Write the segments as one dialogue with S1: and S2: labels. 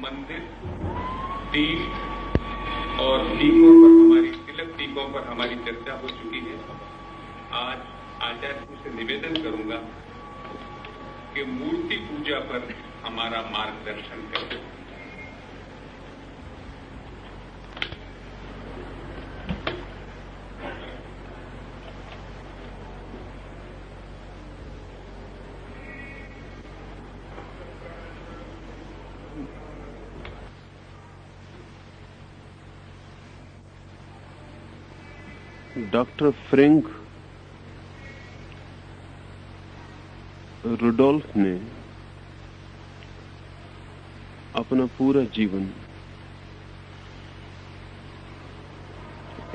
S1: संबंधित तीर्थ और टीकों पर हमारी तिलक टीकों पर हमारी चर्चा हो चुकी है। आज आचार्य जी से निवेदन करूंगा कि मूर्ति पूजा पर हमारा मार्गदर्शन करें।
S2: डॉक्टर फ्रैंक रुडोल्फ ने अपना पूरा जीवन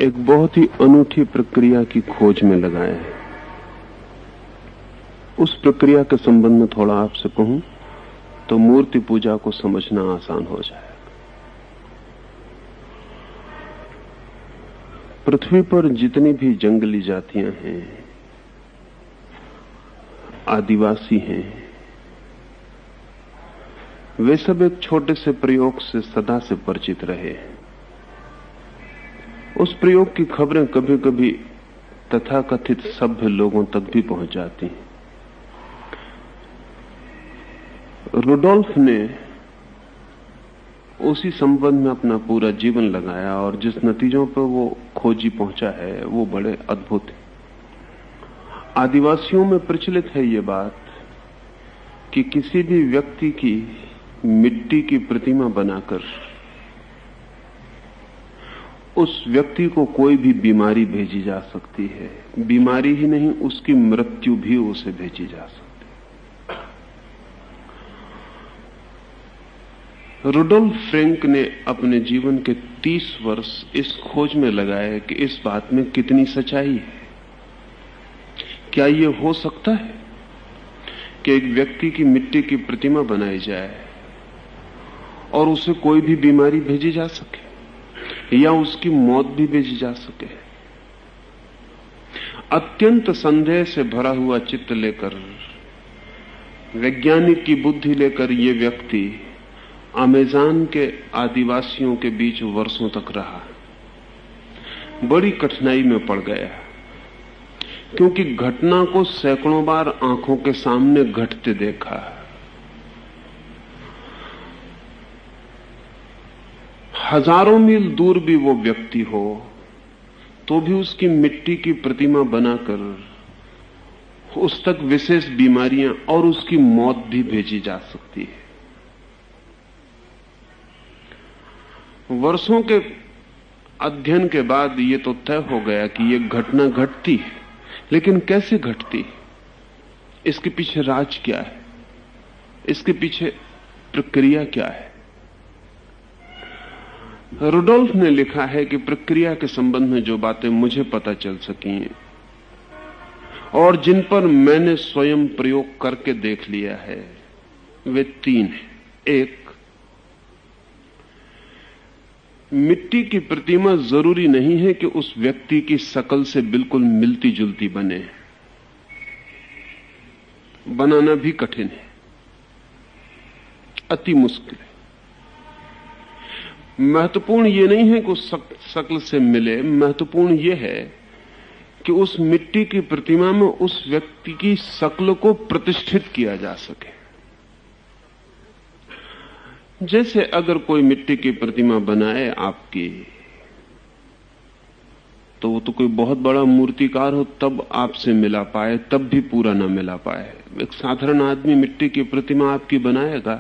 S2: एक बहुत ही अनूठी प्रक्रिया की खोज में लगाया है। उस प्रक्रिया के संबंध में थोड़ा आपसे कहूं तो मूर्ति पूजा को समझना आसान हो जाएगा। पृथ्वी पर जितनी भी जंगली जातियां हैं, आदिवासी हैं, वे सब एक छोटे से प्रयोग से सदा से परिचित रहे। उस प्रयोग की खबरें कभी कभी तथाकथित सभ्य लोगों तक भी पहुंच जाती हैं। रुडोल्फ ने उसी संबंध में अपना पूरा जीवन लगाया और जिस नतीजों पर वो खोजी पहुंचा है वो बड़े अद्भुत है। आदिवासियों में प्रचलित है ये बात कि किसी भी व्यक्ति की मिट्टी की प्रतिमा बनाकर उस व्यक्ति को कोई भी बीमारी भेजी जा सकती है। बीमारी ही नहीं, उसकी मृत्यु भी उसे भेजी जा सकती है। रुडोल्फ फ्रैंक ने अपने जीवन के 30 वर्ष इस खोज में लगाए कि इस बात में कितनी सच्चाई है। क्या यह हो सकता है कि एक व्यक्ति की मिट्टी की प्रतिमा बनाई जाए और उसे कोई भी बीमारी भेजी जा सके या उसकी मौत भी भेजी जा सके? अत्यंत संदेह से भरा हुआ चित्त लेकर, वैज्ञानिक की बुद्धि लेकर यह व्यक्ति अमेज़न के आदिवासियों के बीच वर्षों तक रहा। बड़ी कठिनाई में पड़ गया क्योंकि घटना को सैकड़ों बार आंखों के सामने घटते देखा। हजारों मील दूर भी वो व्यक्ति हो तो भी उसकी मिट्टी की प्रतिमा बनाकर उस तक विशेष बीमारियां और उसकी मौत भी भेजी जा सकती है। वर्षों के अध्ययन के बाद ये तो तय हो गया कि ये घटना घटती है, लेकिन कैसे घटती है, इसके पीछे राज क्या है, इसके पीछे प्रक्रिया क्या है। रुडोल्फ ने लिखा है कि प्रक्रिया के संबंध में जो बातें मुझे पता चल सकी हैं और जिन पर मैंने स्वयं प्रयोग करके देख लिया है वे 3 हैं। एक, मिट्टी की प्रतिमा जरूरी नहीं है कि उस व्यक्ति की शकल से बिल्कुल मिलती जुलती बने। बनाना भी कठिन है, अति मुश्किल है। महत्वपूर्ण यह नहीं है कि उस शक्ल से मिले, महत्वपूर्ण यह है कि उस मिट्टी की प्रतिमा में उस व्यक्ति की शक्ल को प्रतिष्ठित किया जा सके। जैसे अगर कोई मिट्टी की प्रतिमा बनाए आपकी, तो वो तो कोई बहुत बड़ा मूर्तिकार हो तब आपसे मिला पाए, तब भी पूरा ना मिला पाए। एक साधारण आदमी मिट्टी की प्रतिमा आपकी बनाएगा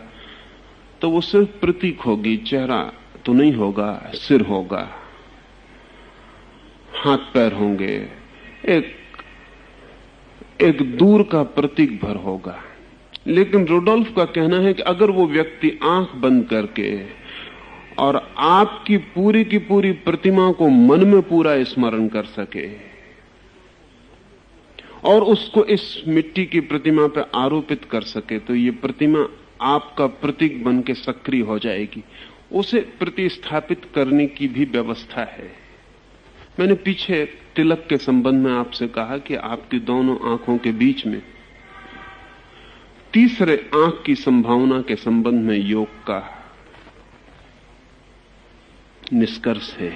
S2: तो वो सिर्फ प्रतीक होगी, चेहरा तो नहीं होगा, सिर होगा, हाथ पैर होंगे, एक दूर का प्रतीक भर होगा। लेकिन रुडोल्फ का कहना है कि अगर वो व्यक्ति आंख बंद करके और आपकी पूरी की पूरी प्रतिमा को मन में पूरा स्मरण कर सके और उसको इस मिट्टी की प्रतिमा पर आरोपित कर सके, तो ये प्रतिमा आपका प्रतीक बन के सक्रिय हो जाएगी। उसे प्रतिस्थापित करने की भी व्यवस्था है। मैंने पीछे तिलक के संबंध में आपसे कहा कि आपकी दोनों आंखों के बीच में तीसरे आंख की संभावना के संबंध में योग का निष्कर्ष है।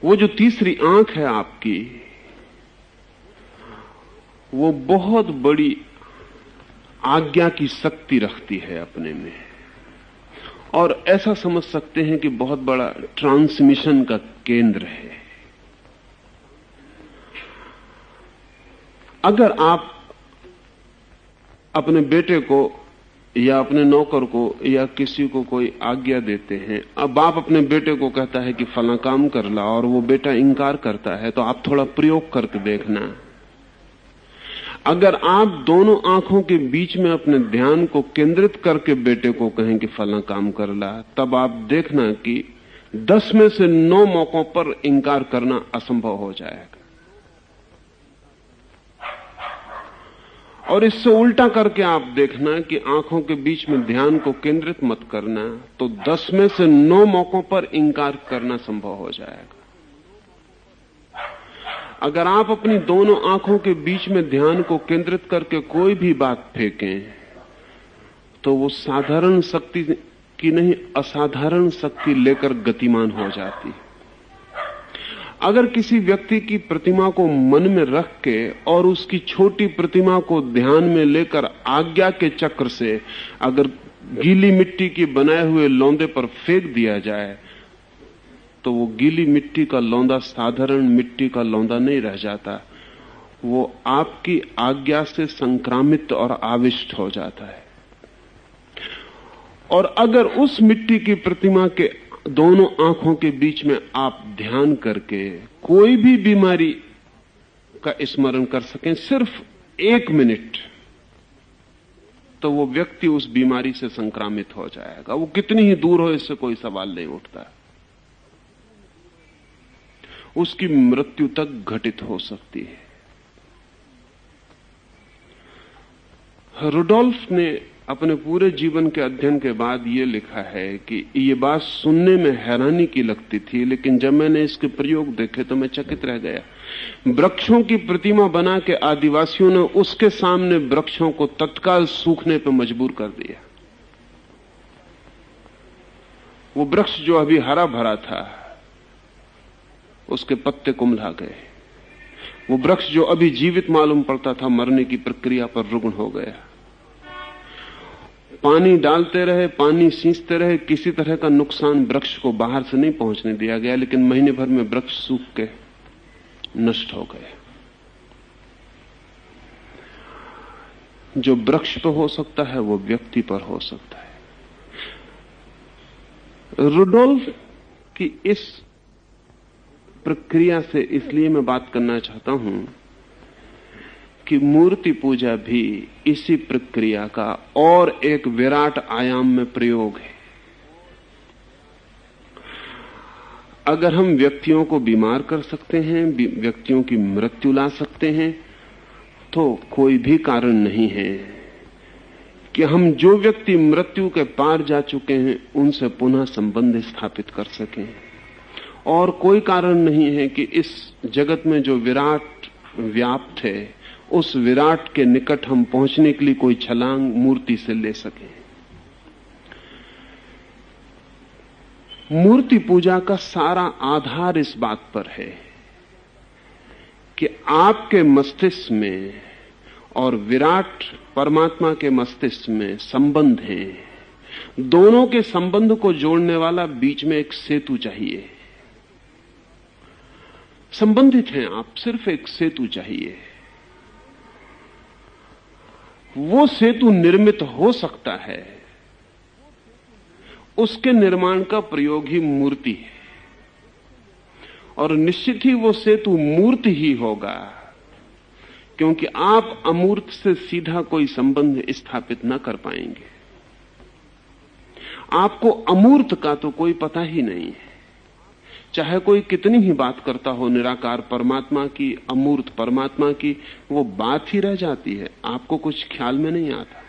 S2: वो जो तीसरी आंख है आपकी, वो बहुत बड़ी आज्ञा की शक्ति रखती है अपने में, और ऐसा समझ सकते हैं कि बहुत बड़ा ट्रांसमिशन का केंद्र है। अगर आप अपने बेटे को या अपने नौकर को या किसी को कोई आज्ञा देते हैं, अब बाप अपने बेटे को कहता है कि फला काम कर ला और वो बेटा इंकार करता है, तो आप थोड़ा प्रयोग करके देखना। अगर आप दोनों आंखों के बीच में अपने ध्यान को केंद्रित करके बेटे को कहें कि फला काम कर ला, तब आप देखना कि 10 में से 9 मौकों पर इंकार करना असंभव हो जाएगा। और इससे उल्टा करके आप देखना कि आंखों के बीच में ध्यान को केंद्रित मत करना, तो 10 में से 9 मौकों पर इंकार करना संभव हो जाएगा। अगर आप अपनी दोनों आंखों के बीच में ध्यान को केंद्रित करके कोई भी बात फेंकें, तो वो साधारण शक्ति की नहीं, असाधारण शक्ति लेकर गतिमान हो जाती है। अगर किसी व्यक्ति की प्रतिमा को मन में रख के और उसकी छोटी प्रतिमा को ध्यान में लेकर आज्ञा के चक्र से अगर गीली मिट्टी के बनाए हुए लौंदे पर फेंक दिया जाए, तो वो गीली मिट्टी का लौंदा साधारण मिट्टी का लौंदा नहीं रह जाता, वो आपकी आज्ञा से संक्रामित और आविष्ट हो जाता है। और अगर उस मिट्टी की प्रतिमा के दोनों आंखों के बीच में आप ध्यान करके कोई भी बीमारी का स्मरण कर सकें, सिर्फ 1 मिनट, तो वो व्यक्ति उस बीमारी से संक्रामित हो जाएगा। वो कितनी ही दूर हो, इससे कोई सवाल नहीं उठता। उसकी मृत्यु तक घटित हो सकती है। रुडोल्फ ने अपने पूरे जीवन के अध्ययन के बाद यह लिखा है कि ये बात सुनने में हैरानी की लगती थी, लेकिन जब मैंने इसके प्रयोग देखे तो मैं चकित रह गया। वृक्षों की प्रतिमा बना के आदिवासियों ने उसके सामने वृक्षों को तत्काल सूखने पर मजबूर कर दिया। वो वृक्ष जो अभी हरा भरा था, उसके पत्ते कुम्हला गए। वो वृक्ष जो अभी जीवित मालूम पड़ता था, मरने की प्रक्रिया पर रुग्ण हो गया। पानी डालते रहे, पानी सींचते रहे, किसी तरह का नुकसान वृक्ष को बाहर से नहीं पहुंचने दिया गया, लेकिन महीने भर में वृक्ष सूख के नष्ट हो गए। जो वृक्ष पर हो सकता है वो व्यक्ति पर हो सकता है। रुडोल्फ की इस प्रक्रिया से इसलिए मैं बात करना चाहता हूं कि मूर्ति पूजा भी इसी प्रक्रिया का और एक विराट आयाम में प्रयोग है। अगर हम व्यक्तियों को बीमार कर सकते हैं, व्यक्तियों की मृत्यु ला सकते हैं, तो कोई भी कारण नहीं है कि हम जो व्यक्ति मृत्यु के पार जा चुके हैं उनसे पुनः संबंध स्थापित कर सकें। और कोई कारण नहीं है कि इस जगत में जो विराट व्याप्त है, उस विराट के निकट हम पहुंचने के लिए कोई छलांग मूर्ति से ले सकें। मूर्ति पूजा का सारा आधार इस बात पर है कि आपके मस्तिष्क में और विराट परमात्मा के मस्तिष्क में संबंध है। दोनों के संबंध को जोड़ने वाला बीच में एक सेतु चाहिए। संबंधित हैं आप, सिर्फ एक सेतु चाहिए। वो सेतु निर्मित हो सकता है, उसके निर्माण का प्रयोग ही मूर्ति है, और निश्चित ही वो सेतु मूर्ति ही होगा, क्योंकि आप अमूर्त से सीधा कोई संबंध स्थापित न कर पाएंगे। आपको अमूर्त का तो कोई पता ही नहीं है, चाहे कोई कितनी ही बात करता हो निराकार परमात्मा की, अमूर्त परमात्मा की, वो बात ही रह जाती है, आपको कुछ ख्याल में नहीं आता।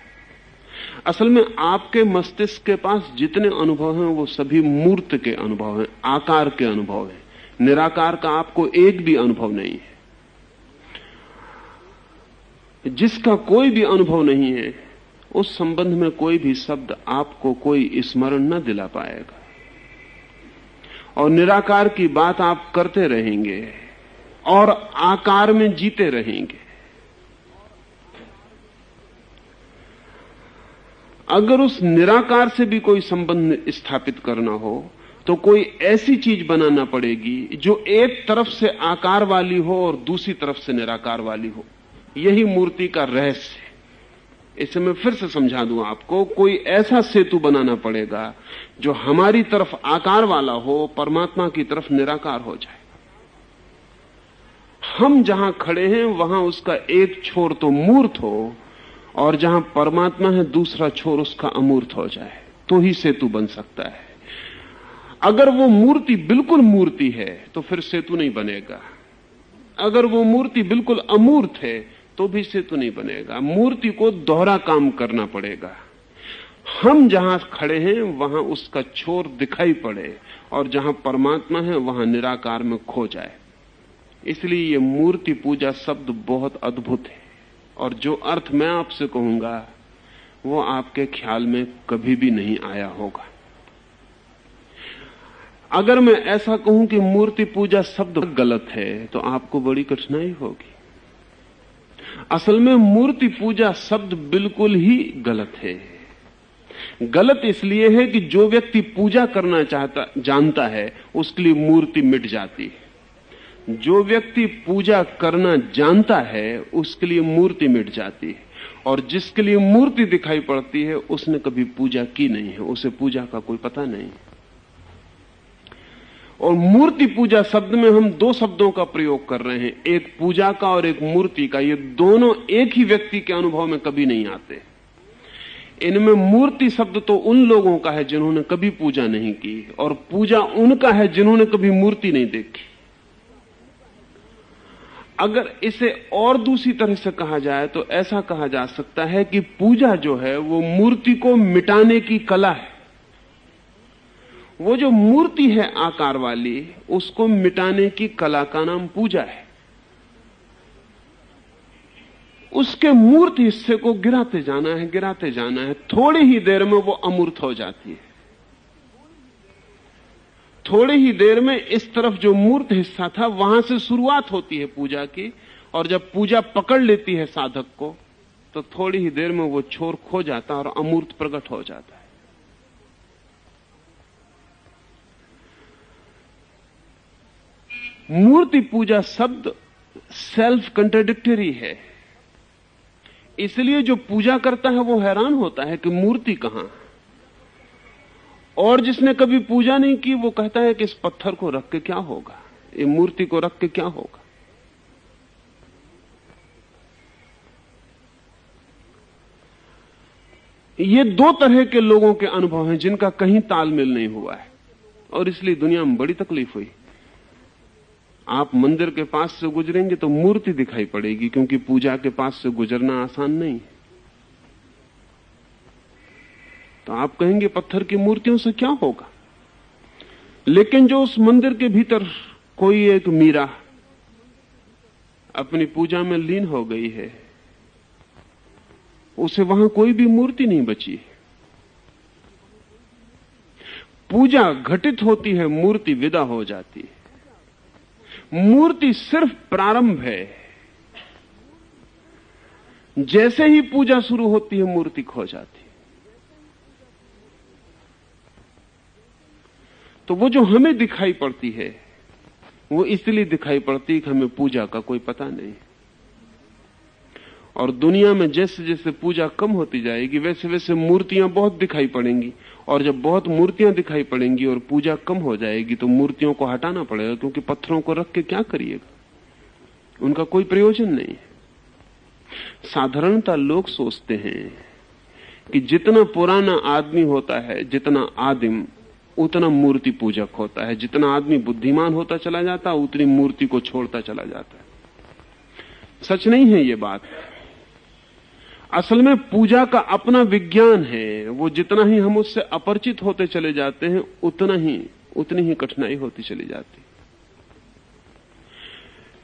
S2: असल में आपके मस्तिष्क के पास जितने अनुभव हैं वो सभी मूर्त के अनुभव हैं, आकार के अनुभव हैं। निराकार का आपको एक भी अनुभव नहीं है। जिसका कोई भी अनुभव नहीं है, उस संबंध में कोई भी शब्द आपको कोई स्मरण न दिला पाएगा। और निराकार की बात आप करते रहेंगे और आकार में जीते रहेंगे। अगर उस निराकार से भी कोई संबंध स्थापित करना हो तो कोई ऐसी चीज बनाना पड़ेगी जो एक तरफ से आकार वाली हो और दूसरी तरफ से निराकार वाली हो। यही मूर्ति का रहस्य है। इसे मैं फिर से समझा दूं आपको, कोई ऐसा सेतु बनाना पड़ेगा जो हमारी तरफ आकार वाला हो, परमात्मा की तरफ निराकार हो जाए। हम जहां खड़े हैं वहां उसका एक छोर तो मूर्त हो और जहां परमात्मा है दूसरा छोर उसका अमूर्त हो जाए, तो ही सेतु बन सकता है। अगर वो मूर्ति बिल्कुल मूर्ति है तो फिर सेतु नहीं बनेगा। अगर वो मूर्ति बिल्कुल अमूर्त है तो भी सेतु नहीं बनेगा। मूर्ति को दोहरा काम करना पड़ेगा। हम जहां खड़े हैं वहां उसका छोर दिखाई पड़े और जहां परमात्मा है वहां निराकार में खो जाए। इसलिए ये मूर्ति पूजा शब्द बहुत अद्भुत है और जो अर्थ मैं आपसे कहूंगा वो आपके ख्याल में कभी भी नहीं आया होगा। अगर मैं ऐसा कहूं कि मूर्ति पूजा शब्द गलत है तो आपको बड़ी कठिनाई होगी। असल में मूर्ति पूजा शब्द बिल्कुल ही गलत है। गलत इसलिए है कि जो व्यक्ति पूजा करना जानता है उसके लिए मूर्ति मिट जाती है। जो व्यक्ति पूजा करना जानता है उसके लिए मूर्ति मिट जाती है, और जिसके लिए मूर्ति दिखाई पड़ती है उसने कभी पूजा की नहीं है, उसे पूजा का कोई पता नहीं। और मूर्ति पूजा शब्द में हम दो शब्दों का प्रयोग कर रहे हैं, एक पूजा का और एक मूर्ति का। ये दोनों एक ही व्यक्ति के अनुभव में कभी नहीं आते। इनमें मूर्ति शब्द तो उन लोगों का है जिन्होंने कभी पूजा नहीं की, और पूजा उनका है जिन्होंने कभी मूर्ति नहीं देखी। अगर इसे और दूसरी तरह से कहा जाए तो ऐसा कहा जा सकता है कि पूजा जो है वो मूर्ति को मिटाने की कला है। वो जो मूर्ति है आकार वाली, उसको मिटाने की कला का नाम पूजा है। उसके मूर्त हिस्से को गिराते जाना है, गिराते जाना है। थोड़ी ही देर में वो अमूर्त हो जाती है। थोड़ी ही देर में इस तरफ जो मूर्त हिस्सा था वहां से शुरुआत होती है पूजा की, और जब पूजा पकड़ लेती है साधक को तो थोड़ी ही देर में वो छोर खो जाता है और अमूर्त प्रकट हो जाता है। मूर्ति पूजा शब्द सेल्फ कंट्राडिक्टरी है। इसलिए जो पूजा करता है वो हैरान होता है कि मूर्ति कहां, और जिसने कभी पूजा नहीं की वो कहता है कि इस पत्थर को रख के क्या होगा, ये मूर्ति को रख के क्या होगा। ये दो तरह के लोगों के अनुभव हैं जिनका कहीं तालमेल नहीं हुआ है, और इसलिए दुनिया में बड़ी तकलीफ हुई। आप मंदिर के पास से गुजरेंगे तो मूर्ति दिखाई पड़ेगी, क्योंकि पूजा के पास से गुजरना आसान नहीं है। तो आप कहेंगे पत्थर की मूर्तियों से क्या होगा, लेकिन जो उस मंदिर के भीतर कोई एक मीरा अपनी पूजा में लीन हो गई है, उसे वहां कोई भी मूर्ति नहीं बची। पूजा घटित होती है, मूर्ति विदा हो जाती है। मूर्ति सिर्फ प्रारंभ है। जैसे ही पूजा शुरू होती है मूर्ति खो जाती है। तो वो जो हमें दिखाई पड़ती है वो इसलिए दिखाई पड़ती है कि हमें पूजा का कोई पता नहीं। और दुनिया में जैसे जैसे पूजा कम होती जाएगी वैसे वैसे मूर्तियां बहुत दिखाई पड़ेंगी, और जब बहुत मूर्तियां दिखाई पड़ेंगी और पूजा कम हो जाएगी तो मूर्तियों को हटाना पड़ेगा, क्योंकि पत्थरों को रख के क्या करिएगा, उनका कोई प्रयोजन नहीं है। साधारणतः लोग सोचते हैं कि जितना पुराना आदमी होता है, जितना आदिम, उतना मूर्ति पूजक होता है। जितना आदमी बुद्धिमान होता चला जाता उतनी मूर्ति को छोड़ता चला जाता है। सच नहीं है ये बात। असल में पूजा का अपना विज्ञान है। वो जितना ही हम उससे अपरिचित होते चले जाते हैं उतनी ही कठिनाई होती चली जाती।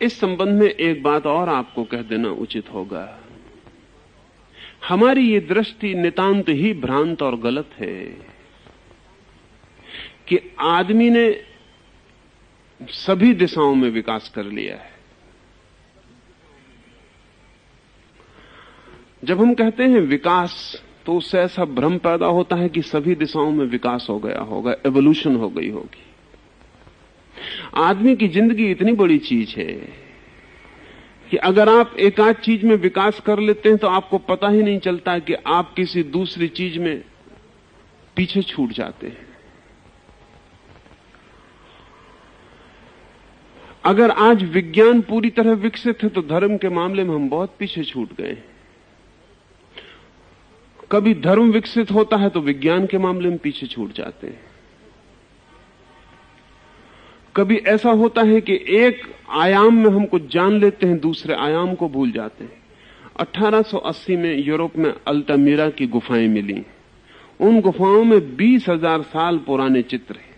S2: इस संबंध में एक बात और आपको कह देना उचित होगा। हमारी ये दृष्टि नितांत ही भ्रांत और गलत है कि आदमी ने सभी दिशाओं में विकास कर लिया है। जब हम कहते हैं विकास, तो उससे ऐसा भ्रम पैदा होता है कि सभी दिशाओं में विकास हो गया होगा, एवोल्यूशन हो गई होगी। आदमी की जिंदगी इतनी बड़ी चीज है कि अगर आप एक आध चीज में विकास कर लेते हैं तो आपको पता ही नहीं चलता कि आप किसी दूसरी चीज में पीछे छूट जाते हैं। अगर आज विज्ञान पूरी तरह विकसित है तो धर्म के मामले में हम बहुत पीछे छूट गए हैं। कभी धर्म विकसित होता है तो विज्ञान के मामले में पीछे छूट जाते हैं। कभी ऐसा होता है कि एक आयाम में हम कुछ जान लेते हैं, दूसरे आयाम को भूल जाते हैं। 1880 में यूरोप में अल्टामीरा की गुफाएं मिली। उन गुफाओं में 20,000 साल पुराने चित्र हैं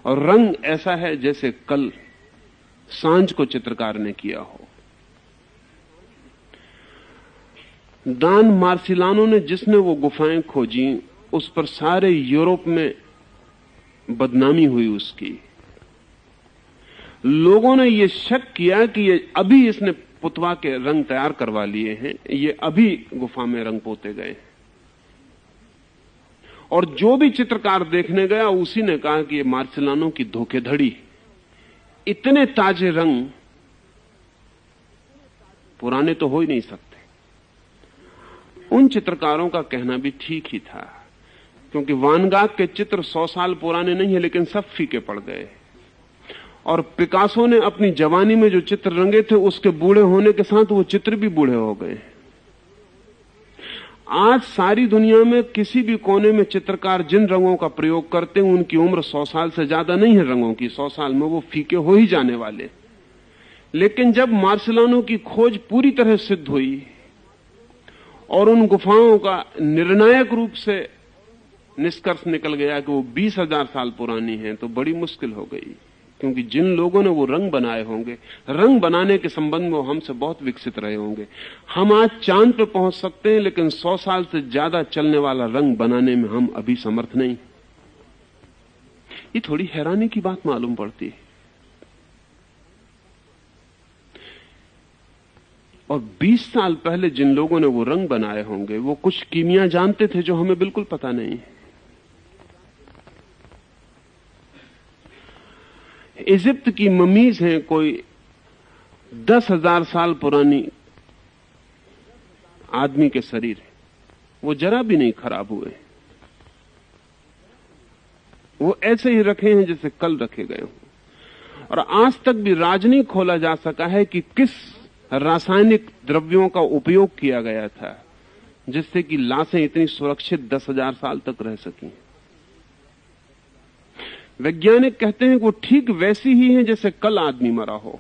S2: और रंग ऐसा है जैसे कल सांझ को चित्रकार ने किया हो। दान मार्सिलानो ने, जिसने वो गुफाएं खोजी, उस पर सारे यूरोप में बदनामी हुई उसकी। लोगों ने ये शक किया कि ये अभी इसने पुतवा के रंग तैयार करवा लिए हैं, ये अभी गुफा में रंग पोते गए। और जो भी चित्रकार देखने गया उसी ने कहा कि ये मार्सिलानो की धोखेधड़ी, इतने ताजे रंग पुराने तो हो ही नहीं सकते। उन चित्रकारों का कहना भी ठीक ही था, क्योंकि वान गाग के चित्र 100 साल पुराने नहीं है, लेकिन सब फीके पड़ गए। और पिकासो ने अपनी जवानी में जो चित्र रंगे थे, उसके बूढ़े होने के साथ वो चित्र भी बूढ़े हो गए। आज सारी दुनिया में किसी भी कोने में चित्रकार जिन रंगों का प्रयोग करते हैं, उनकी उम्र 100 साल से ज्यादा नहीं है रंगों की। 100 साल में वो फीके हो ही जाने वाले। लेकिन जब मार्सिलानो की खोज पूरी तरह सिद्ध हुई और उन गुफाओं का निर्णायक रूप से निष्कर्ष निकल गया कि वो 20,000 साल पुरानी हैं, तो बड़ी मुश्किल हो गई। क्योंकि जिन लोगों ने वो रंग बनाए होंगे, रंग बनाने के संबंध में वो हमसे बहुत विकसित रहे होंगे। हम आज चांद पे पहुंच सकते हैं, लेकिन 100 साल से ज्यादा चलने वाला रंग बनाने में हम अभी समर्थ नहीं। ये थोड़ी हैरानी की बात मालूम पड़ती है। और 20 साल पहले जिन लोगों ने वो रंग बनाए होंगे, वो कुछ कीमिया जानते थे जो हमें बिल्कुल पता नहीं है। इजिप्ट की ममीज हैं, कोई 10,000 साल पुरानी आदमी के शरीर है, वो जरा भी नहीं खराब हुए। वो ऐसे ही रखे हैं जैसे कल रखे गए हों। और आज तक भी राज नहीं खोला जा सका है कि किस रासायनिक द्रव्यों का उपयोग किया गया था जिससे कि लाशें इतनी सुरक्षित 10,000 साल तक रह सकी। वैज्ञानिक कहते हैं कि वो ठीक वैसी ही है जैसे कल आदमी मरा हो।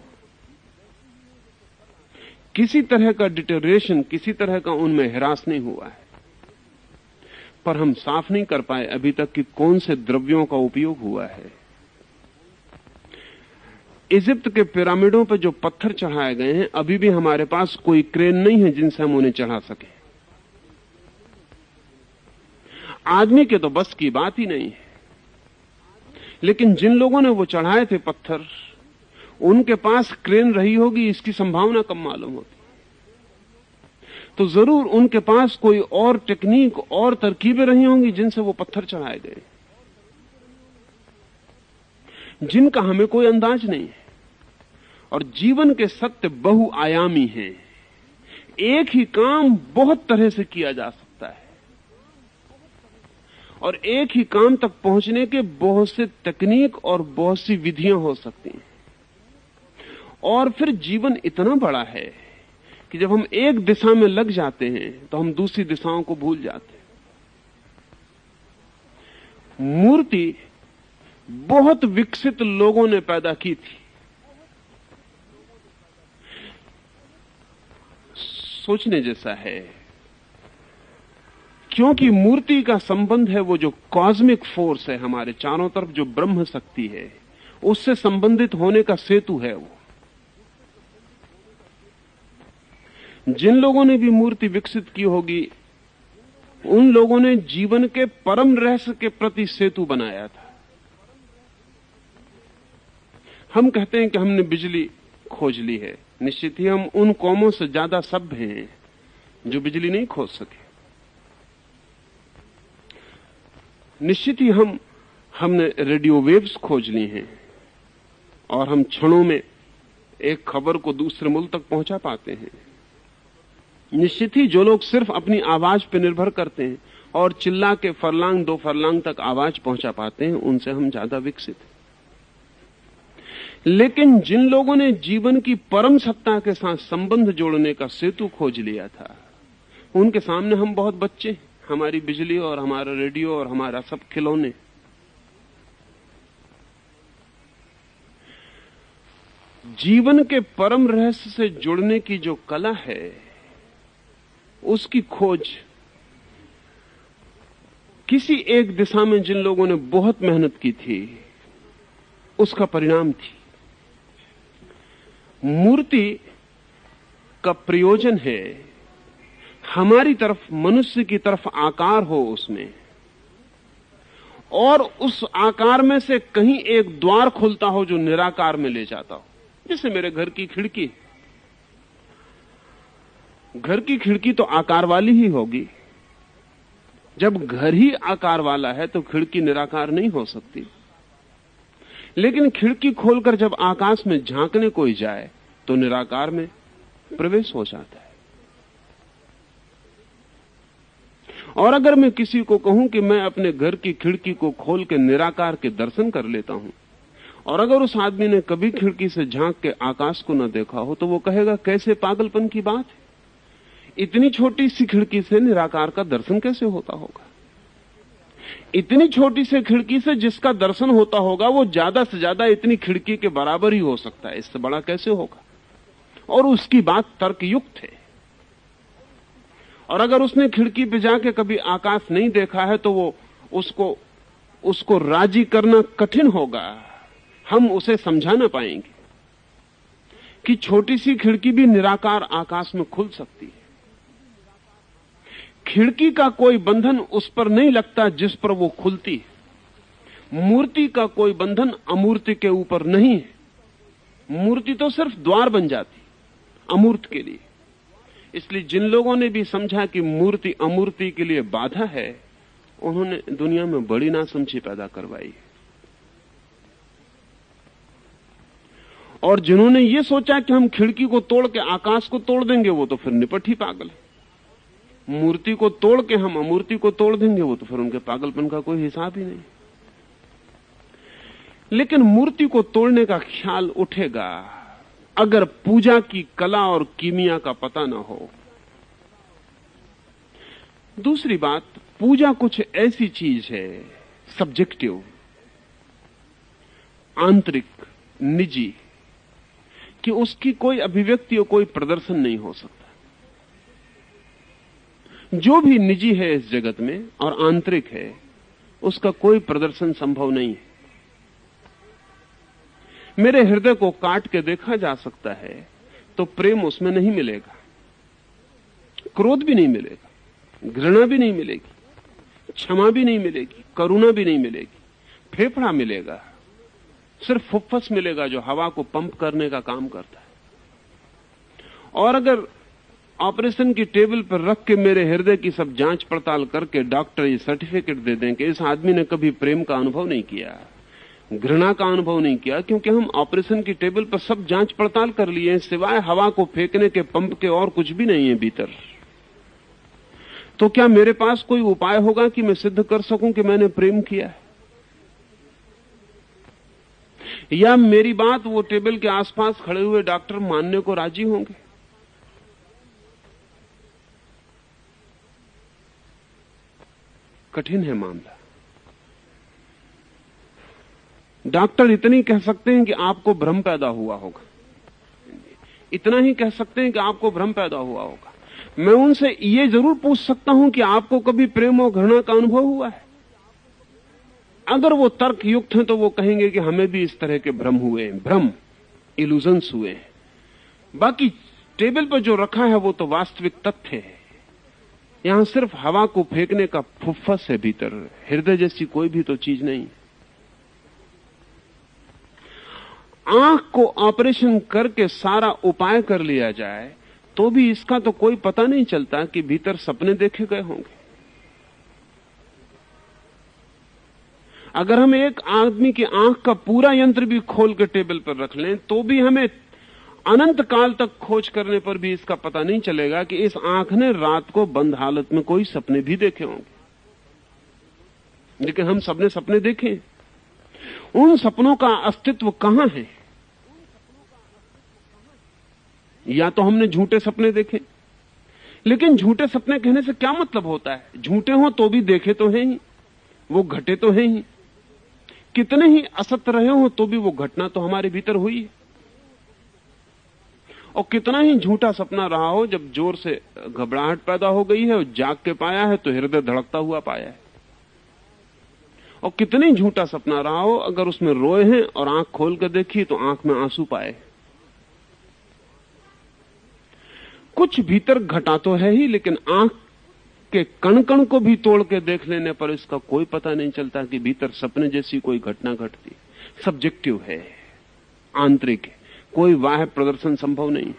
S2: किसी तरह का डिटेरिएशन, किसी तरह का उनमें ह्रास नहीं हुआ है। पर हम साफ नहीं कर पाए अभी तक कि कौन से द्रव्यों का उपयोग हुआ है। इजिप्ट के पिरामिडों पर जो पत्थर चढ़ाए गए हैं, अभी भी हमारे पास कोई क्रेन नहीं है जिनसे हम उन्हें चढ़ा सकें। आदमी के तो बस की बात ही नहीं है। लेकिन जिन लोगों ने वो चढ़ाए थे पत्थर, उनके पास क्रेन रही होगी, इसकी संभावना कम मालूम होती। तो जरूर उनके पास कोई और टेक्निक और तरकीबें रही होंगी जिनसे वो पत्थर चढ़ाए गए, जिनका हमें कोई अंदाज नहीं है। और जीवन के सत्य बहुआयामी हैं। एक ही काम बहुत तरह से किया जा सकता है और एक ही काम तक पहुंचने के बहुत से तकनीक और बहुत सी विधियां हो सकती हैं। और फिर जीवन इतना बड़ा है कि जब हम एक दिशा में लग जाते हैं तो हम दूसरी दिशाओं को भूल जाते हैं। मूर्ति बहुत विकसित लोगों ने पैदा की थी। सोचने जैसा है, क्योंकि मूर्ति का संबंध है वो जो कॉस्मिक फोर्स है हमारे चारों तरफ, जो ब्रह्म शक्ति है, उससे संबंधित होने का सेतु है वो। जिन लोगों ने भी मूर्ति विकसित की होगी, उन लोगों ने जीवन के परम रहस्य के प्रति सेतु बनाया था। हम कहते हैं कि हमने बिजली खोज ली है। निश्चित ही हम उन कौमों से ज्यादा सभ्य हैं जो बिजली नहीं खोज सके। निश्चित ही हमने रेडियो वेव्स खोज ली हैं और हम क्षणों में एक खबर को दूसरे मुल्क तक पहुंचा पाते हैं। निश्चित ही जो लोग सिर्फ अपनी आवाज पर निर्भर करते हैं और चिल्ला के फरलांग 2 फरलांग तक आवाज पहुंचा पाते हैं, उनसे हम ज्यादा विकसित हैं। लेकिन जिन लोगों ने जीवन की परम सत्ता के साथ संबंध जोड़ने का सेतु खोज लिया था, उनके सामने हम बहुत बच्चे हैं। हमारी बिजली और हमारा रेडियो और हमारा सब खिलौने। जीवन के परम रहस्य से जुड़ने की जो कला है, उसकी खोज किसी एक दिशा में जिन लोगों ने बहुत मेहनत की थी, उसका परिणाम थी। मूर्ति का प्रयोजन है हमारी तरफ, मनुष्य की तरफ आकार हो उसमें, और उस आकार में से कहीं एक द्वार खुलता हो जो निराकार में ले जाता हो। जैसे मेरे घर की खिड़की, घर की खिड़की तो आकार वाली ही होगी। जब घर ही आकार वाला है तो खिड़की निराकार नहीं हो सकती। लेकिन खिड़की खोलकर जब आकाश में झांकने कोई जाए तो निराकार में प्रवेश हो जाता है। और अगर मैं किसी को कहूं कि मैं अपने घर की खिड़की को खोल के निराकार के दर्शन कर लेता हूं, और अगर उस आदमी ने कभी खिड़की से झांक के आकाश को न देखा हो, तो वो कहेगा कैसे पागलपन की बात है, इतनी छोटी सी खिड़की से निराकार का दर्शन कैसे होता होगा। इतनी छोटी सी खिड़की से जिसका दर्शन होता होगा वो ज्यादा से ज्यादा इतनी खिड़की के बराबर ही हो सकता है, इससे बड़ा कैसे होगा। और उसकी बात तर्कयुक्त है। और अगर उसने खिड़की पे जाके कभी आकाश नहीं देखा है तो वो उसको राजी करना कठिन होगा। हम उसे समझा ना पाएंगे कि छोटी सी खिड़की भी निराकार आकाश में खुल सकती है। खिड़की का कोई बंधन उस पर नहीं लगता जिस पर वो खुलती है। मूर्ति का कोई बंधन अमूर्ति के ऊपर नहीं है। मूर्ति तो सिर्फ द्वार बन जाती अमूर्त के लिए। इसलिए जिन लोगों ने भी समझा कि मूर्ति अमूर्ति के लिए बाधा है, उन्होंने दुनिया में बड़ी नासमझी पैदा करवाई। और जिन्होंने ये सोचा कि हम खिड़की को तोड़ के आकाश को तोड़ देंगे, वो तो फिर निपट ही पागल है। मूर्ति को तोड़ के हम अमूर्ति को तोड़ देंगे, वो तो फिर उनके पागलपन का कोई हिसाब ही नहीं। लेकिन मूर्ति को तोड़ने का ख्याल उठेगा अगर पूजा की कला और कीमिया का पता ना हो। दूसरी बात, पूजा कुछ ऐसी चीज है सब्जेक्टिव, आंतरिक, निजी, कि उसकी कोई अभिव्यक्ति और कोई प्रदर्शन नहीं हो सकता। जो भी निजी है इस जगत में और आंतरिक है, उसका कोई प्रदर्शन संभव नहीं है। मेरे हृदय को काट के देखा जा सकता है तो प्रेम उसमें नहीं मिलेगा, क्रोध भी नहीं मिलेगा, घृणा भी नहीं मिलेगी, क्षमा भी नहीं मिलेगी, करुणा भी नहीं मिलेगी। फेफड़ा मिलेगा, सिर्फ फुफ्फुस मिलेगा जो हवा को पंप करने का काम करता है। और अगर ऑपरेशन की टेबल पर रख के मेरे हृदय की सब जांच पड़ताल करके डॉक्टर ये सर्टिफिकेट दे दें कि इस आदमी ने कभी प्रेम का अनुभव नहीं किया, घृणा का अनुभव नहीं किया, क्योंकि हम ऑपरेशन की टेबल पर सब जांच पड़ताल कर लिए, सिवाय हवा को फेंकने के पंप के और कुछ भी नहीं है भीतर, तो क्या मेरे पास कोई उपाय होगा कि मैं सिद्ध कर सकूं कि मैंने प्रेम किया है? या मेरी बात वो टेबल के आसपास खड़े हुए डॉक्टर मानने को राजी होंगे? कठिन है मामला। डॉक्टर इतनी कह सकते हैं कि आपको भ्रम पैदा हुआ होगा, इतना ही कह सकते हैं कि आपको भ्रम पैदा हुआ होगा। मैं उनसे ये जरूर पूछ सकता हूं कि आपको कभी प्रेम और घृणा का अनुभव हुआ है? अगर वो तर्क युक्त हैं तो वो कहेंगे कि हमें भी इस तरह के भ्रम हुए हैं, भ्रम, इल्यूजन्स हुए हैं। बाकी टेबल पर जो रखा है वो तो वास्तविक तथ्य है। यहां सिर्फ हवा को फेंकने का फुफ्फस है भीतर, हृदय जैसी कोई भी तो चीज नहीं। आंख को ऑपरेशन करके सारा उपाय कर लिया जाए तो भी इसका तो कोई पता नहीं चलता कि भीतर सपने देखे गए होंगे। अगर हम एक आदमी की आंख का पूरा यंत्र भी खोल के टेबल पर रख लें तो भी हमें अनंत काल तक खोज करने पर भी इसका पता नहीं चलेगा कि इस आंख ने रात को बंद हालत में कोई सपने भी देखे होंगे। लेकिन हम सबने सपने देखे, उन सपनों का अस्तित्व कहां है? या तो हमने झूठे सपने देखे, लेकिन झूठे सपने कहने से क्या मतलब होता है? झूठे हो तो भी देखे तो हैं ही, वो घटे तो हैं ही। कितने ही असत्य रहे हो तो भी वो घटना तो हमारे भीतर हुई है। और कितना ही झूठा सपना रहा हो, जब जोर से घबराहट पैदा हो गई है और जाग के पाया है तो हृदय धड़कता हुआ पाया है। और कितने ही झूठा सपना रहा हो, अगर उसमें रोए हैं और आंख खोल कर देखी तो आंख में आंसू पाए। कुछ भीतर घटा तो है ही, लेकिन आंख के कण कण को भी तोड़ के देख लेने पर इसका कोई पता नहीं चलता कि भीतर सपने जैसी कोई घटना घटती। सब्जेक्टिव है, आंतरिक है, कोई बाह्य प्रदर्शन संभव नहीं है।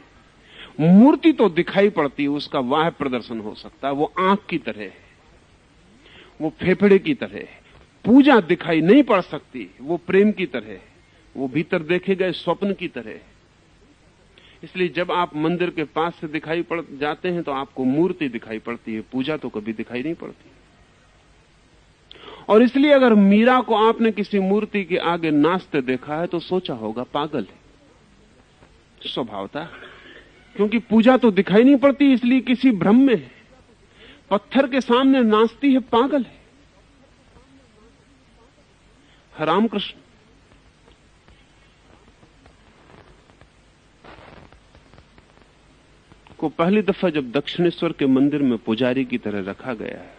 S2: मूर्ति तो दिखाई पड़ती है, उसका बाह्य प्रदर्शन हो सकता है, वो आंख की तरह है, वो फेफड़े की तरह है। पूजा दिखाई नहीं पड़ सकती, वो प्रेम की तरह है, वो भीतर देखे गए स्वप्न की तरह है। इसलिए जब आप मंदिर के पास से दिखाई पड़ जाते हैं तो आपको मूर्ति दिखाई पड़ती है, पूजा तो कभी दिखाई नहीं पड़ती। और इसलिए अगर मीरा को आपने किसी मूर्ति के आगे नाचते देखा है तो सोचा होगा पागल है, स्वभावता, क्योंकि पूजा तो दिखाई नहीं पड़ती, इसलिए किसी भ्रम में है। पत्थर के सामने नाचती है, पागल है। रामकृष्ण को पहली दफा जब दक्षिणेश्वर के मंदिर में पुजारी की तरह रखा गया है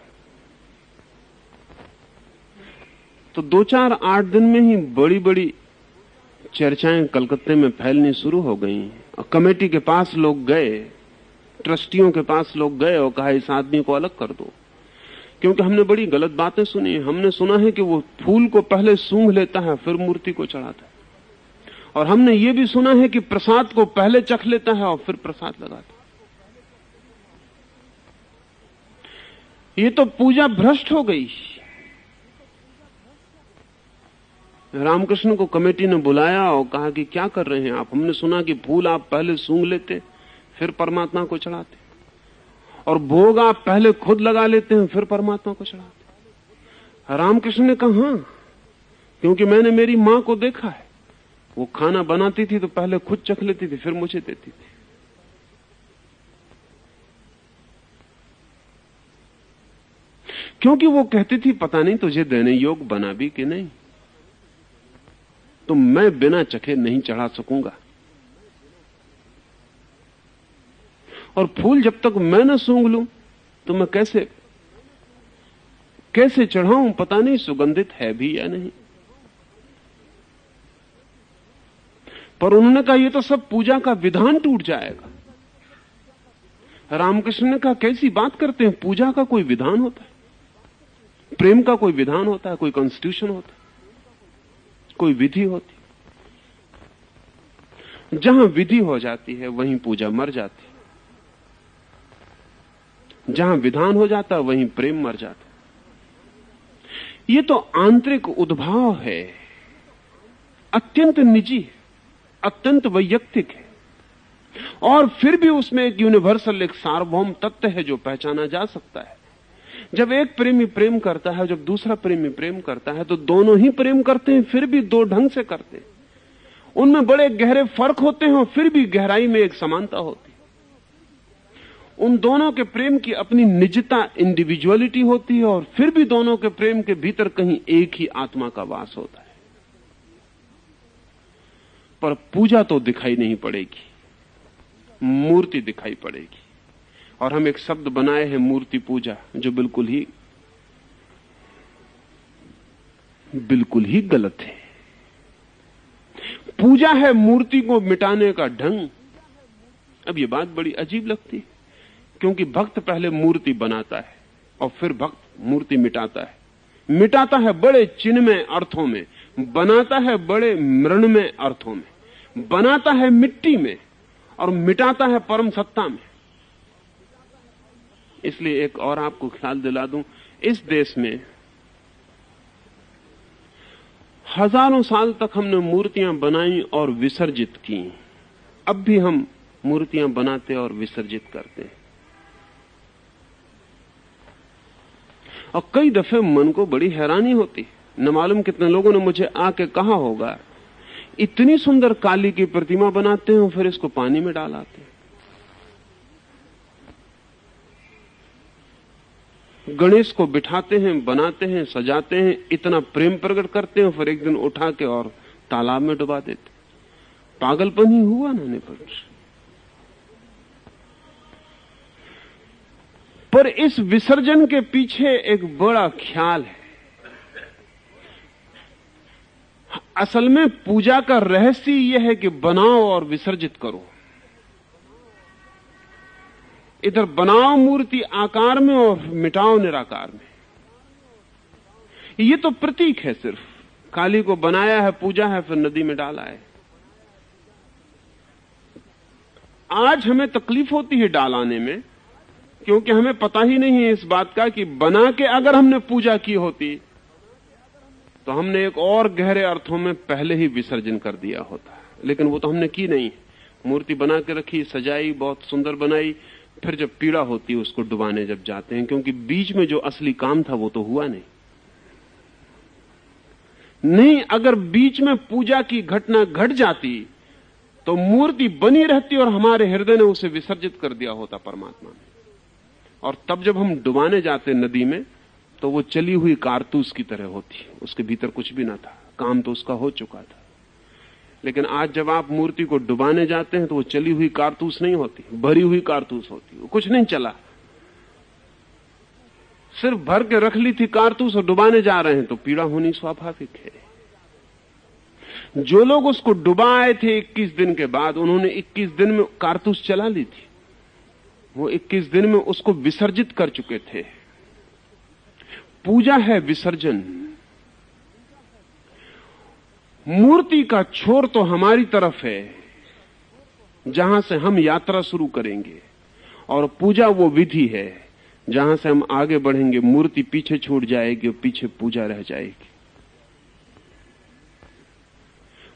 S2: तो 2-4-8 दिन में ही बड़ी बड़ी चर्चाएं कलकत्ते में फैलनी शुरू हो गई। और कमेटी के पास लोग गए, ट्रस्टियों के पास लोग गए और कहा इस आदमी को अलग कर दो, क्योंकि हमने बड़ी गलत बातें सुनी। हमने सुना है कि वो फूल को पहले सूंघ लेता है फिर मूर्ति को चढ़ाता है, और हमने ये भी सुना है कि प्रसाद को पहले चख लेता है और फिर प्रसाद लगाता है। ये तो पूजा भ्रष्ट हो गई। रामकृष्ण को कमेटी ने बुलाया और कहा कि क्या कर रहे हैं आप? हमने सुना कि फूल आप पहले सूंघ लेते फिर परमात्मा को चढ़ाते, और भोग आप पहले खुद लगा लेते हैं फिर परमात्मा को चढ़ाते। रामकृष्ण ने कहा हां, क्योंकि मैंने मेरी मां को देखा है, वो खाना बनाती थी तो पहले खुद चख लेती थी फिर मुझे देती थी। क्योंकि वो कहती थी पता नहीं तुझे देने योग बना भी कि नहीं, तो मैं बिना चखे नहीं चढ़ा सकूंगा। और फूल जब तक मैं न सूंघ लूं तो मैं कैसे चढ़ाऊं? पता नहीं सुगंधित है भी या नहीं। पर उन्होंने कहा ये तो सब पूजा का विधान टूट जाएगा। रामकृष्ण ने कहा कैसी बात करते हैं, पूजा का कोई विधान होता है, प्रेम का कोई विधान होता है, कोई कॉन्स्टिट्यूशन होता है, कोई विधि होती। जहां विधि हो जाती है वहीं पूजा मर जाती है, जहां विधान हो जाता है वहीं प्रेम मर जाता है। ये तो आंतरिक उद्भाव है, अत्यंत निजी है, अत्यंत वैयक्तिक है, और फिर भी उसमें एक यूनिवर्सल, एक सार्वभौम तत्व है जो पहचाना जा सकता है। जब एक प्रेमी प्रेम करता है, जब दूसरा प्रेमी प्रेम करता है, तो दोनों ही प्रेम करते हैं, फिर भी दो ढंग से करते हैं। उनमें बड़े गहरे फर्क होते हैं और फिर भी गहराई में एक समानता होती है। उन दोनों के प्रेम की अपनी निजता, इंडिविजुअलिटी होती है, और फिर भी दोनों के प्रेम के भीतर कहीं एक ही आत्मा का वास होता है। पर पूजा तो दिखाई नहीं पड़ेगी, मूर्ति दिखाई पड़ेगी। और हम एक शब्द बनाए हैं मूर्ति पूजा, जो बिल्कुल ही गलत है। पूजा है मूर्ति को मिटाने का ढंग। अब ये बात बड़ी अजीब लगती है, क्योंकि भक्त पहले मूर्ति बनाता है और फिर भक्त मूर्ति मिटाता है। मिटाता है बड़े चिन्हमय अर्थों में, बनाता है बड़े मृण्मय अर्थों में। बनाता है मिट्टी में और मिटाता है परम सत्ता में। इसलिए एक और आपको ख्याल दिला दूं, इस देश में हजारों साल तक हमने मूर्तियां बनाई और विसर्जित की। अब भी हम मूर्तियां बनाते और विसर्जित करते हैं। और कई दफे मन को बड़ी हैरानी होती, न मालूम कितने लोगों ने मुझे आके कहा होगा, इतनी सुंदर काली की प्रतिमा बनाते हैं और फिर इसको पानी में डालाते हैं। गणेश को बिठाते हैं, बनाते हैं, सजाते हैं, इतना प्रेम प्रकट करते हैं, फिर एक दिन उठा के और तालाब में डुबा देते। पागलपन ही हुआ ना निपट। पर इस विसर्जन के पीछे एक बड़ा ख्याल है। असल में पूजा का रहस्य यह है कि बनाओ और विसर्जित करो। इधर बनाओ मूर्ति आकार में और मिटाओ निराकार में। ये तो प्रतीक है सिर्फ। काली को बनाया है, पूजा है, फिर नदी में डाला है। आज हमें तकलीफ होती है डालाने में, क्योंकि हमें पता ही नहीं है इस बात का कि बना के अगर हमने पूजा की होती तो हमने एक और गहरे अर्थों में पहले ही विसर्जन कर दिया होता। लेकिन वो तो हमने की नहीं। मूर्ति बना के रखी, सजाई, बहुत सुंदर बनाई, फिर जब पीड़ा होती है उसको डुबाने जब जाते हैं, क्योंकि बीच में जो असली काम था वो तो हुआ नहीं। अगर बीच में पूजा की घटना घट जाती तो मूर्ति बनी रहती और हमारे हृदय ने उसे विसर्जित कर दिया होता परमात्मा ने। और तब जब हम डुबाने जाते नदी में तो वो चली हुई कारतूस की तरह होती, उसके भीतर कुछ भी ना था, काम तो उसका हो चुका था। लेकिन आज जब आप मूर्ति को डुबाने जाते हैं तो वो चली हुई कारतूस नहीं होती, भरी हुई कारतूस होती। वो कुछ नहीं चला, सिर्फ भर के रख ली थी कारतूस और डुबाने जा रहे हैं, तो पीड़ा होनी स्वाभाविक है। जो लोग उसको डुबाए थे 21 दिन के बाद, उन्होंने 21 दिन में कारतूस चला ली थी। वो 21 दिन में उसको विसर्जित कर चुके थे। पूजा है विसर्जन। मूर्ति का छोर तो हमारी तरफ है जहां से हम यात्रा शुरू करेंगे, और पूजा वो विधि है जहां से हम आगे बढ़ेंगे। मूर्ति पीछे छूट जाएगी और पीछे पूजा रह जाएगी।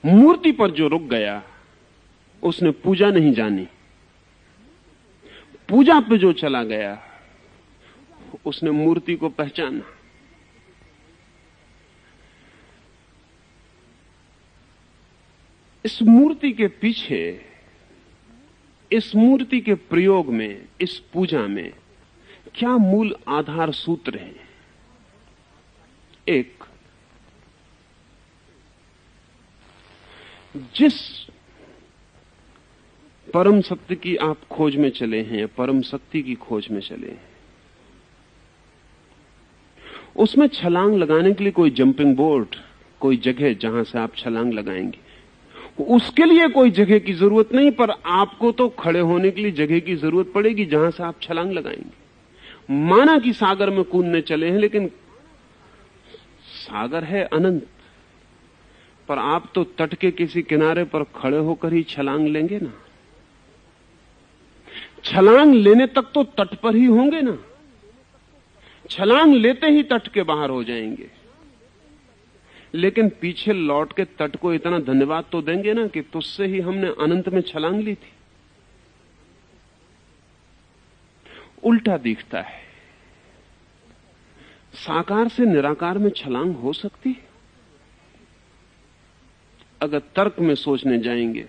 S2: मूर्ति पर जो रुक गया उसने पूजा नहीं जानी। पूजा पे जो चला गया उसने मूर्ति को पहचाना। इस मूर्ति के पीछे, इस मूर्ति के प्रयोग में, इस पूजा में क्या मूल आधार सूत्र हैं? एक, जिस परम सत्य की आप खोज में चले हैं, परम शक्ति की खोज में चले हैं, उसमें छलांग लगाने के लिए कोई जंपिंग बोर्ड, कोई जगह जहां से आप छलांग लगाएंगे, उसके लिए कोई जगह की जरूरत नहीं, पर आपको तो खड़े होने के लिए जगह की जरूरत पड़ेगी जहां से आप छलांग लगाएंगे। माना कि सागर में कूदने चले हैं, लेकिन सागर है अनंत, पर आप तो तट के किसी किनारे पर खड़े होकर ही छलांग लेंगे ना। छलांग लेने तक तो तट पर ही होंगे ना। छलांग लेते ही तट के बाहर हो जाएंगे, लेकिन पीछे लौट के तट को इतना धन्यवाद तो देंगे ना कि तुझसे ही हमने अनंत में छलांग ली थी। उल्टा दिखता है। साकार से निराकार में छलांग हो सकती है? अगर तर्क में सोचने जाएंगे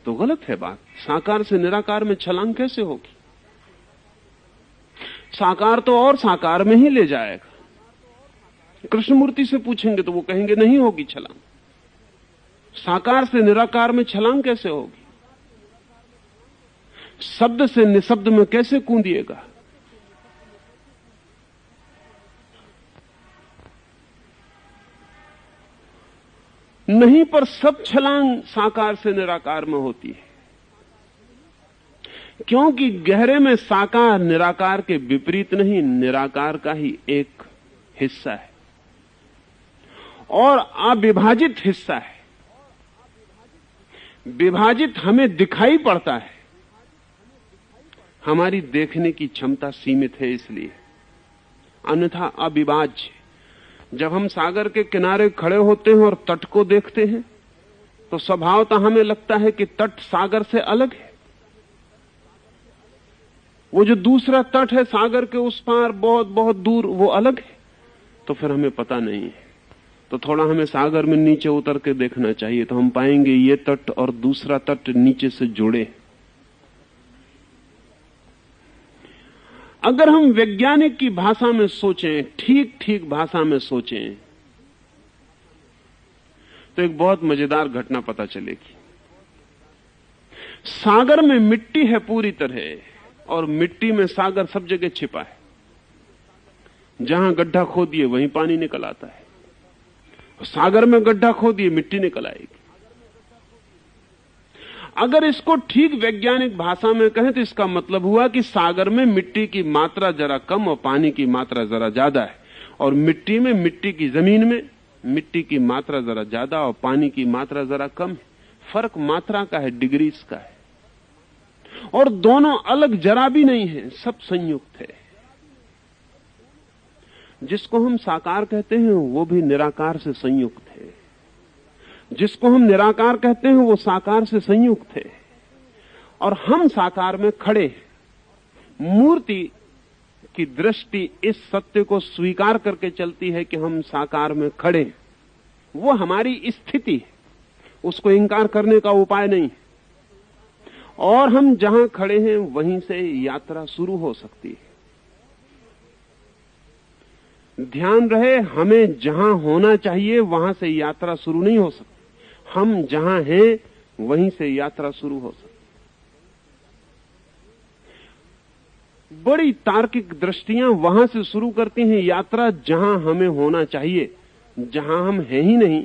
S2: तो गलत है बात। साकार से निराकार में छलांग कैसे होगी? साकार तो और साकार में ही ले जाएगा। कृष्णमूर्ति से पूछेंगे तो वो कहेंगे नहीं होगी छलांग। साकार से निराकार में छलांग कैसे होगी? शब्द से निशब्द में कैसे कूदिएगा? नहीं, पर सब छलांग साकार से निराकार में होती है, क्योंकि गहरे में साकार निराकार के विपरीत नहीं, निराकार का ही एक हिस्सा है और अविभाजित हिस्सा है। विभाजित हमें दिखाई पड़ता है, हमारी देखने की क्षमता सीमित है इसलिए, अन्यथा अविभाज्य। जब हम सागर के किनारे खड़े होते हैं और तट को देखते हैं तो स्वभावतः हमें लगता है कि तट सागर से अलग है। वो जो दूसरा तट है सागर के उस पार बहुत बहुत दूर, वो अलग है। तो फिर हमें पता नहीं है। तो थोड़ा हमें सागर में नीचे उतर के देखना चाहिए, तो हम पाएंगे ये तट और दूसरा तट नीचे से जुड़े। अगर हम वैज्ञानिक की भाषा में सोचें, ठीक ठीक भाषा में सोचें, तो एक बहुत मजेदार घटना पता चलेगी। सागर में मिट्टी है पूरी तरह, और मिट्टी में सागर सब जगह छिपा है। जहां गड्ढा खोदिए वहीं पानी निकल आता है, और सागर में गड्ढा खोदिए मिट्टी निकल आएगी। अगर इसको ठीक वैज्ञानिक भाषा में कहें तो इसका मतलब हुआ कि सागर में मिट्टी की मात्रा जरा कम और पानी की मात्रा जरा ज्यादा है, और मिट्टी में, मिट्टी की जमीन में मिट्टी की मात्रा जरा ज्यादा और पानी की मात्रा जरा कम है। फर्क मात्रा का है, डिग्रीज का है, और दोनों अलग जरा भी नहीं है, सब संयुक्त है। जिसको हम साकार कहते हैं वो भी निराकार से संयुक्त है, जिसको हम निराकार कहते हैं वो साकार से संयुक्त है, और हम साकार में खड़े हैं। मूर्ति की दृष्टि इस सत्य को स्वीकार करके चलती है कि हम साकार में खड़े हैं। वो हमारी स्थिति है, उसको इंकार करने का उपाय नहीं, और हम जहां खड़े हैं वहीं से यात्रा शुरू हो सकती है। ध्यान रहे, हमें जहां होना चाहिए वहां से यात्रा शुरू नहीं हो सकती, हम जहां हैं वहीं से यात्रा शुरू हो सकती। बड़ी तार्किक दृष्टियां वहां से शुरू करती हैं यात्रा जहां हमें होना चाहिए। जहां हम हैं ही नहीं,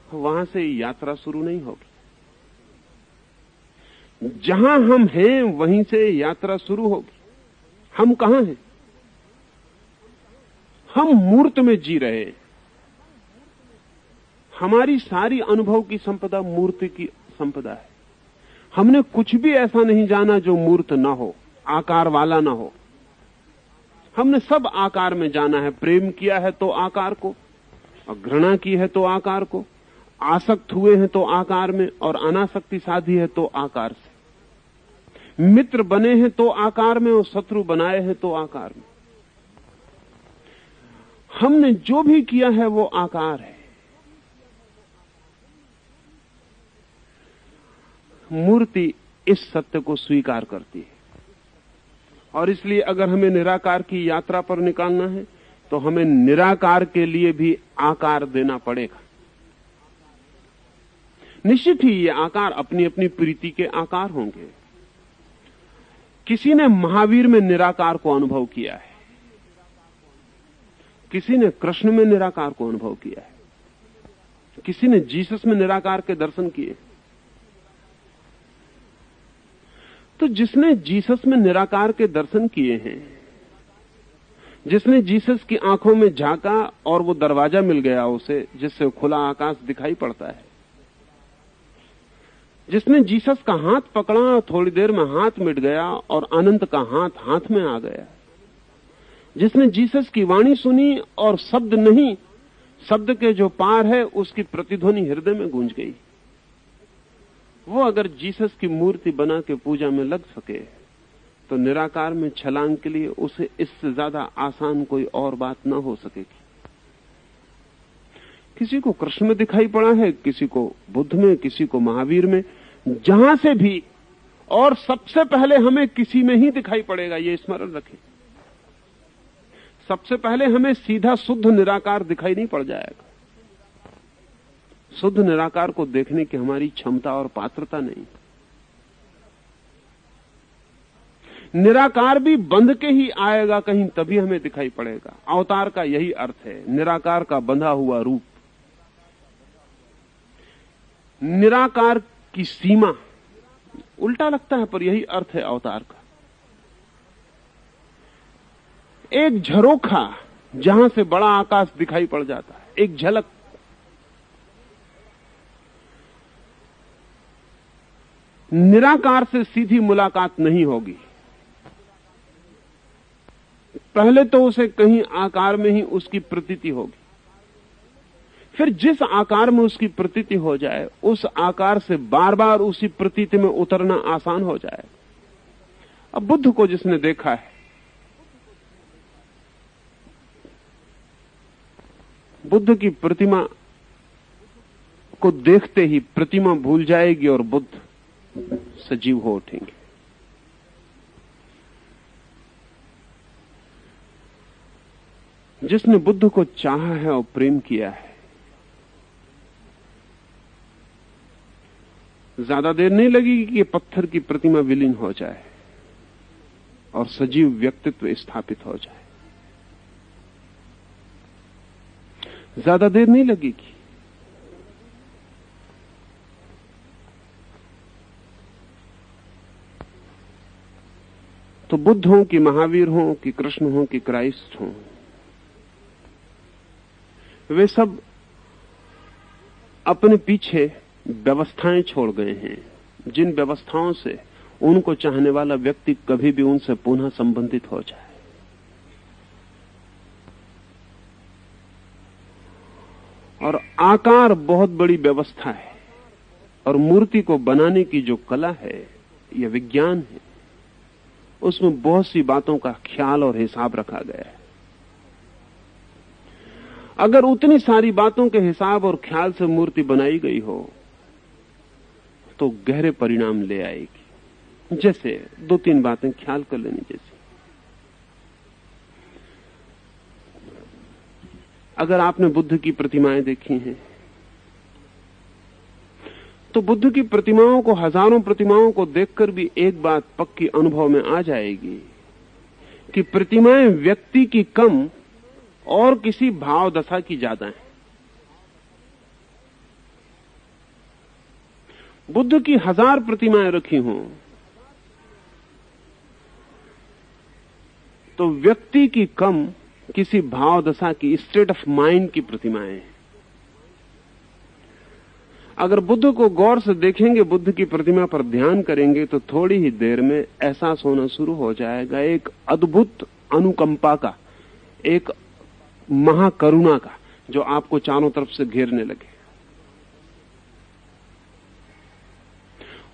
S2: वहां से यात्रा शुरू नहीं होगी। जहां हम हैं वहीं से यात्रा शुरू होगी। हम कहां हैं? हम मूर्त में जी रहे हैं। हमारी सारी अनुभव की संपदा मूर्ति की संपदा है। हमने कुछ भी ऐसा नहीं जाना जो मूर्त ना हो, आकार वाला ना हो। हमने सब आकार में जाना है। प्रेम किया है तो आकार को, और घृणा की है तो आकार को, आसक्त हुए हैं तो आकार में, और अनासक्ति साधी है तो आकार से। मित्र बने हैं तो आकार में, और शत्रु बनाए हैं तो आकार में। हमने जो भी किया है वो आकार है। मूर्ति इस सत्य को स्वीकार करती है, और इसलिए अगर हमें निराकार की यात्रा पर निकालना है तो हमें निराकार के लिए भी आकार देना पड़ेगा। निश्चित ही ये आकार अपनी अपनी प्रीति के आकार होंगे। किसी ने महावीर में निराकार को अनुभव किया है, किसी ने कृष्ण में निराकार को अनुभव किया है, किसी ने जीसस में निराकार के दर्शन किए। तो जिसने जीसस में निराकार के दर्शन किए हैं, जिसने जीसस की आंखों में झांका और वो दरवाजा मिल गया उसे, जिससे खुला आकाश दिखाई पड़ता है, जिसने जीसस का हाथ पकड़ा और थोड़ी देर में हाथ मिट गया और अनंत का हाथ हाथ में आ गया, जिसने जीसस की वाणी सुनी और शब्द नहीं, शब्द के जो पार है उसकी प्रतिध्वनि हृदय में गूंज गई, वो अगर जीसस की मूर्ति बना के पूजा में लग सके तो निराकार में छलांग के लिए उसे इससे ज्यादा आसान कोई और बात ना हो सकेगी। किसी को कृष्ण में दिखाई पड़ा है, किसी को बुद्ध में, किसी को महावीर में, जहां से भी, और सबसे पहले हमें किसी में ही दिखाई पड़ेगा, ये स्मरण रखें। सबसे पहले हमें सीधा शुद्ध निराकार दिखाई नहीं पड़ जाएगा। शुद्ध निराकार को देखने की हमारी क्षमता और पात्रता नहीं। निराकार भी बंध के ही आएगा कहीं, तभी हमें दिखाई पड़ेगा। अवतार का यही अर्थ है, निराकार का बंधा हुआ रूप। निराकार की सीमा, उल्टा लगता है पर यही अर्थ है अवतार का। एक झरोखा जहां से बड़ा आकाश दिखाई पड़ जाता है, एक झलक। निराकार से सीधी मुलाकात नहीं होगी। पहले तो उसे कहीं आकार में ही उसकी प्रतीति होगी, फिर जिस आकार में उसकी प्रतीति हो जाए उस आकार से बार बार उसी प्रतीति में उतरना आसान हो जाए। अब बुद्ध को जिसने देखा है, बुद्ध की प्रतिमा को देखते ही प्रतिमा भूल जाएगी और बुद्ध सजीव हो उठेंगे। जिसने बुद्ध को चाहा है और प्रेम किया है, ज्यादा देर नहीं लगेगी कि पत्थर की प्रतिमा विलीन हो जाए और सजीव व्यक्तित्व स्थापित हो जाए। ज्यादा देर नहीं लगेगी। तो बुद्ध हो कि महावीर हो कि कृष्ण हो कि क्राइस्ट हो, वे सब अपने पीछे व्यवस्थाएं छोड़ गए हैं, जिन व्यवस्थाओं से उनको चाहने वाला व्यक्ति कभी भी उनसे पुनः संबंधित हो जाए। और आकार बहुत बड़ी व्यवस्था है, और मूर्ति को बनाने की जो कला है या विज्ञान है, उसमें बहुत सी बातों का ख्याल और हिसाब रखा गया है। अगर उतनी सारी बातों के हिसाब और ख्याल से मूर्ति बनाई गई हो तो गहरे परिणाम ले आएगी। जैसे दो तीन बातें ख्याल कर लेनी। जैसे अगर आपने बुद्ध की प्रतिमाएं देखी हैं तो बुद्ध की प्रतिमाओं को, हजारों प्रतिमाओं को देखकर भी एक बात पक्की अनुभव में आ जाएगी कि प्रतिमाएं व्यक्ति की कम और किसी भाव दशा की ज्यादा है। बुद्ध की 1000 प्रतिमाएं रखी हों तो व्यक्ति की कम किसी भाव दशा की, स्टेट ऑफ माइंड की प्रतिमाएं। अगर बुद्ध को गौर से देखेंगे, बुद्ध की प्रतिमा पर ध्यान करेंगे तो थोड़ी ही देर में एहसास होना शुरू हो जाएगा एक अद्भुत अनुकंपा का, एक महाकरुणा का, जो आपको चारों तरफ से घेरने लगे।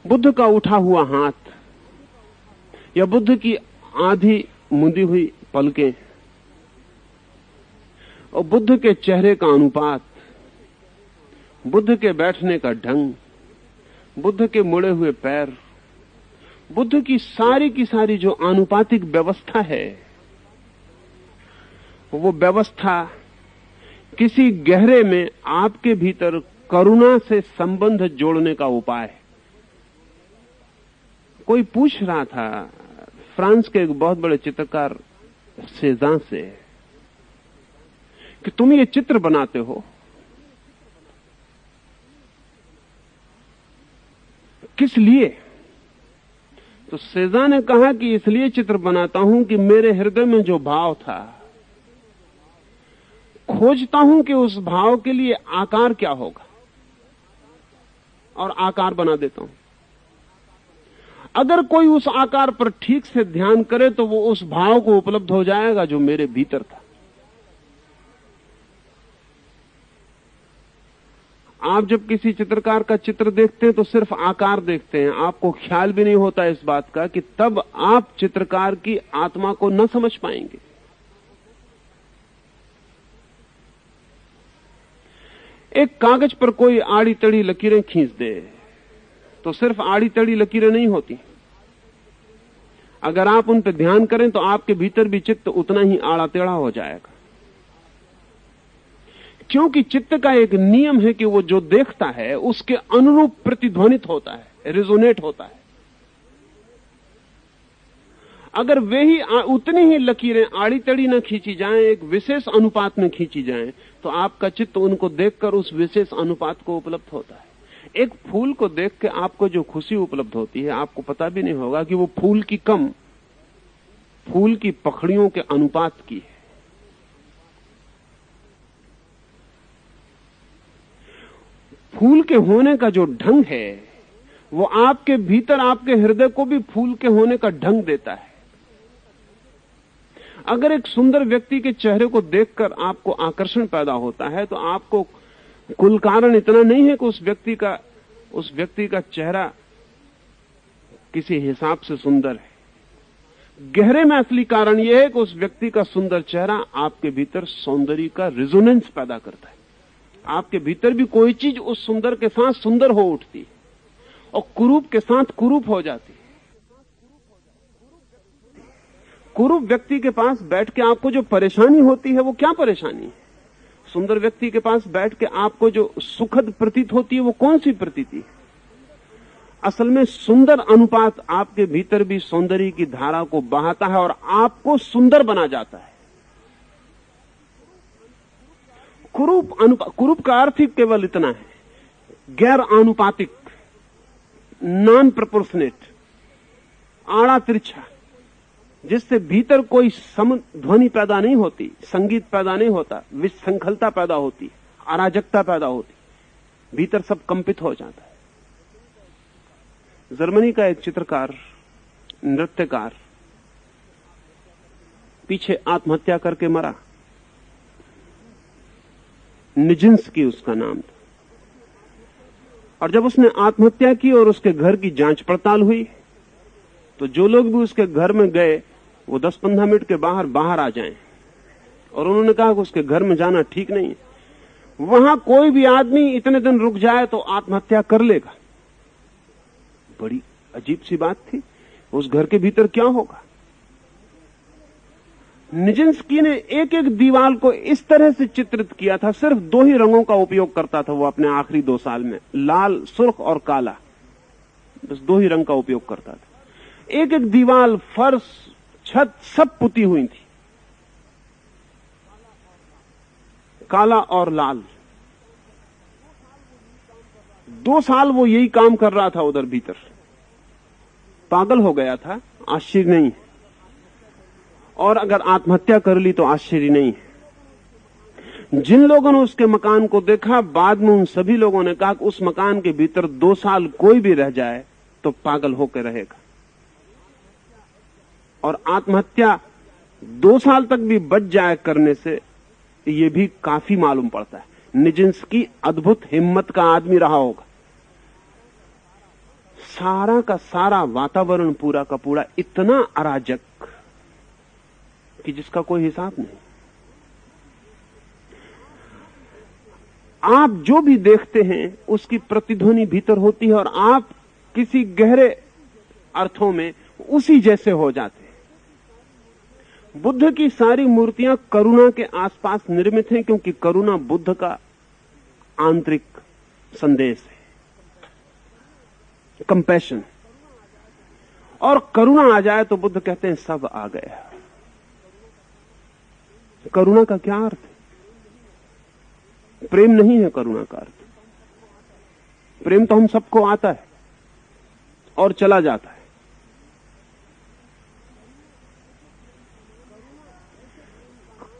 S2: बुद्ध का उठा हुआ हाथ या बुद्ध की आधी मुंदी हुई पलकें और बुद्ध के चेहरे का अनुपात, बुद्ध के बैठने का ढंग, बुद्ध के मुड़े हुए पैर, बुद्ध की सारी जो आनुपातिक व्यवस्था है, वो व्यवस्था किसी गहरे में आपके भीतर करुणा से संबंध जोड़ने का उपाय है। कोई पूछ रहा था फ्रांस के एक बहुत बड़े चित्रकार सेजान से कि तुम ये चित्र बनाते हो, किस लिए? तो सेजान ने कहा कि इसलिए चित्र बनाता हूं कि मेरे हृदय में जो भाव था, खोजता हूं कि उस भाव के लिए आकार क्या होगा और आकार बना देता हूं। अगर कोई उस आकार पर ठीक से ध्यान करे तो वो उस भाव को उपलब्ध हो जाएगा जो मेरे भीतर था। आप जब किसी चित्रकार का चित्र देखते हैं तो सिर्फ आकार देखते हैं, आपको ख्याल भी नहीं होता इस बात का कि तब आप चित्रकार की आत्मा को न समझ पाएंगे। एक कागज पर कोई आड़ी तड़ी लकीरें खींच दे तो सिर्फ आड़ी तड़ी लकीरें नहीं होती। अगर आप उन पर ध्यान करें तो आपके भीतर भी चित्त उतना ही आड़ा टेढ़ा हो जाएगा, क्योंकि चित्त का एक नियम है कि वो जो देखता है उसके अनुरूप प्रतिध्वनित होता है, रिजोनेट होता है। अगर वे ही उतनी ही लकीरें आड़ी तड़ी न खींची जाएं, एक विशेष अनुपात में खींची जाएं, तो आपका चित्त उनको देखकर उस विशेष अनुपात को उपलब्ध होता है। एक फूल को देख के आपको जो खुशी उपलब्ध होती है, आपको पता भी नहीं होगा कि वो फूल की कम फूल की पखड़ियों के अनुपात की है। फूल के होने का जो ढंग है वो आपके भीतर आपके हृदय को भी फूल के होने का ढंग देता है। अगर एक सुंदर व्यक्ति के चेहरे को देखकर आपको आकर्षण पैदा होता है तो आपको कुल कारण इतना नहीं है कि उस व्यक्ति का चेहरा किसी हिसाब से सुंदर है। गहरे में असली कारण यह है कि उस व्यक्ति का सुंदर चेहरा आपके भीतर सौंदर्य का रिजोनेंस पैदा करता है। आपके भीतर भी कोई चीज उस सुंदर के साथ सुंदर हो उठती है और कुरूप के साथ कुरूप हो जाती है। कुरूप व्यक्ति के पास बैठ के आपको जो परेशानी होती है वो क्या परेशानी है? सुंदर व्यक्ति के पास बैठ के आपको जो सुखद प्रतीत होती है वो कौन सी प्रतीति है? असल में सुंदर अनुपात आपके भीतर भी सौंदर्य की धारा को बहाता है और आपको सुंदर बना जाता है। कुरूप का अर्थ ही केवल इतना है, गैर आनुपातिक, नॉन प्रोपोर्शनेट, आड़ा तिरछा, जिससे भीतर कोई ध्वनि पैदा नहीं होती, संगीत पैदा नहीं होता, विशृंखलता पैदा होती, अराजकता पैदा होती, भीतर सब कंपित हो जाता है। जर्मनी का एक चित्रकार, नृत्यकार पीछे आत्महत्या करके मरा। निजिंस्की उसका नाम था। और जब उसने आत्महत्या की और उसके घर की जांच पड़ताल हुई तो जो लोग भी उसके घर में गए वो 10-15 मिनट के बाहर आ जाएं। और उन्होंने कहा कि उसके घर में जाना ठीक नहीं है, वहां कोई भी आदमी इतने दिन रुक जाए तो आत्महत्या कर लेगा। बड़ी अजीब सी बात थी, उस घर के भीतर क्या होगा। निजिंस्की ने एक एक दीवार को इस तरह से चित्रित किया था, सिर्फ 2 ही रंगों का उपयोग करता था वो अपने आखिरी 2 साल में, लाल, सुर्ख और काला, बस 2 ही रंग का उपयोग करता था। एक एक दीवार, फर्श, छत सब पुती हुई थी, काला और लाल। 2 साल वो यही काम कर रहा था उधर भीतर। पागल हो गया था, आश्चर्य नहीं, और अगर आत्महत्या कर ली तो आश्चर्य नहीं है। जिन लोगों ने उसके मकान को देखा, बाद में उन सभी लोगों ने कहा कि उस मकान के भीतर 2 साल कोई भी रह जाए तो पागल होकर रहेगा। और आत्महत्या 2 साल तक भी बच जाए करने से यह भी काफी मालूम पड़ता है। निजिंस्की अद्भुत हिम्मत का आदमी रहा होगा। सारा का सारा वातावरण पूरा का पूरा इतना अराजक कि जिसका कोई हिसाब नहीं। आप जो भी देखते हैं उसकी प्रतिध्वनि भीतर होती है और आप किसी गहरे अर्थों में उसी जैसे हो जाते हैं। बुद्ध की सारी मूर्तियां करुणा के आसपास निर्मित हैं, क्योंकि करुणा बुद्ध का आंतरिक संदेश है, कंपैशन। और करुणा आ जाए तो बुद्ध कहते हैं सब आ गया। करुणा का क्या अर्थ है? प्रेम नहीं है करुणा का अर्थ। प्रेम तो हम सबको आता है और चला जाता है।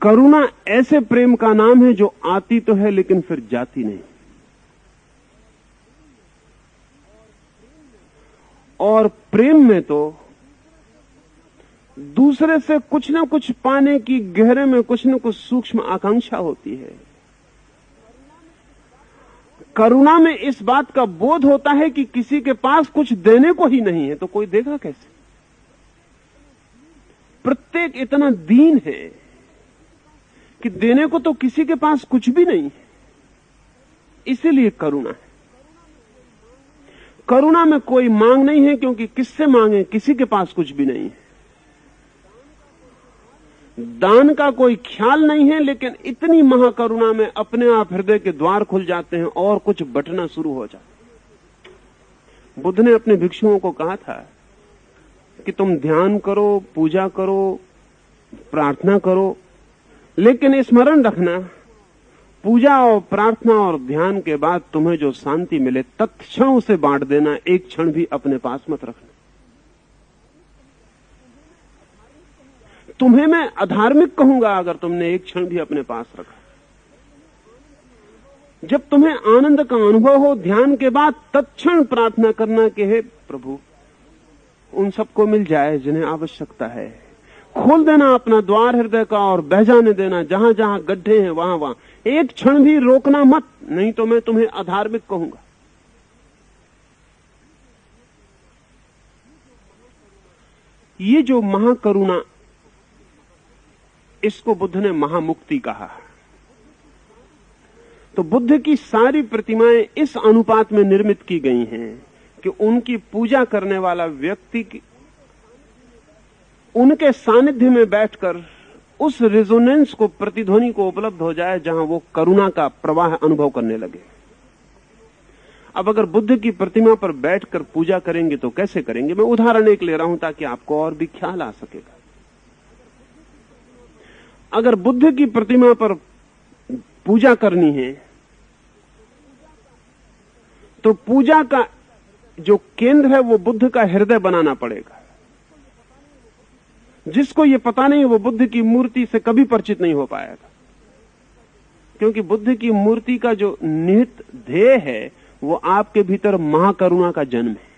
S2: करुणा ऐसे प्रेम का नाम है जो आती तो है लेकिन फिर जाती नहीं। और प्रेम में तो दूसरे से कुछ ना कुछ पाने की गहरे में कुछ ना कुछ सूक्ष्म आकांक्षा होती है। करुणा में इस बात का बोध होता है कि किसी के पास कुछ देने को ही नहीं है तो कोई देगा कैसे। प्रत्येक इतना दीन है कि देने को तो किसी के पास कुछ भी नहीं है, इसीलिए करुणा है। करुणा में कोई मांग नहीं है, क्योंकि किससे मांगे, किसी के पास कुछ भी नहीं है। दान का कोई ख्याल नहीं है, लेकिन इतनी महाकरुणा में अपने आप हृदय के द्वार खुल जाते हैं और कुछ बटना शुरू हो जाता। बुद्ध ने अपने भिक्षुओं को कहा था कि तुम ध्यान करो, पूजा करो, प्रार्थना करो, लेकिन स्मरण रखना, पूजा और प्रार्थना और ध्यान के बाद तुम्हें जो शांति मिले तत्क्षण उसे बांट देना, एक क्षण भी अपने पास मत रखना। तुम्हें मैं अधार्मिक कहूंगा अगर तुमने एक क्षण भी अपने पास रखा। जब तुम्हें आनंद का अनुभव हो, ध्यान के बाद तत्क्षण प्रार्थना करना कि हे प्रभु, उन सबको मिल जाए जिन्हें आवश्यकता है। खोल देना अपना द्वार हृदय का और बह जाने देना, जहां जहां गड्ढे हैं वहां वहां। एक क्षण भी रोकना मत, नहीं तो मैं तुम्हें अधार्मिक कहूंगा। ये जो महाकरुणा, इसको बुद्ध ने महामुक्ति कहा। तो बुद्ध की सारी प्रतिमाएं इस अनुपात में निर्मित की गई हैं कि उनकी पूजा करने वाला व्यक्ति उनके सानिध्य में बैठकर उस रेजोनेंस को, प्रतिध्वनि को उपलब्ध हो जाए जहां वो करुणा का प्रवाह अनुभव करने लगे। अब अगर बुद्ध की प्रतिमा पर बैठकर पूजा करेंगे तो कैसे करेंगे? मैं उदाहरण एक ले रहा हूं ताकि आपको और भी ख्याल आ सकेगा। अगर बुद्ध की प्रतिमा पर पूजा करनी है तो पूजा का जो केंद्र है वो बुद्ध का हृदय बनाना पड़ेगा। जिसको ये पता नहीं वो बुद्ध की मूर्ति से कभी परिचित नहीं हो पाएगा, क्योंकि बुद्ध की मूर्ति का जो निहित ध्येय है वो आपके भीतर महाकरुणा का जन्म है,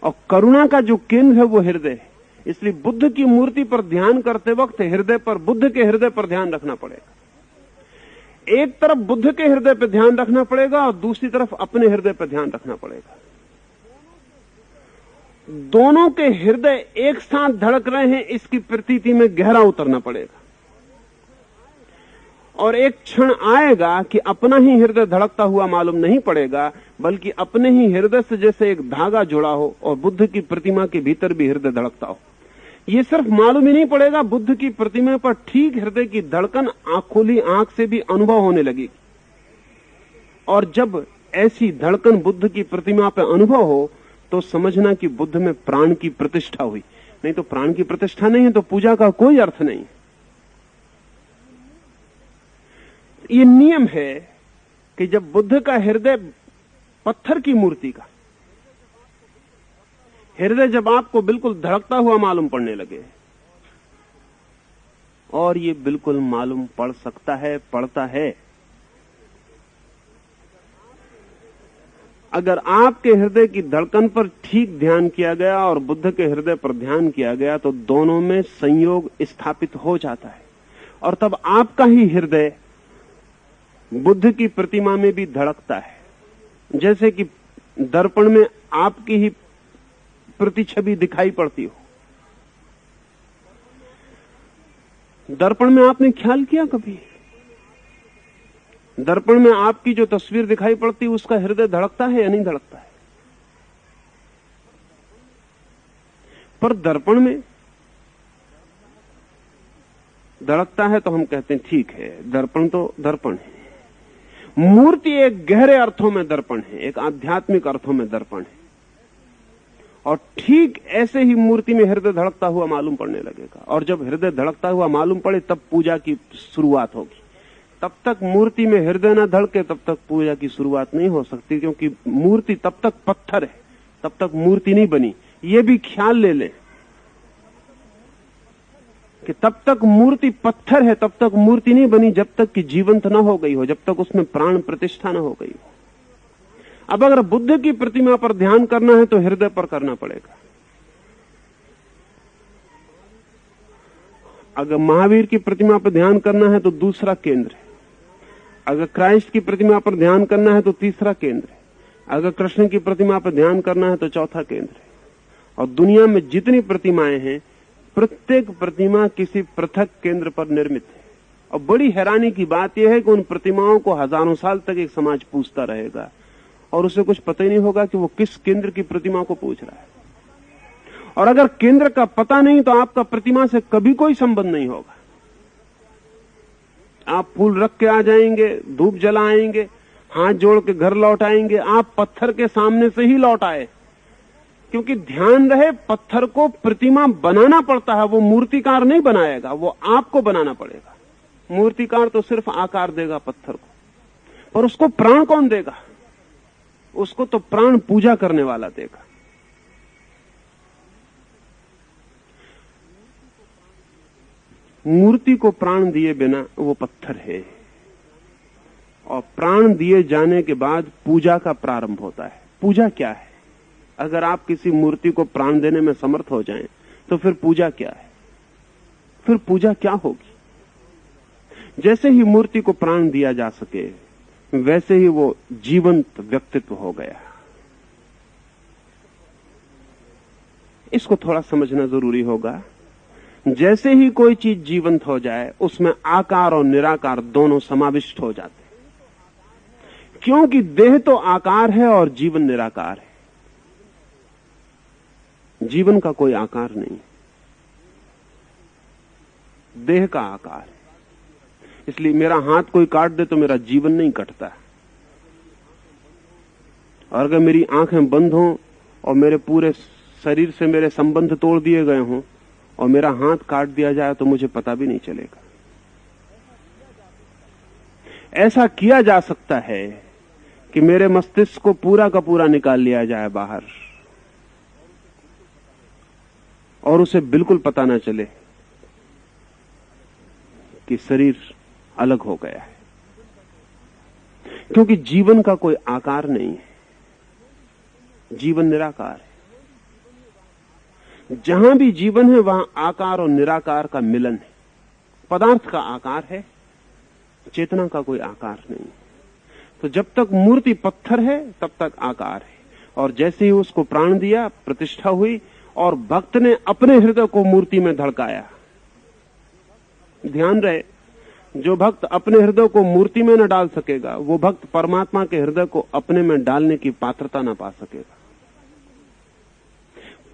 S2: और करुणा का जो केंद्र है वो हृदय है। इसलिए बुद्ध की मूर्ति पर ध्यान करते वक्त हृदय पर, बुद्ध के हृदय पर ध्यान रखना पड़ेगा। एक तरफ बुद्ध के हृदय पर ध्यान रखना पड़ेगा और दूसरी तरफ अपने हृदय पर ध्यान रखना पड़ेगा। दोनों के हृदय एक साथ धड़क रहे हैं, इसकी प्रतीति में गहरा उतरना पड़ेगा। और एक क्षण आएगा कि अपना ही हृदय धड़कता हुआ मालूम नहीं पड़ेगा, बल्कि अपने ही हृदय से जैसे एक धागा जुड़ा हो और बुद्ध की प्रतिमा के भीतर भी हृदय धड़कता हो। ये सिर्फ मालूम ही नहीं पड़ेगा, बुद्ध की प्रतिमा पर ठीक हृदय की धड़कन खुली आंख से भी अनुभव होने लगेगी। और जब ऐसी धड़कन बुद्ध की प्रतिमा पर अनुभव हो तो समझना कि बुद्ध में प्राण की प्रतिष्ठा हुई। नहीं तो प्राण की प्रतिष्ठा नहीं है तो पूजा का कोई अर्थ नहीं। ये नियम है कि जब बुद्ध का हृदय, पत्थर की मूर्ति का हृदय जब आपको बिल्कुल धड़कता हुआ मालूम पड़ने लगे, और ये बिल्कुल मालूम पड़ सकता है, पड़ता है, अगर आपके हृदय की धड़कन पर ठीक ध्यान किया गया और बुद्ध के हृदय पर ध्यान किया गया तो दोनों में संयोग स्थापित हो जाता है, और तब आपका ही हृदय बुद्ध की प्रतिमा में भी धड़कता है। जैसे कि दर्पण में आपकी ही प्रतिछवि दिखाई पड़ती हो। दर्पण में आपने ख्याल किया कभी? दर्पण में आपकी जो तस्वीर दिखाई पड़ती है उसका हृदय धड़कता है या नहीं धड़कता है? पर दर्पण में धड़कता है तो हम कहते हैं ठीक है, दर्पण तो दर्पण है। मूर्ति एक गहरे अर्थों में दर्पण है, एक आध्यात्मिक अर्थों में दर्पण है, और ठीक ऐसे ही मूर्ति में हृदय धड़कता हुआ मालूम पड़ने लगेगा। और जब हृदय धड़कता हुआ मालूम पड़े तब पूजा की शुरुआत होगी। तब तक मूर्ति में हृदय न धड़के तब तक पूजा की शुरुआत नहीं हो सकती, क्योंकि मूर्ति तब तक पत्थर है, तब तक मूर्ति नहीं बनी। ये भी ख्याल ले लें कि तब तक मूर्ति पत्थर है, तब तक मूर्ति नहीं बनी जब तक कि जीवंत न हो गई हो, जब तक उसमें प्राण प्रतिष्ठा न हो गई हो। अब अगर बुद्ध की प्रतिमा पर ध्यान करना है तो हृदय पर करना पड़ेगा। अगर महावीर की प्रतिमा पर ध्यान करना है तो दूसरा केंद्र है। अगर क्राइस्ट की प्रतिमा पर ध्यान करना है तो तीसरा केंद्र है। अगर कृष्ण की प्रतिमा पर ध्यान करना है तो चौथा केंद्र है। और दुनिया में जितनी प्रतिमाएं हैं, प्रत्येक प्रतिमा किसी पृथक केंद्र पर निर्मित है। और बड़ी हैरानी की बात यह है कि उन प्रतिमाओं को हजारों साल तक एक समाज पूजता रहेगा और उसे कुछ पता ही नहीं होगा कि वो किस केंद्र की प्रतिमा को पूज रहा है। और अगर केंद्र का पता नहीं तो आपका प्रतिमा से कभी कोई संबंध नहीं होगा। आप फूल रख के आ जाएंगे, धूप जलाएंगे, हाथ जोड़ के घर लौट आएंगे, आप पत्थर के सामने से ही लौट आए। क्योंकि ध्यान रहे, पत्थर को प्रतिमा बनाना पड़ता है, वो मूर्तिकार नहीं बनाएगा, वो आपको बनाना पड़ेगा। मूर्तिकार तो सिर्फ आकार देगा पत्थर को, पर उसको प्राण कौन देगा? उसको तो प्राण पूजा करने वाला देगा। मूर्ति को प्राण दिए बिना वो पत्थर है। और प्राण दिए जाने के बाद पूजा का प्रारंभ होता है। पूजा क्या है? अगर आप किसी मूर्ति को प्राण देने में समर्थ हो जाएं, तो फिर पूजा क्या है? फिर पूजा क्या होगी? जैसे ही मूर्ति को प्राण दिया जा सके, वैसे ही वो जीवंत व्यक्तित्व हो गया। इसको थोड़ा समझना जरूरी होगा। जैसे ही कोई चीज जीवंत हो जाए, उसमें आकार और निराकार दोनों समाविष्ट हो जाते हैं, क्योंकि देह तो आकार है और जीवन निराकार है। जीवन का कोई आकार नहीं, देह का आकार है। इसलिए मेरा हाथ कोई काट दे तो मेरा जीवन नहीं कटता। और अगर मेरी आंखें बंद हों और मेरे पूरे शरीर से मेरे संबंध तोड़ दिए गए हों और मेरा हाथ काट दिया जाए, तो मुझे पता भी नहीं चलेगा। ऐसा किया जा सकता है कि मेरे मस्तिष्क को पूरा का पूरा निकाल लिया जाए बाहर, और उसे बिल्कुल पता ना चले कि शरीर अलग हो गया है, क्योंकि जीवन का कोई आकार नहीं है, जीवन निराकार है। जहां भी जीवन है, वहां आकार और निराकार का मिलन है। पदार्थ का आकार है, चेतना का कोई आकार नहीं। तो जब तक मूर्ति पत्थर है, तब तक आकार है। और जैसे ही उसको प्राण दिया, प्रतिष्ठा हुई, और भक्त ने अपने हृदय को मूर्ति में धड़काया। ध्यान रहे, जो भक्त अपने हृदय को मूर्ति में न डाल सकेगा, वो भक्त परमात्मा के हृदय को अपने में डालने की पात्रता न पा सकेगा।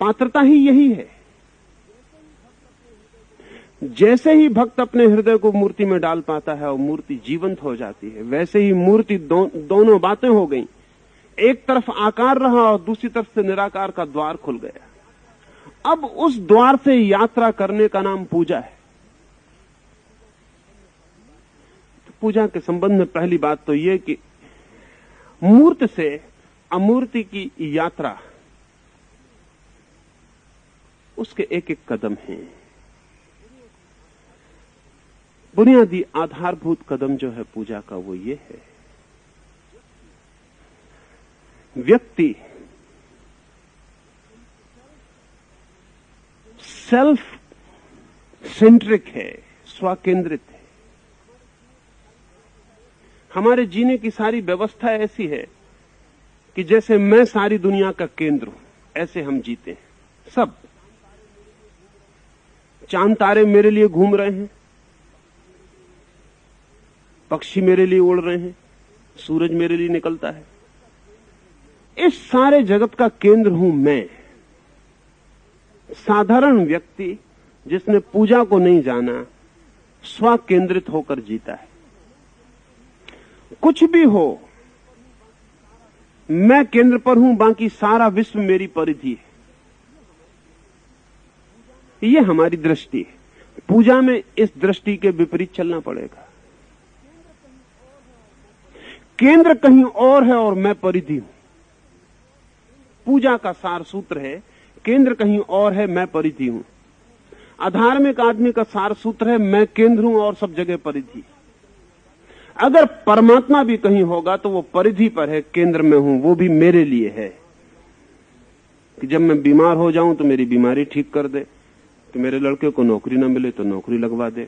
S2: पात्रता ही यही है। जैसे ही भक्त अपने हृदय को मूर्ति में डाल पाता है और मूर्ति जीवंत हो जाती है, वैसे ही मूर्ति दोनों बातें हो गई। एक तरफ आकार रहा और दूसरी तरफ से निराकार का द्वार खुल गया। अब उस द्वार से यात्रा करने का नाम पूजा है। तो पूजा के संबंध में पहली बात तो यह कि मूर्त से अमूर्ति की यात्रा, उसके एक एक कदम हैं। बुनियादी आधारभूत कदम जो है पूजा का, वो ये है, व्यक्ति सेल्फ सेंट्रिक है, स्वकेंद्रित है। हमारे जीने की सारी व्यवस्था ऐसी है कि जैसे मैं सारी दुनिया का केंद्र हूं, ऐसे हम जीते हैं। सब चांद तारे मेरे लिए घूम रहे हैं, पक्षी मेरे लिए उड़ रहे हैं, सूरज मेरे लिए निकलता है। इस सारे जगत का केंद्र हूं मैं। साधारण व्यक्ति जिसने पूजा को नहीं जाना, स्व केंद्रित होकर जीता है। कुछ भी हो, मैं केंद्र पर हूं, बाकी सारा विश्व मेरी परिधि है। यह हमारी दृष्टि है। पूजा में इस दृष्टि के विपरीत चलना पड़ेगा। केंद्र कहीं और है और मैं परिधि हूं। पूजा का सार सूत्र है, केंद्र कहीं और है, मैं परिधि हूं। अधार्मिक आदमी का सार सूत्र है, मैं केंद्र हूं और सब जगह परिधि। अगर परमात्मा भी कहीं होगा तो वो परिधि पर है, केंद्र में हूं, वो भी मेरे लिए है। कि जब मैं बीमार हो जाऊं तो मेरी बीमारी ठीक कर दे, कि मेरे लड़के को नौकरी ना मिले तो नौकरी लगवा दे,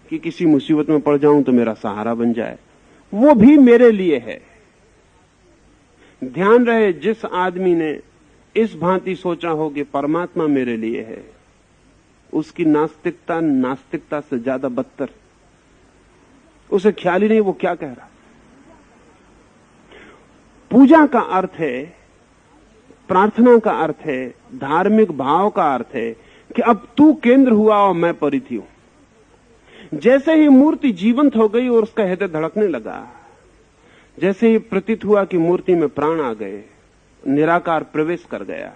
S2: कि किसी मुसीबत में पड़ जाऊं तो मेरा सहारा बन जाए, वो भी मेरे लिए है। ध्यान रहे, जिस आदमी ने इस भांति सोचा हो कि परमात्मा मेरे लिए है, उसकी नास्तिकता नास्तिकता से ज्यादा बदतर। उसे ख्याल ही नहीं वो क्या कह रहा। पूजा का अर्थ है, प्रार्थना का अर्थ है, धार्मिक भाव का अर्थ है कि अब तू केंद्र हुआ और मैं परिधि हूं। जैसे ही मूर्ति जीवंत हो गई और उसका हृदय धड़कने लगा, जैसे ही प्रतीत हुआ कि मूर्ति में प्राण आ गए, निराकार प्रवेश कर गया,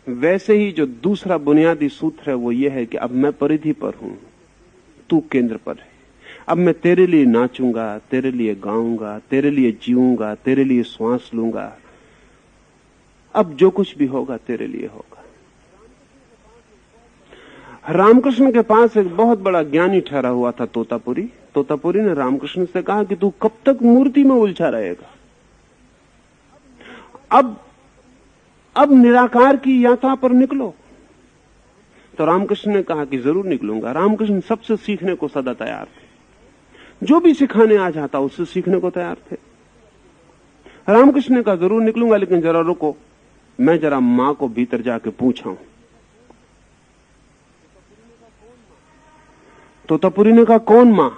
S2: वैसे ही जो दूसरा बुनियादी सूत्र है वो ये है कि अब मैं परिधि पर हूं, तू केंद्र पर है। अब मैं तेरे लिए नाचूंगा, तेरे लिए गाऊंगा, तेरे लिए जीऊंगा, तेरे लिए श्वास लूंगा। अब जो कुछ भी होगा तेरे लिए होगा। रामकृष्ण के पास एक बहुत बड़ा ज्ञानी ठहरा हुआ था तोतापुरी। तोतापुरी ने रामकृष्ण से कहा कि तू कब तक मूर्ति में उलझा रहेगा, अब निराकार की यात्रा पर निकलो। तो रामकृष्ण ने कहा कि जरूर निकलूंगा। रामकृष्ण सबसे सीखने को सदा तैयार थे, जो भी सिखाने आ जाता उससे सीखने को तैयार थे। रामकृष्ण ने कहा जरूर निकलूंगा, लेकिन जरा रुको, मैं जरा मां को भीतर जाके पूछाऊं। तोतापुरी ने कहा कौन मां?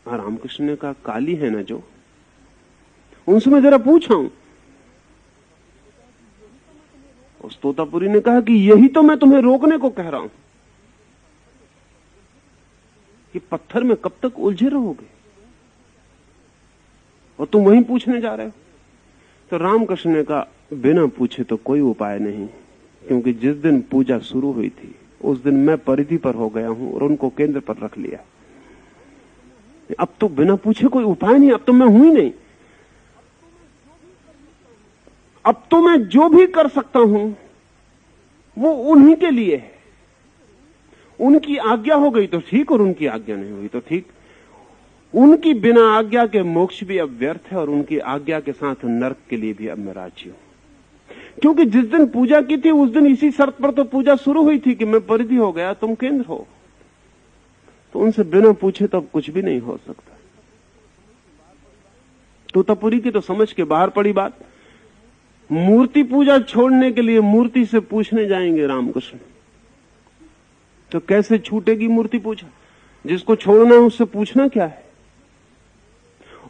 S2: रामकृष्ण ने कहा काली है ना जो, उनसे मैं जरा पूछाऊं। उस तोतापुरी ने कहा कि यही तो मैं तुम्हें रोकने को कह रहा हूं कि पत्थर में कब तक उलझे रहोगे और तुम वहीं पूछने जा रहे हो। तो रामकृष्ण ने कहा बिना पूछे तो कोई उपाय नहीं, क्योंकि जिस दिन पूजा शुरू हुई थी उस दिन मैं परिधि पर हो गया हूं और उनको केंद्र पर रख लिया। अब तो बिना पूछे कोई उपाय नहीं, अब तो मैं हूं ही नहीं। अब तो मैं जो भी कर सकता हूं वो उन्हीं के लिए है। उनकी आज्ञा हो गई तो ठीक, और उनकी आज्ञा नहीं हुई तो ठीक। उनकी बिना आज्ञा के मोक्ष भी अब व्यर्थ है, और उनकी आज्ञा के साथ नरक के लिए भी अब मैं राजी हूं। क्योंकि जिस दिन पूजा की थी उस दिन इसी शर्त पर तो पूजा शुरू हुई थी कि मैं परिधि हो गया, तुम केंद्र हो। तो उनसे बिना पूछे तो अब कुछ भी नहीं हो सकता। तोतापुरी की तो समझ के बाहर पड़ी बात। मूर्ति पूजा छोड़ने के लिए मूर्ति से पूछने जाएंगे रामकृष्ण, तो कैसे छूटेगी मूर्ति पूजा? जिसको छोड़ना है उससे पूछना क्या है,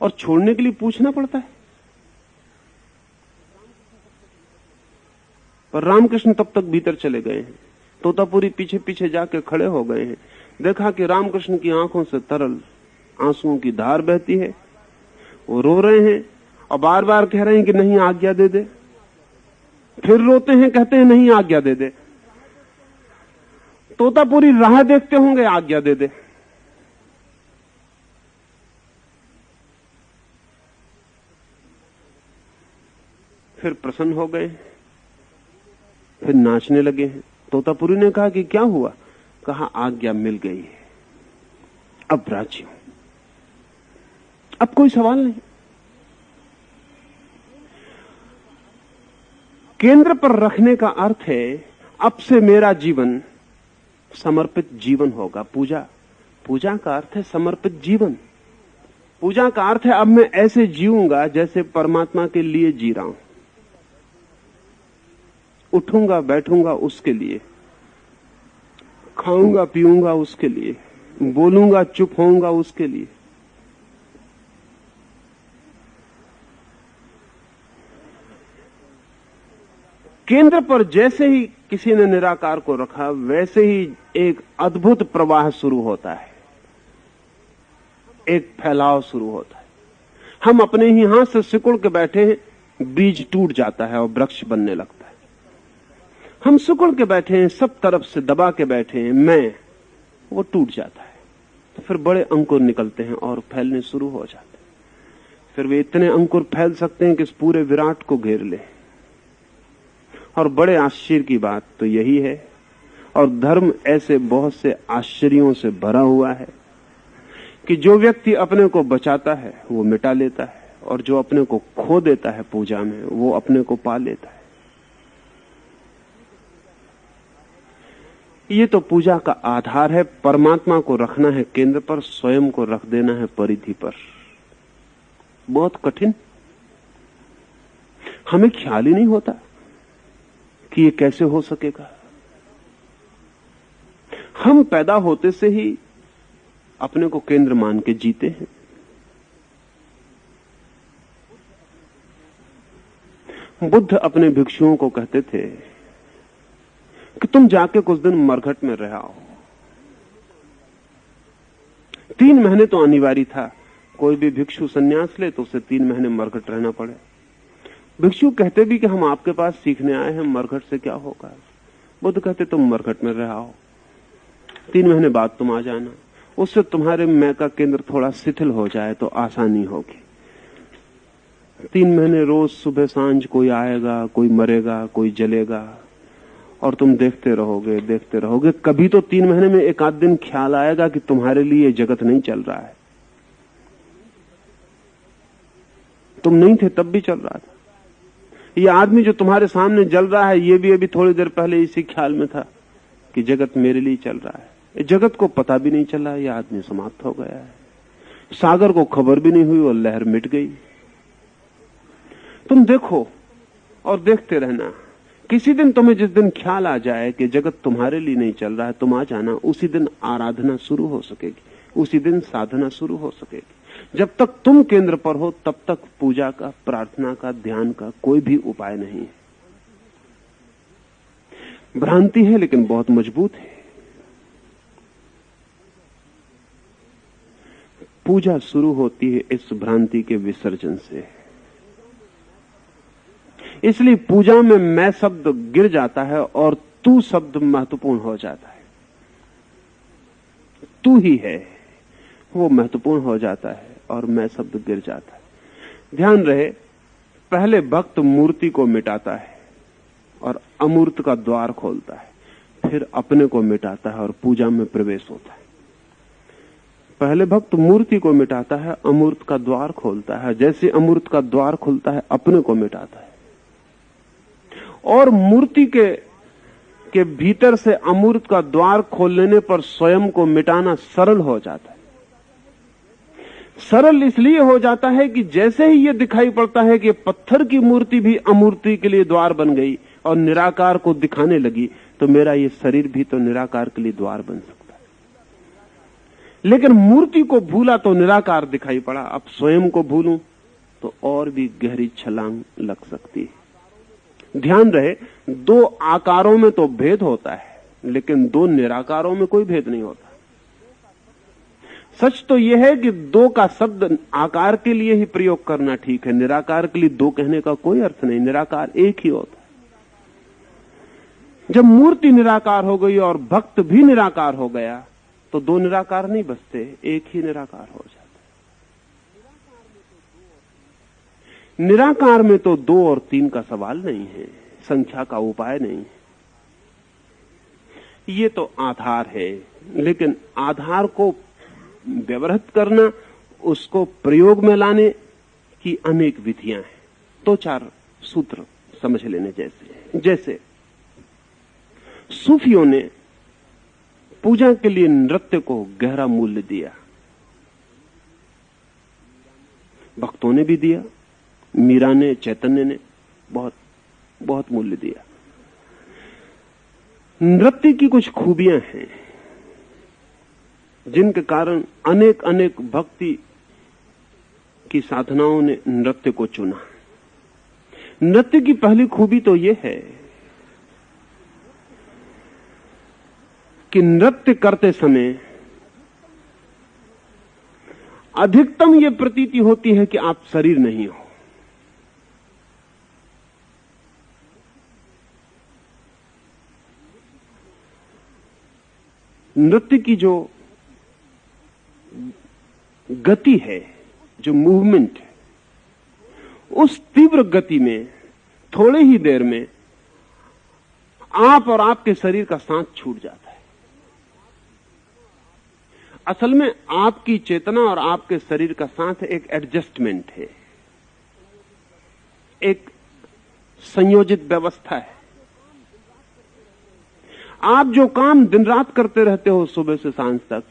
S2: और छोड़ने के लिए पूछना पड़ता है। पर रामकृष्ण तब तक भीतर चले गए हैं। तोतापुरी पीछे पीछे जाके खड़े हो गए हैं। देखा कि रामकृष्ण की आंखों से तरल आंसुओं की धार बहती है, वो रो रहे हैं और बार बार कह रहे हैं कि नहीं आज्ञा दे दे। फिर रोते हैं, कहते हैं नहीं आज्ञा दे दे। तोतापुरी राह देखते होंगे आज्ञा दे दे। फिर प्रसन्न हो गए, फिर नाचने लगे हैं। तोतापुरी ने कहा कि क्या हुआ? कहा आज्ञा मिल गई है, अब राजी हूं, अब कोई सवाल नहीं। केंद्र पर रखने का अर्थ है अब से मेरा जीवन समर्पित जीवन होगा। पूजा का अर्थ है समर्पित जीवन। पूजा का अर्थ है अब मैं ऐसे जीऊंगा जैसे परमात्मा के लिए जी रहा हूं। उठूंगा बैठूंगा उसके लिए, खाऊंगा पीऊंगा उसके लिए, बोलूंगा चुप होऊंगा उसके लिए। केंद्र पर जैसे ही किसी ने निराकार को रखा वैसे ही एक अद्भुत प्रवाह शुरू होता है, एक फैलाव शुरू होता है। हम अपने ही हाथ से सिकुड़ के बैठे हैं, बीज टूट जाता है और वृक्ष बनने लगता है। हम सिकुड़ के बैठे हैं, सब तरफ से दबा के बैठे हैं, वो टूट जाता है। तो फिर बड़े अंकुर निकलते हैं और फैलने शुरू हो जाते हैं। फिर वे इतने अंकुर फैल सकते हैं कि इस पूरे विराट को घेर ले। और बड़े आश्चर्य की बात तो यही है, और धर्म ऐसे बहुत से आश्चर्यों से भरा हुआ है कि जो व्यक्ति अपने को बचाता है वो मिटा लेता है, और जो अपने को खो देता है पूजा में वो अपने को पा लेता है। ये तो पूजा का आधार है। परमात्मा को रखना है केंद्र पर, स्वयं को रख देना है परिधि पर। बहुत कठिन, हमें ख्याल ही नहीं होता कि ये कैसे हो सकेगा। हम पैदा होते से ही अपने को केंद्र मान के जीते हैं। बुद्ध अपने भिक्षुओं को कहते थे कि तुम जाके कुछ दिन मरघट में रह आओ। 3 महीने तो अनिवार्य था, कोई भी भिक्षु संन्यास ले तो उसे 3 महीने मरघट रहना पड़े। भिक्षु कहते भी कि हम आपके पास सीखने आए हैं, मरघट से क्या होगा। बुद्ध कहते तुम मरघट में रह आओ, 3 महीने बाद तुम आ जाना, उससे तुम्हारे मैं का केंद्र थोड़ा शिथिल हो जाए तो आसानी होगी। 3 महीने रोज सुबह सांझ कोई आएगा, कोई मरेगा, कोई जलेगा, और तुम देखते रहोगे। कभी तो 3 महीने में एक आध दिन ख्याल आएगा कि तुम्हारे लिए जगत नहीं चल रहा है। तुम नहीं थे तब भी चल रहा था। ये आदमी जो तुम्हारे सामने जल रहा है, ये भी अभी थोड़ी देर पहले इसी ख्याल में था कि जगत मेरे लिए चल रहा है। जगत को पता भी नहीं चला, ये आदमी समाप्त हो गया है। सागर को खबर भी नहीं हुई और लहर मिट गई। तुम देखो और देखते रहना। किसी दिन तुम्हें जिस दिन ख्याल आ जाए कि जगत तुम्हारे लिए नहीं चल रहा है, तुम आ जाना। उसी दिन आराधना शुरू हो सकेगी, उसी दिन साधना शुरू हो सकेगी। जब तक तुम केंद्र पर हो तब तक पूजा का, प्रार्थना का, ध्यान का कोई भी उपाय नहीं है। भ्रांति है लेकिन बहुत मजबूत है। पूजा शुरू होती है इस भ्रांति के विसर्जन से। इसलिए पूजा में मैं शब्द गिर जाता है और तू शब्द महत्वपूर्ण हो जाता है। तू ही है वो महत्वपूर्ण हो जाता है और मैं शब्द गिर जाता है। ध्यान रहे, पहले भक्त मूर्ति को मिटाता है और अमूर्त का द्वार खोलता है, फिर अपने को मिटाता है और पूजा में प्रवेश होता है। पहले भक्त मूर्ति को मिटाता है, अमूर्त का द्वार खोलता है। जैसे अमूर्त का द्वार खुलता है, अपने को मिटाता है और मूर्ति के भीतर से अमूर्त का द्वार खोल लेने पर स्वयं को मिटाना सरल हो जाता है। सरल इसलिए हो जाता है कि जैसे ही यह दिखाई पड़ता है कि पत्थर की मूर्ति भी अमूर्ति के लिए द्वार बन गई और निराकार को दिखाने लगी, तो मेरा ये शरीर भी तो निराकार के लिए द्वार बन सकता है। लेकिन मूर्ति को भूला तो निराकार दिखाई पड़ा, अब स्वयं को भूलूं तो और भी गहरी छलांग लग सकती है। ध्यान रहे, 2 आकारों में तो भेद होता है लेकिन 2 निराकारों में कोई भेद नहीं होता। सच तो यह है कि 2 का शब्द आकार के लिए ही प्रयोग करना ठीक है, निराकार के लिए 2 कहने का कोई अर्थ नहीं। निराकार एक ही होता है। जब मूर्ति निराकार हो गई और भक्त भी निराकार हो गया तो 2 निराकार नहीं बचते, एक ही निराकार हो जाता है। निराकार में तो 2 और 3 का सवाल नहीं है, संख्या का उपाय नहीं है। ये तो आधार है, लेकिन आधार को व्यवहित करना, उसको प्रयोग में लाने की अनेक विधियां हैं। 2-4 सूत्र समझ लेने जैसे सूफियों ने पूजा के लिए नृत्य को गहरा मूल्य दिया, भक्तों ने भी दिया, मीरा ने, चैतन्य ने बहुत बहुत मूल्य दिया। नृत्य की कुछ खूबियां हैं जिनके कारण अनेक अनेक भक्ति की साधनाओं ने नृत्य को चुना। नृत्य की पहली खूबी तो यह है कि नृत्य करते समय अधिकतम यह प्रतीति होती है कि आप शरीर नहीं हो। नृत्य की जो गति है, जो मूवमेंट है, उस तीव्र गति में थोड़े ही देर में आप और आपके शरीर का साथ छूट जाता है। असल में आपकी चेतना और आपके शरीर का साथ एक एडजस्टमेंट है, एक संयोजित व्यवस्था है। आप जो काम दिन रात करते रहते हो सुबह से सांझ तक,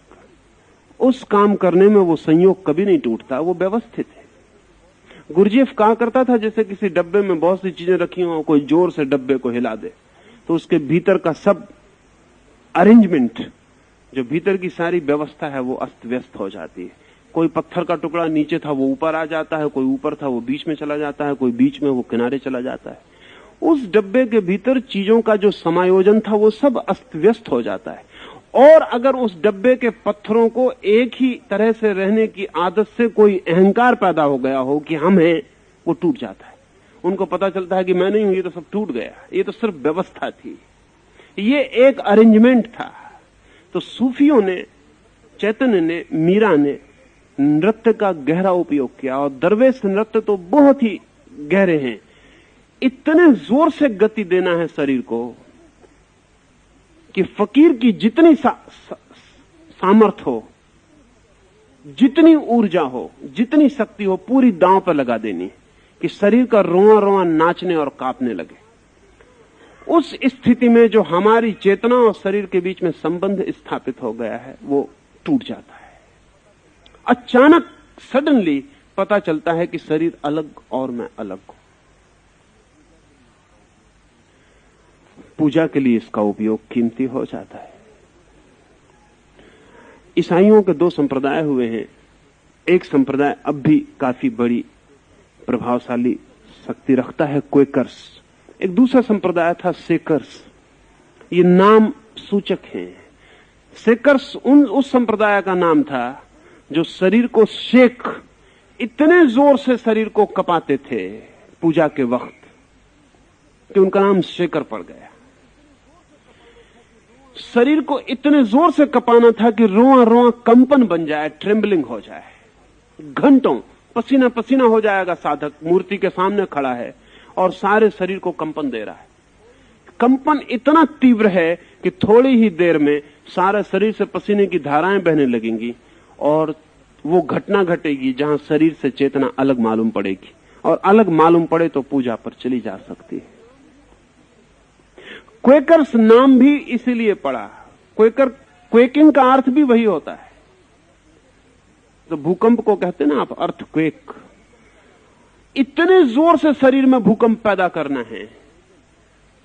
S2: उस काम करने में वो संयोग कभी नहीं टूटता, वो व्यवस्थित है। गुरजेफ कहा करता था, जैसे किसी डब्बे में बहुत सी चीजें रखी हो, कोई जोर से डब्बे को हिला दे तो उसके भीतर का सब अरेंजमेंट, जो भीतर की सारी व्यवस्था है, वो अस्त व्यस्त हो जाती है। कोई पत्थर का टुकड़ा नीचे था वो ऊपर आ जाता है, कोई ऊपर था वो बीच में चला जाता है, कोई बीच में वो किनारे चला जाता है। उस डब्बे के भीतर चीजों का जो समायोजन था वो सब अस्त व्यस्त हो जाता है। और अगर उस डब्बे के पत्थरों को एक ही तरह से रहने की आदत से कोई अहंकार पैदा हो गया हो कि हम हैं, वो टूट जाता है। उनको पता चलता है कि मैं नहीं हूं, ये तो सब टूट गया, ये तो सिर्फ व्यवस्था थी, ये एक अरेंजमेंट था। तो सूफियों ने, चैतन्य ने, मीरा ने नृत्य का गहरा उपयोग किया। और दरवेश नृत्य तो बहुत ही गहरे हैं। इतने जोर से गति देना है शरीर को कि फकीर की जितनी सामर्थ हो, जितनी ऊर्जा हो, जितनी शक्ति हो, पूरी दांव पर लगा देनी कि शरीर का रोआ रोआ नाचने और कांपने लगे। उस स्थिति में जो हमारी चेतना और शरीर के बीच में संबंध स्थापित हो गया है वो टूट जाता है। अचानक सडनली पता चलता है कि शरीर अलग और मैं अलग हूं। पूजा के लिए इसका उपयोग कीमती हो जाता है। ईसाइयों के दो संप्रदाय हुए हैं। एक संप्रदाय अब भी काफी बड़ी प्रभावशाली शक्ति रखता है, क्वेकर्स। एक दूसरा संप्रदाय था सेकर्स। ये नाम सूचक हैं। सेकर्स उस संप्रदाय का नाम था जो शरीर को शेक, इतने जोर से शरीर को कपाते थे पूजा के वक्त कि उनका नाम शेकर पड़ गया। शरीर को इतने जोर से कपाना था कि रोआ रोआ कंपन बन जाए, ट्रेम्बलिंग हो जाए। घंटों पसीना पसीना हो जाएगा। साधक मूर्ति के सामने खड़ा है और सारे शरीर को कंपन दे रहा है। कंपन इतना तीव्र है कि थोड़ी ही देर में सारे शरीर से पसीने की धाराएं बहने लगेंगी और वो घटना घटेगी जहां शरीर से चेतना अलग मालूम पड़ेगी, और अलग मालूम पड़े तो पूजा पर चली जा सकती है। क्वेकर्स नाम भी इसीलिए पड़ा। क्वेकिंग का अर्थ भी वही होता है। तो भूकंप को कहते ना आप, अर्थक्वेक। इतने जोर से शरीर में भूकंप पैदा करना है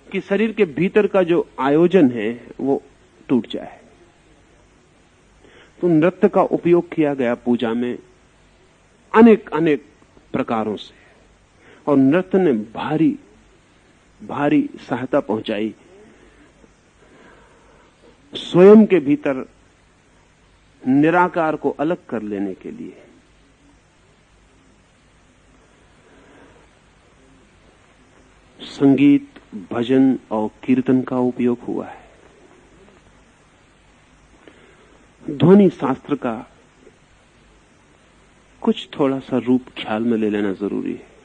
S2: कि शरीर के भीतर का जो आयोजन है वो टूट जाए। तो नृत्य का उपयोग किया गया पूजा में अनेक अनेक प्रकारों से, और नृत्य ने भारी भारी सहायता पहुंचाई स्वयं के भीतर निराकार को अलग कर लेने के लिए। संगीत, भजन और कीर्तन का उपयोग हुआ है। ध्वनि शास्त्र का कुछ थोड़ा सा रूप ख्याल में ले लेना जरूरी है।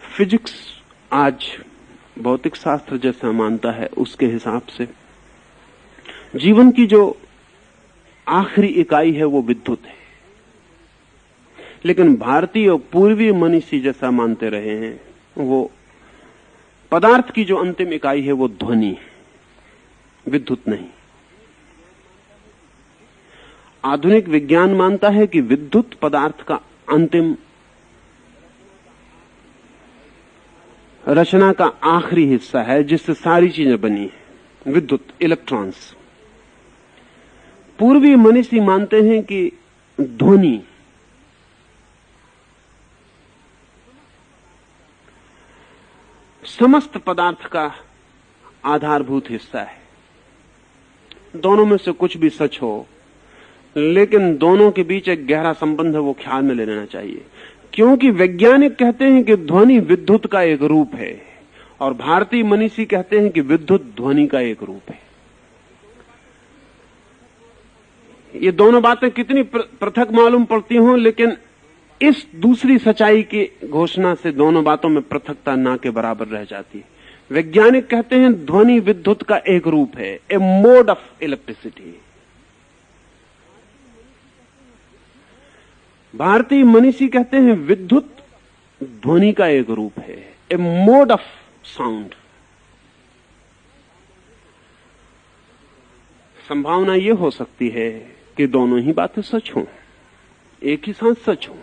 S2: फिजिक्स आज भौतिक शास्त्र जैसा मानता है, उसके हिसाब से जीवन की जो आखिरी इकाई है वो विद्युत है। लेकिन भारतीय और पूर्वी मनीषी जैसा मानते रहे हैं, वो पदार्थ की जो अंतिम इकाई है वो ध्वनि है, विद्युत नहीं। आधुनिक विज्ञान मानता है कि विद्युत पदार्थ का अंतिम रचना का आखिरी हिस्सा है जिससे सारी चीजें बनी है, विद्युत, इलेक्ट्रॉन्स। पूर्वी मनीषी मानते हैं कि ध्वनि समस्त पदार्थ का आधारभूत हिस्सा है। दोनों में से कुछ भी सच हो, लेकिन दोनों के बीच एक गहरा संबंध है, वो ख्याल में ले लेना चाहिए। क्योंकि वैज्ञानिक कहते हैं कि ध्वनि विद्युत का एक रूप है, और भारतीय मनीषी कहते हैं कि विद्युत ध्वनि का एक रूप है। ये दोनों बातें कितनी पृथक मालूम पड़ती हों, लेकिन इस दूसरी सच्चाई की घोषणा से दोनों बातों में पृथकता ना के बराबर रह जाती है। वैज्ञानिक कहते हैं ध्वनि विद्युत का एक रूप है, ए मोड ऑफ इलेक्ट्रिसिटी। भारतीय मनीषी कहते हैं विद्युत ध्वनि का एक रूप है, ए मोड ऑफ साउंड। संभावना यह हो सकती है कि दोनों ही बातें सच हों, एक ही साथ सच हों,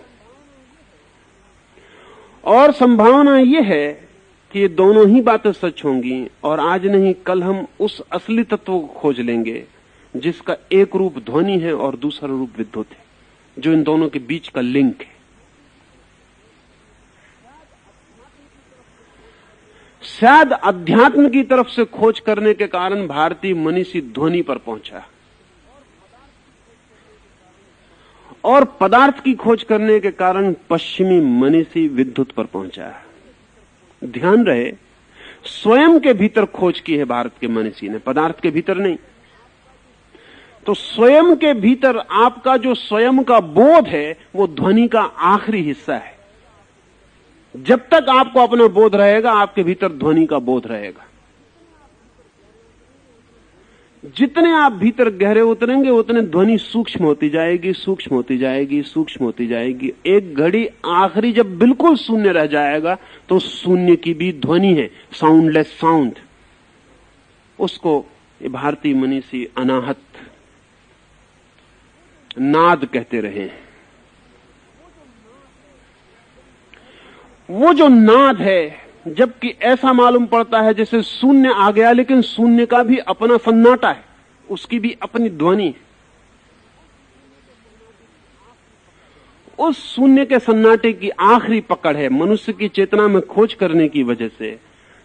S2: और संभावना यह है कि ये दोनों ही बातें सच होंगी, और आज नहीं कल हम उस असली तत्व को खोज लेंगे जिसका एक रूप ध्वनि है और दूसरा रूप विद्युत है, जो इन दोनों के बीच का लिंक है। शायद अध्यात्म की तरफ से खोज करने के कारण भारतीय मनीषी ध्वनि पर पहुंचा, और पदार्थ की खोज करने के कारण पश्चिमी मनीषी विद्युत पर पहुंचा। ध्यान रहे, स्वयं के भीतर खोज की है भारत के मनीषी ने, पदार्थ के भीतर नहीं। तो स्वयं के भीतर आपका जो स्वयं का बोध है वो ध्वनि का आखिरी हिस्सा है। जब तक आपको अपना बोध रहेगा, आपके भीतर ध्वनि का बोध रहेगा। जितने आप भीतर गहरे उतरेंगे उतने ध्वनि सूक्ष्म होती जाएगी, सूक्ष्म होती जाएगी, सूक्ष्म होती जाएगी। एक घड़ी आखिरी जब बिल्कुल शून्य रह जाएगा तो शून्य की भी ध्वनि है, साउंडलेस साउंड। उसको भारतीय मनीषी अनाहत नाद कहते रहे। वो जो नाद है, जबकि ऐसा मालूम पड़ता है जैसे शून्य आ गया, लेकिन शून्य का भी अपना सन्नाटा है, उसकी भी अपनी ध्वनि है। उस शून्य के सन्नाटे की आखिरी पकड़ है मनुष्य की चेतना में खोज करने की वजह से।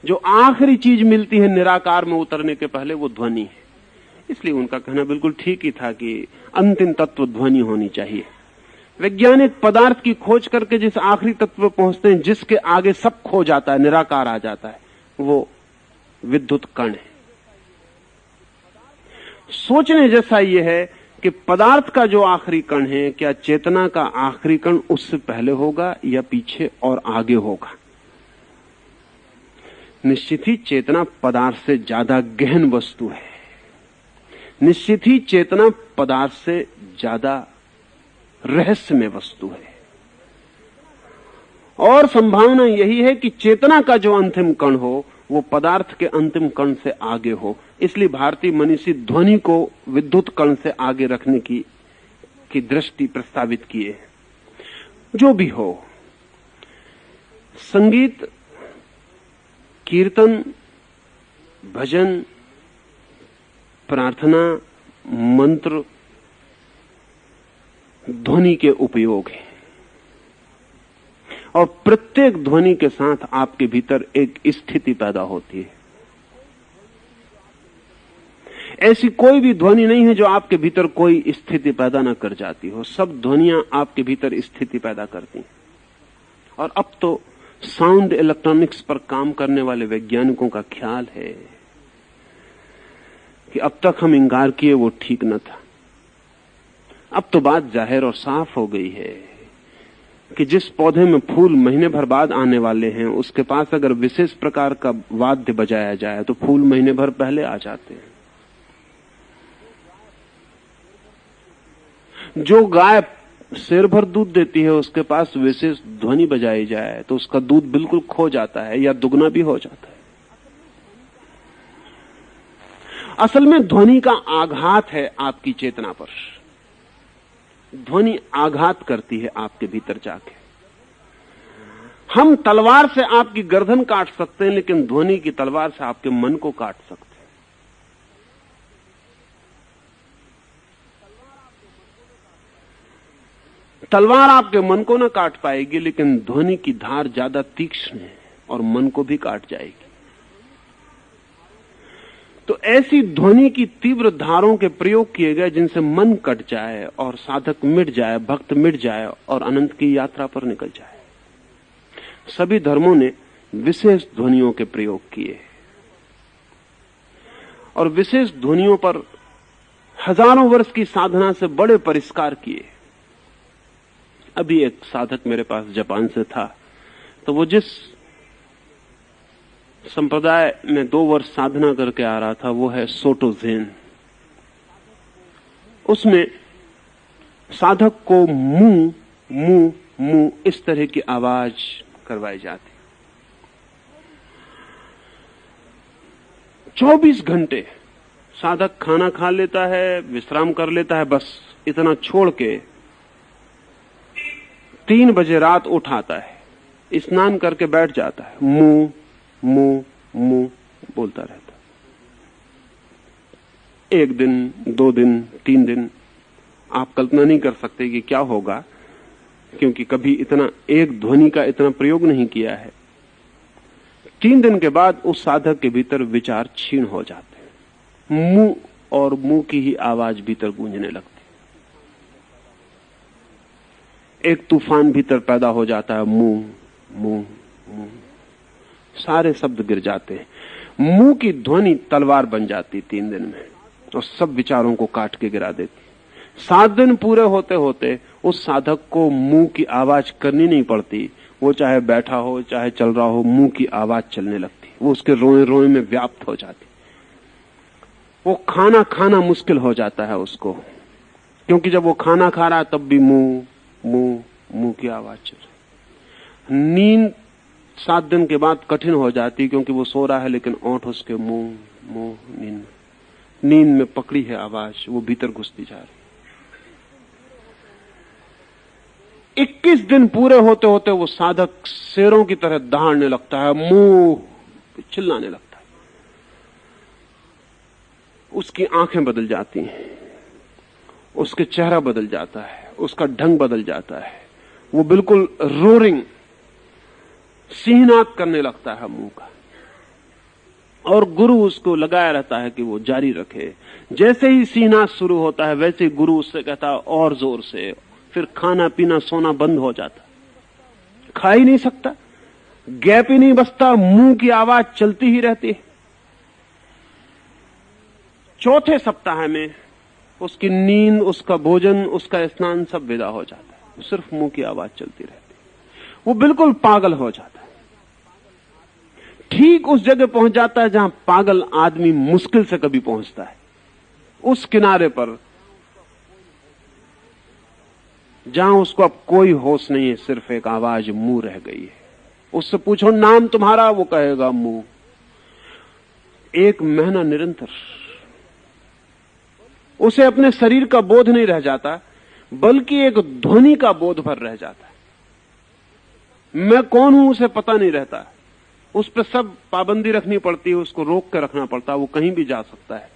S2: जो आखिरी चीज मिलती है निराकार में उतरने के पहले, वो ध्वनि है। इसलिए उनका कहना बिल्कुल ठीक ही था कि अंतिम तत्व ध्वनि होनी चाहिए। वैज्ञानिक पदार्थ की खोज करके जिस आखिरी तत्व पर पहुंचते हैं, जिसके आगे सब खो जाता है, निराकार आ जाता है, वो विद्युत कण है। सोचने जैसा यह है कि पदार्थ का जो आखिरी कण है, क्या चेतना का आखिरी कण उससे पहले होगा या पीछे और आगे होगा? निश्चित ही चेतना पदार्थ से ज्यादा गहन वस्तु है। निश्चित ही चेतना पदार्थ से ज्यादा रहस्यमय वस्तु है। और संभावना यही है कि चेतना का जो अंतिम कण हो वो पदार्थ के अंतिम कण से आगे हो। इसलिए भारतीय मनीषी ध्वनि को विद्युत कण से आगे रखने की दृष्टि प्रस्तावित किए। जो भी हो, संगीत, कीर्तन, भजन, प्रार्थना, मंत्र ध्वनि के उपयोग है। और प्रत्येक ध्वनि के साथ आपके भीतर एक स्थिति पैदा होती है। ऐसी कोई भी ध्वनि नहीं है जो आपके भीतर कोई स्थिति पैदा ना कर जाती हो। सब ध्वनियां आपके भीतर स्थिति पैदा करती हैं। और अब तो साउंड इलेक्ट्रॉनिक्स पर काम करने वाले वैज्ञानिकों का ख्याल है कि अब तक हम इंकार किए वो ठीक न था। अब तो बात जाहिर और साफ हो गई है कि जिस पौधे में फूल महीने भर बाद आने वाले हैं, उसके पास अगर विशेष प्रकार का वाद्य बजाया जाए तो फूल महीने भर पहले आ जाते हैं। जो गाय शेर भर दूध देती है, उसके पास विशेष ध्वनि बजाई जाए तो उसका दूध बिल्कुल खो जाता है या दुगना भी हो जाता है। असल में ध्वनि का आघात है आपकी चेतना पर। ध्वनि आघात करती है आपके भीतर जाके। हम तलवार से आपकी गर्दन काट सकते हैं, लेकिन ध्वनि की तलवार से आपके मन को काट सकते हैं। तलवार आपके मन को ना काट पाएगी, लेकिन ध्वनि की धार ज्यादा तीक्ष्ण है और मन को भी काट जाएगी। तो ऐसी ध्वनि की तीव्र धारों के प्रयोग किए गए जिनसे मन कट जाए और साधक मिट जाए, भक्त मिट जाए और अनंत की यात्रा पर निकल जाए। सभी धर्मों ने विशेष ध्वनियों के प्रयोग किए और विशेष ध्वनियों पर हजारों वर्ष की साधना से बड़े परिष्कार किए। अभी एक साधक मेरे पास जापान से था, तो वो जिस संप्रदाय में 2 वर्ष साधना करके आ रहा था वो है सोटो ज़ेन। उसमें साधक को मुंह मुंह मुंह इस तरह की आवाज करवाई जाती। 24 घंटे साधक खाना खा लेता है, विश्राम कर लेता है, बस इतना छोड़ के 3 बजे रात उठ आता है, स्नान करके बैठ जाता है, मुंह मुंह मुंह बोलता रहता। 1 दिन, 2 दिन, 3 दिन, आप कल्पना नहीं कर सकते कि क्या होगा, क्योंकि कभी इतना एक ध्वनि का इतना प्रयोग नहीं किया है। 3 दिन के बाद उस साधक के भीतर विचार क्षीण हो जाते हैं। मुंह और मुंह की ही आवाज भीतर गूंजने लगती। एक तूफान भीतर पैदा हो जाता है, मुंह मुंह मुंह, सारे शब्द गिर जाते हैं। मुंह की ध्वनि तलवार बन जाती 3 दिन में और सब विचारों को काट के गिरा देती। 7 दिन पूरे होते होते उस साधक को मुंह की आवाज करनी नहीं पड़ती, वो चाहे बैठा हो चाहे चल रहा हो, मुंह की आवाज चलने लगती, वो उसके रोए रोए में व्याप्त हो जाती। वो खाना खाना मुश्किल हो जाता है उसको, क्योंकि जब वो खाना खा रहा है तब भी मुंह मुंह मुंह की आवाज चल रही। नींद 7 दिन के बाद कठिन हो जाती, क्योंकि वो सो रहा है लेकिन ओंठ उसके मुंह मुंह नींद में पकड़ी है आवाज, वो भीतर घुसती जा रही। 21 दिन पूरे होते होते वो साधक शेरों की तरह दहाड़ने लगता है, मुंह चिल्लाने लगता है। उसकी आंखें बदल जाती हैं, उसके चेहरा बदल जाता है, उसका ढंग बदल जाता है। वो बिल्कुल रोरिंग सिंहनाद करने लगता है मुंह का, और गुरु उसको लगाया रहता है कि वो जारी रखे। जैसे ही सिंहनाद शुरू होता है वैसे ही गुरु उससे कहता है और जोर से। फिर खाना पीना सोना बंद हो जाता, खा ही नहीं सकता, गैप ही नहीं बचता, मुंह की आवाज चलती ही रहती है। चौथे सप्ताह में उसकी नींद, उसका भोजन, उसका स्नान सब विदा हो जाता है, सिर्फ मुंह की आवाज चलती रहती है। वो बिल्कुल पागल हो जाता है। ठीक उस जगह पहुंच जाता है जहां पागल आदमी मुश्किल से कभी पहुंचता है, उस किनारे पर जहां उसको अब कोई होश नहीं है, सिर्फ एक आवाज मुंह रह गई है। उससे पूछो नाम तुम्हारा, वो कहेगा मुंह। 1 महीना निरंतर उसे अपने शरीर का बोध नहीं रह जाता, बल्कि एक ध्वनि का बोध भर रह जाता है। मैं कौन हूं उसे पता नहीं रहता। उस पर सब पाबंदी रखनी पड़ती है, उसको रोक कर रखना पड़ता है। वो कहीं भी जा सकता है,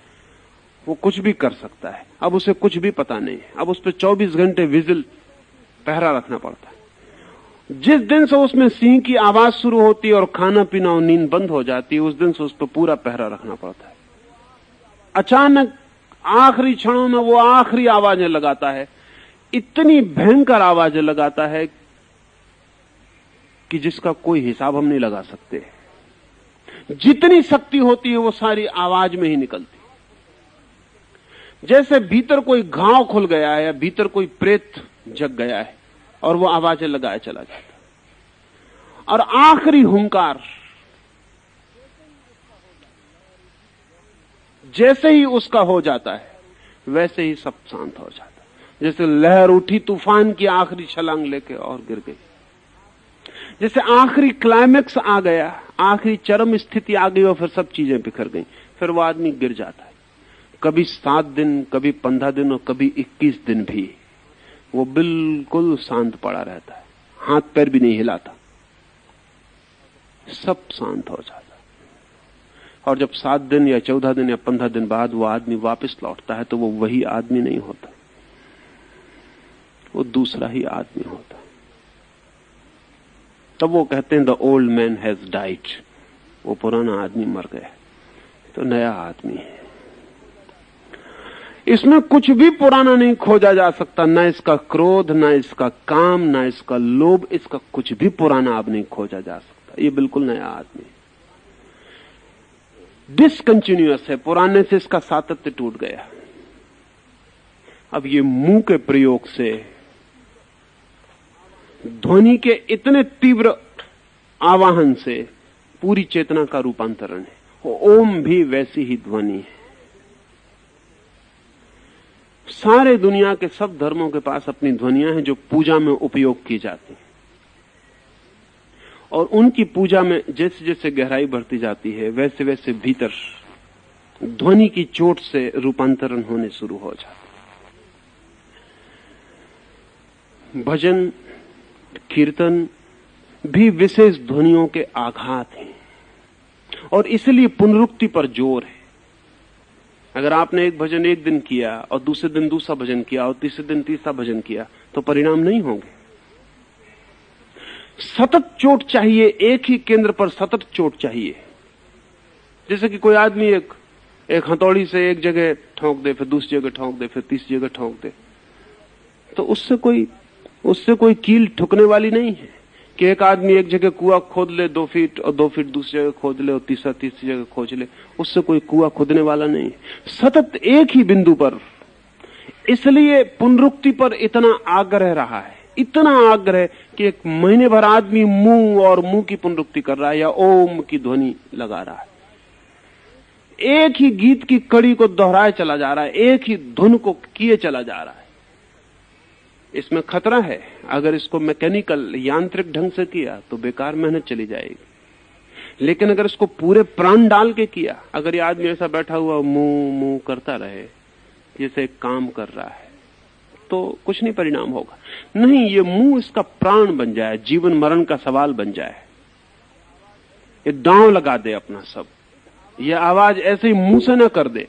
S2: वो कुछ भी कर सकता है। अब उसे कुछ भी पता नहीं है। अब उस पर 24 घंटे विजिल पहरा रखना पड़ता है। जिस दिन से उसमें सिंह की आवाज शुरू होती है और खाना पीना और नींद बंद हो जाती है, उस दिन से उस पर पूरा पहरा रखना पड़ता है। अचानक आखिरी क्षणों में वो आखिरी आवाजें लगाता है, इतनी भयंकर आवाजें लगाता है कि जिसका कोई हिसाब हम नहीं लगा सकते। जितनी शक्ति होती है वो सारी आवाज में ही निकलती। जैसे भीतर कोई घाव खुल गया है या भीतर कोई प्रेत जग गया है और वो आवाजें लगाए चला जाता। और आखिरी हुंकार जैसे ही उसका हो जाता है वैसे ही सब शांत हो जाता है। जैसे लहर उठी तूफान की आखिरी छलांग लेके और गिर गई। जैसे आखिरी क्लाइमेक्स आ गया, आखिरी चरम स्थिति आ गई और फिर सब चीजें बिखर गई। फिर वो आदमी गिर जाता है। कभी 7 दिन, कभी 15 दिन और कभी 21 दिन भी वो बिल्कुल शांत पड़ा रहता है, हाथ पैर भी नहीं हिलाता, सब शांत हो जाता है। और जब 7 दिन या 14 दिन या 15 दिन बाद वो आदमी वापस लौटता है तो वो वही आदमी नहीं होता, वो दूसरा ही आदमी होता। तब वो कहते हैं the old man has died, वो पुराना आदमी मर गया, तो नया आदमी है। इसमें कुछ भी पुराना नहीं खोजा जा सकता, ना इसका क्रोध, ना इसका काम, ना इसका लोभ, इसका कुछ भी पुराना अब नहीं खोजा जा सकता। ये बिल्कुल नया आदमी है, डिसकंटिन्यूअस है, पुराने से इसका सातत्य टूट गया। अब ये मुंह के प्रयोग से ध्वनि के इतने तीव्र आवाहन से पूरी चेतना का रूपांतरण है। ओम भी वैसी ही ध्वनि है। सारे दुनिया के सब धर्मों के पास अपनी ध्वनियां हैं जो पूजा में उपयोग की जाती हैं, और उनकी पूजा में जैसे जैसे गहराई बढ़ती जाती है वैसे वैसे भीतर ध्वनि की चोट से रूपांतरण होने शुरू हो जाता है। भजन कीर्तन भी विशेष ध्वनियों के आघात हैं, और इसलिए पुनरुक्ति पर जोर है। अगर आपने एक भजन एक दिन किया और दूसरे दिन दूसरा भजन किया और तीसरे दिन तीसरा भजन किया तो परिणाम नहीं होंगे। सतत चोट चाहिए, एक ही केंद्र पर सतत चोट चाहिए। जैसे कि कोई आदमी एक हथौड़ी से एक जगह ठोंक दे, फिर दूसरी जगह ठोंक दे, फिर तीसरी जगह ठोंक दे, तो उससे कोई कील ठुकने वाली नहीं है। कि एक आदमी एक जगह कुआं खोद ले 2 फीट और 2 फीट दूसरी जगह खोद ले और तीसरी जगह खोज ले, उससे कोई कुआं खोदने वाला नहीं है। सतत एक ही बिंदु पर, इसलिए पुनरुक्ति पर इतना आग्रह रहा है। इतना आग्रह कि एक महीने भर आदमी मुंह और मुंह की पुनरुक्ति कर रहा है या ओम की ध्वनि लगा रहा है, एक ही गीत की कड़ी को दोहराए चला जा रहा है, एक ही धुन को किए चला जा रहा है। इसमें खतरा है, अगर इसको मैकेनिकल यांत्रिक ढंग से किया तो बेकार मेहनत चली जाएगी। लेकिन अगर इसको पूरे प्राण डाल के किया, अगर ये आदमी ऐसा बैठा हुआ मुंह मुंह करता रहे जैसे काम कर रहा है, तो कुछ नहीं परिणाम होगा। नहीं, ये मुंह इसका प्राण बन जाए, जीवन मरण का सवाल बन जाए, ये दांव लगा दे अपना सब, ये आवाज ऐसे ही मुंह से न कर दे,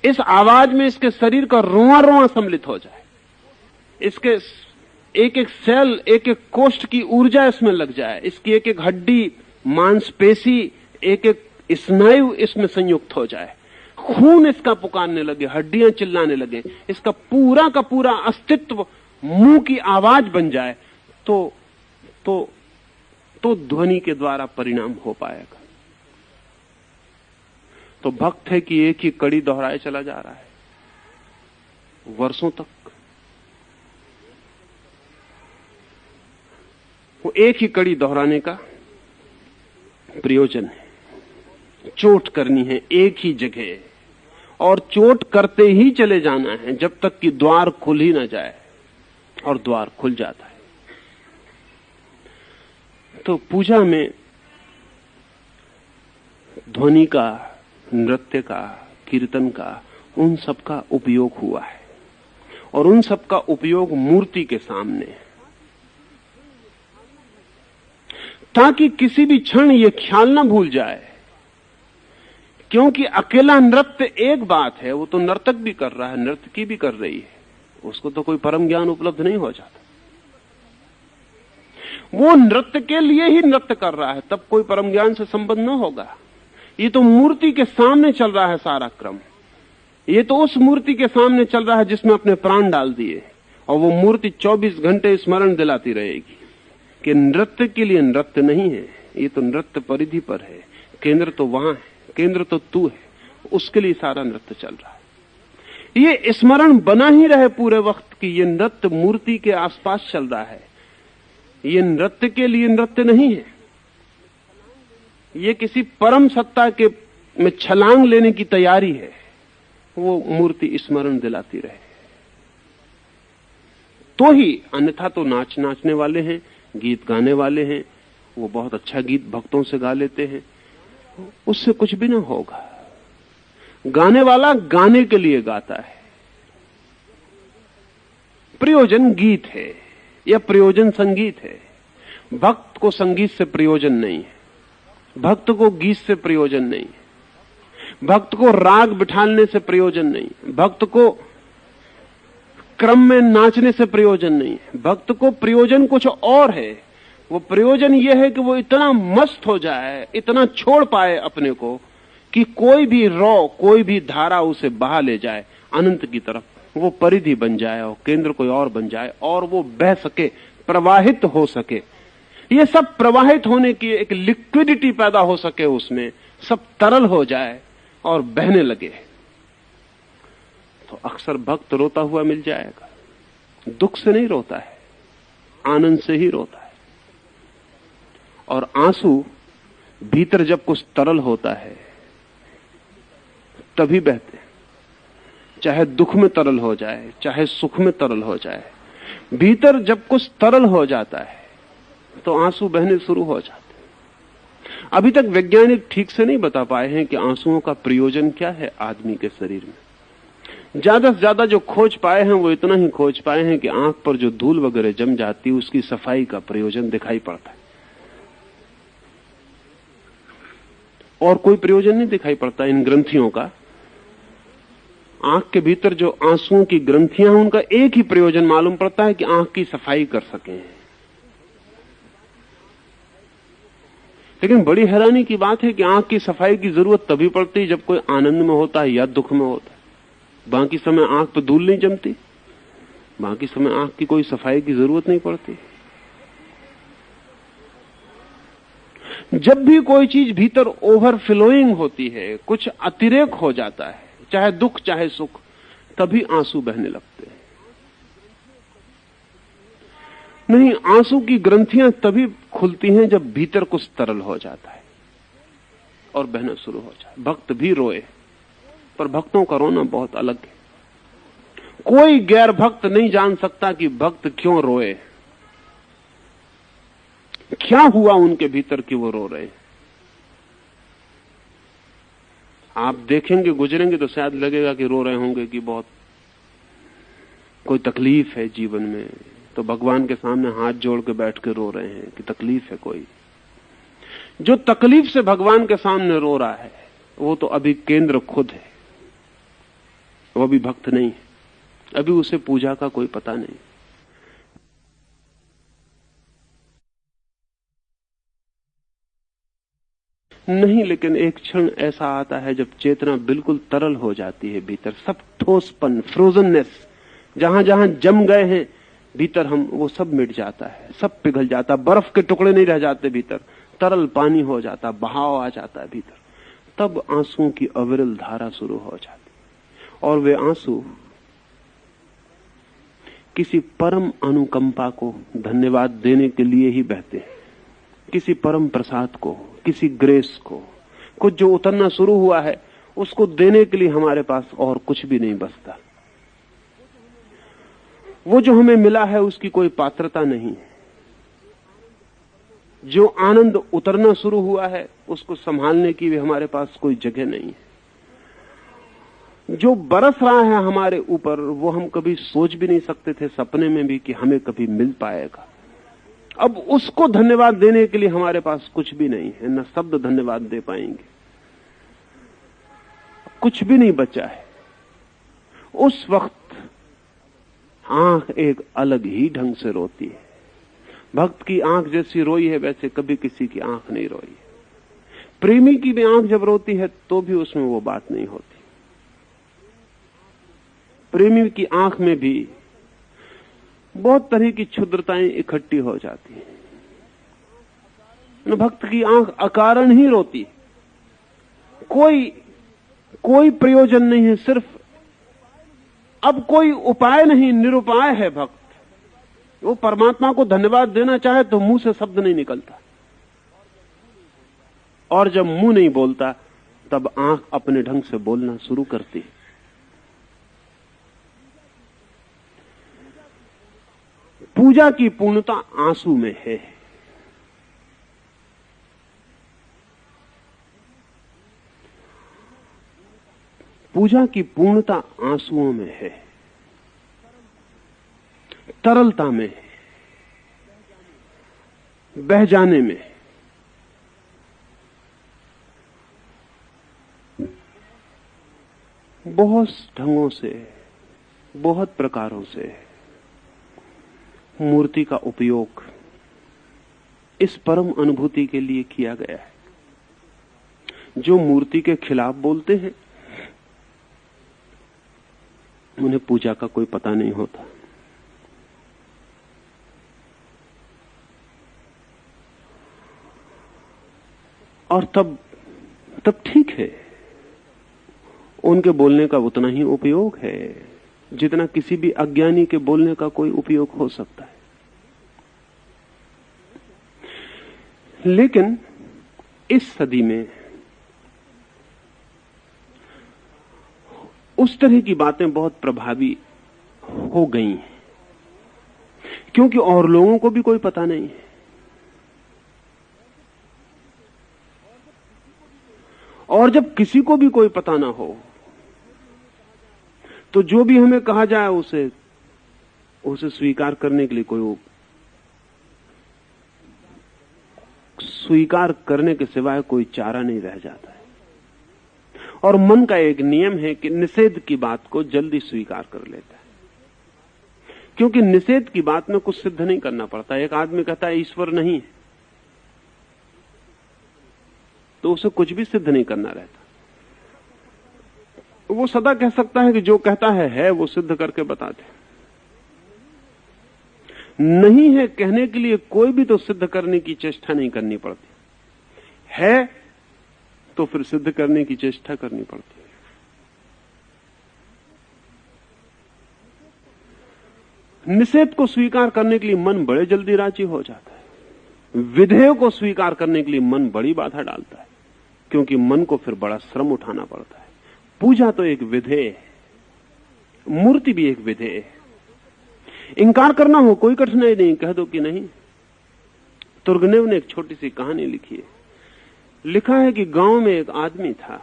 S2: इस आवाज में इसके शरीर का रोआ रोआ सम्मिलित हो जाए, इसके एक एक सेल, एक एक कोष्ठ की ऊर्जा इसमें लग जाए, इसकी एक एक हड्डी, मांसपेशी, एक एक स्नायु इसमें संयुक्त हो जाए, खून इसका पुकारने लगे, हड्डियां चिल्लाने लगे, इसका पूरा का पूरा अस्तित्व मुंह की आवाज बन जाए, तो ध्वनि के द्वारा परिणाम हो पाएगा। तो भक्त है कि एक ही कड़ी दोहराए चला जा रहा है वर्षों तक। वो एक ही कड़ी दोहराने का प्रयोजन है, चोट करनी है एक ही जगह, और चोट करते ही चले जाना है जब तक कि द्वार खुल ही ना जाए, और द्वार खुल जाता है। तो पूजा में ध्वनि का, नृत्य का, कीर्तन का, उन सब का उपयोग हुआ है, और उन सब का उपयोग मूर्ति के सामने है, ताकि किसी भी क्षण ये ख्याल ना भूल जाए, क्योंकि अकेला नृत्य एक बात है, वो तो नर्तक भी कर रहा है, नर्तकी भी कर रही है, उसको तो कोई परम ज्ञान उपलब्ध नहीं हो जाता। वो नृत्य के लिए ही नृत्य कर रहा है, तब कोई परम ज्ञान से संबंध न होगा। ये तो मूर्ति के सामने चल रहा है सारा क्रम, ये तो उस मूर्ति के सामने चल रहा है जिसमें अपने प्राण डाल दिए, और वो मूर्ति 24 घंटे स्मरण दिलाती रहेगी कि नृत्य के लिए नृत्य नहीं है, ये तो नृत्य परिधि पर है, केंद्र तो वहां है, केंद्र तो तू है, उसके लिए सारा नृत्य चल रहा है। ये स्मरण बना ही रहे पूरे वक्त कि ये नृत्य मूर्ति के आसपास चल रहा है, ये नृत्य के लिए नृत्य नहीं है, ये किसी परम सत्ता के में छलांग लेने की तैयारी है। वो मूर्ति स्मरण दिलाती रहे तो ही, अन्यथा तो नाचने वाले हैं, गीत गाने वाले हैं, वो बहुत अच्छा गीत भक्तों से गा लेते हैं, उससे कुछ भी ना होगा। गाने वाला गाने के लिए गाता है, प्रयोजन गीत है या प्रयोजन संगीत है। भक्त को संगीत से प्रयोजन नहीं है, भक्त को गीत से प्रयोजन नहीं है, भक्त को राग बिठाने से प्रयोजन नहीं है, भक्त को क्रम में नाचने से प्रयोजन नहीं है, भक्त को प्रयोजन कुछ और है। वो प्रयोजन यह है कि वो इतना मस्त हो जाए, इतना छोड़ पाए अपने को कि कोई भी रौ, कोई भी धारा उसे बहा ले जाए अनंत की तरफ, वो परिधि बन जाए और केंद्र कोई और बन जाए, और वो बह सके, प्रवाहित हो सके। ये सब प्रवाहित होने की एक लिक्विडिटी पैदा हो सके, उसमें सब तरल हो जाए और बहने लगे, तो अक्सर भक्त रोता हुआ मिल जाएगा। दुख से नहीं रोता है, आनंद से ही रोता है। और आंसू भीतर जब कुछ तरल होता है तभी बहते हैं, चाहे दुख में तरल हो जाए, चाहे सुख में तरल हो जाए, भीतर जब कुछ तरल हो जाता है तो आंसू बहने शुरू हो जाते हैं। अभी तक वैज्ञानिक ठीक से नहीं बता पाए हैं कि आंसुओं का प्रयोजन क्या है आदमी के शरीर में। ज्यादा से ज्यादा जो खोज पाए हैं वो इतना ही खोज पाए हैं कि आंख पर जो धूल वगैरह जम जाती है उसकी सफाई का प्रयोजन दिखाई पड़ता है, और कोई प्रयोजन नहीं दिखाई पड़ता इन ग्रंथियों का। आंख के भीतर जो आंसुओं की ग्रंथियां हैं उनका एक ही प्रयोजन मालूम पड़ता है कि आंख की सफाई कर सकें। लेकिन बड़ी हैरानी की बात है कि आंख की सफाई की जरूरत तभी पड़ती है जब कोई आनंद में होता है या दुख में होता है। बाकी समय आंख पर धूल नहीं जमती, बाकी समय आंख की कोई सफाई की जरूरत नहीं पड़ती। जब भी कोई चीज भीतर ओवरफ्लोइंग होती है, कुछ अतिरेक हो जाता है, चाहे दुख चाहे सुख, तभी आंसू बहने लगते हैं। नहीं, आंसू की ग्रंथियां तभी खुलती हैं जब भीतर कुछ तरल हो जाता है और बहना शुरू हो जाए। भक्त भी रोए, पर भक्तों का रोना बहुत अलग है। कोई गैर भक्त नहीं जान सकता कि भक्त क्यों रोए, क्या हुआ उनके भीतर कि वो रो रहे हैं। आप देखेंगे, गुजरेंगे तो शायद लगेगा कि रो रहे होंगे कि बहुत कोई तकलीफ है जीवन में, तो भगवान के सामने हाथ जोड़ के बैठ के रो रहे हैं कि तकलीफ है कोई। जो तकलीफ से भगवान के सामने रो रहा है वो तो अभी केंद्र खुद है, वो भी भक्त नहीं है, अभी उसे पूजा का कोई पता नहीं। नहीं, लेकिन एक क्षण ऐसा आता है जब चेतना बिल्कुल तरल हो जाती है भीतर, सब ठोसपन, फ्रोजननेस जहां जहां जम गए हैं भीतर, हम वो सब मिट जाता है, सब पिघल जाता, बर्फ के टुकड़े नहीं रह जाते भीतर, तरल पानी हो जाता, बहाव आ जाता है भीतर। तब आंसुओं की अविरल धारा शुरू हो जाती, और वे आंसू किसी परम अनुकंपा को धन्यवाद देने के लिए ही बहते हैं, किसी परम प्रसाद को, किसी ग्रेस को, कुछ जो उतरना शुरू हुआ है उसको देने के लिए हमारे पास और कुछ भी नहीं बचता। वो जो हमें मिला है उसकी कोई पात्रता नहीं है, जो आनंद उतरना शुरू हुआ है उसको संभालने की भी हमारे पास कोई जगह नहीं है। जो बरस रहा है हमारे ऊपर वो हम कभी सोच भी नहीं सकते थे सपने में भी कि हमें कभी मिल पाएगा। अब उसको धन्यवाद देने के लिए हमारे पास कुछ भी नहीं है, न शब्द धन्यवाद दे पाएंगे, कुछ भी नहीं बचा है। उस वक्त आंख एक अलग ही ढंग से रोती है। भक्त की आंख जैसी रोई है वैसे कभी किसी की आंख नहीं रोई है। प्रेमी की भी आंख जब रोती है तो भी उसमें वो बात नहीं होती। प्रेमी की आंख में भी बहुत तरह की क्षुद्रताएं इकट्ठी हो जाती हैं। भक्त की आंख अकारण ही रोती, कोई प्रयोजन नहीं है, सिर्फ अब कोई उपाय नहीं, निरुपाय है भक्त। वो परमात्मा को धन्यवाद देना चाहे तो मुंह से शब्द नहीं निकलता, और जब मुंह नहीं बोलता तब आंख अपने ढंग से बोलना शुरू करती है। पूजा की पूर्णता आंसू में है। पूजा की पूर्णता आंसुओं में है, तरलता में है, बह जाने में। बहुत ढंगों से, बहुत प्रकारों से मूर्ति का उपयोग इस परम अनुभूति के लिए किया गया है। जो मूर्ति के खिलाफ बोलते हैं उन्हें पूजा का कोई पता नहीं होता। और तब ठीक है, उनके बोलने का उतना ही उपयोग है जितना किसी भी अज्ञानी के बोलने का कोई उपयोग हो सकता है। लेकिन इस सदी में उस तरह की बातें बहुत प्रभावी हो गई हैं, क्योंकि और लोगों को भी कोई पता नहीं है। और जब किसी को भी कोई पता ना हो तो जो भी हमें कहा जाए उसे स्वीकार करने के लिए कोई स्वीकार करने के सिवाय कोई चारा नहीं रह जाता है। और मन का एक नियम है कि निषेध की बात को जल्दी स्वीकार कर लेता है, क्योंकि निषेध की बात में कुछ सिद्ध नहीं करना पड़ता। एक आदमी कहता है ईश्वर नहीं है तो उसे कुछ भी सिद्ध नहीं करना रहता। वो सदा कह सकता है कि जो कहता है वो सिद्ध करके बता दे। नहीं है कहने के लिए कोई भी तो सिद्ध करने की चेष्टा नहीं करनी पड़ती है, तो फिर सिद्ध करने की चेष्टा करनी पड़ती है। निषेध को स्वीकार करने के लिए मन बड़े जल्दी राजी हो जाता है, विधेय को स्वीकार करने के लिए मन बड़ी बाधा डालता है, क्योंकि मन को फिर बड़ा श्रम उठाना पड़ता है। पूजा तो एक विधेय है, मूर्ति भी एक विधेय है। इंकार करना हो कोई कठिनाई नहीं, कह दो कि नहीं। तुर्गनेव ने एक छोटी सी कहानी लिखी है। लिखा है कि गांव में एक आदमी था,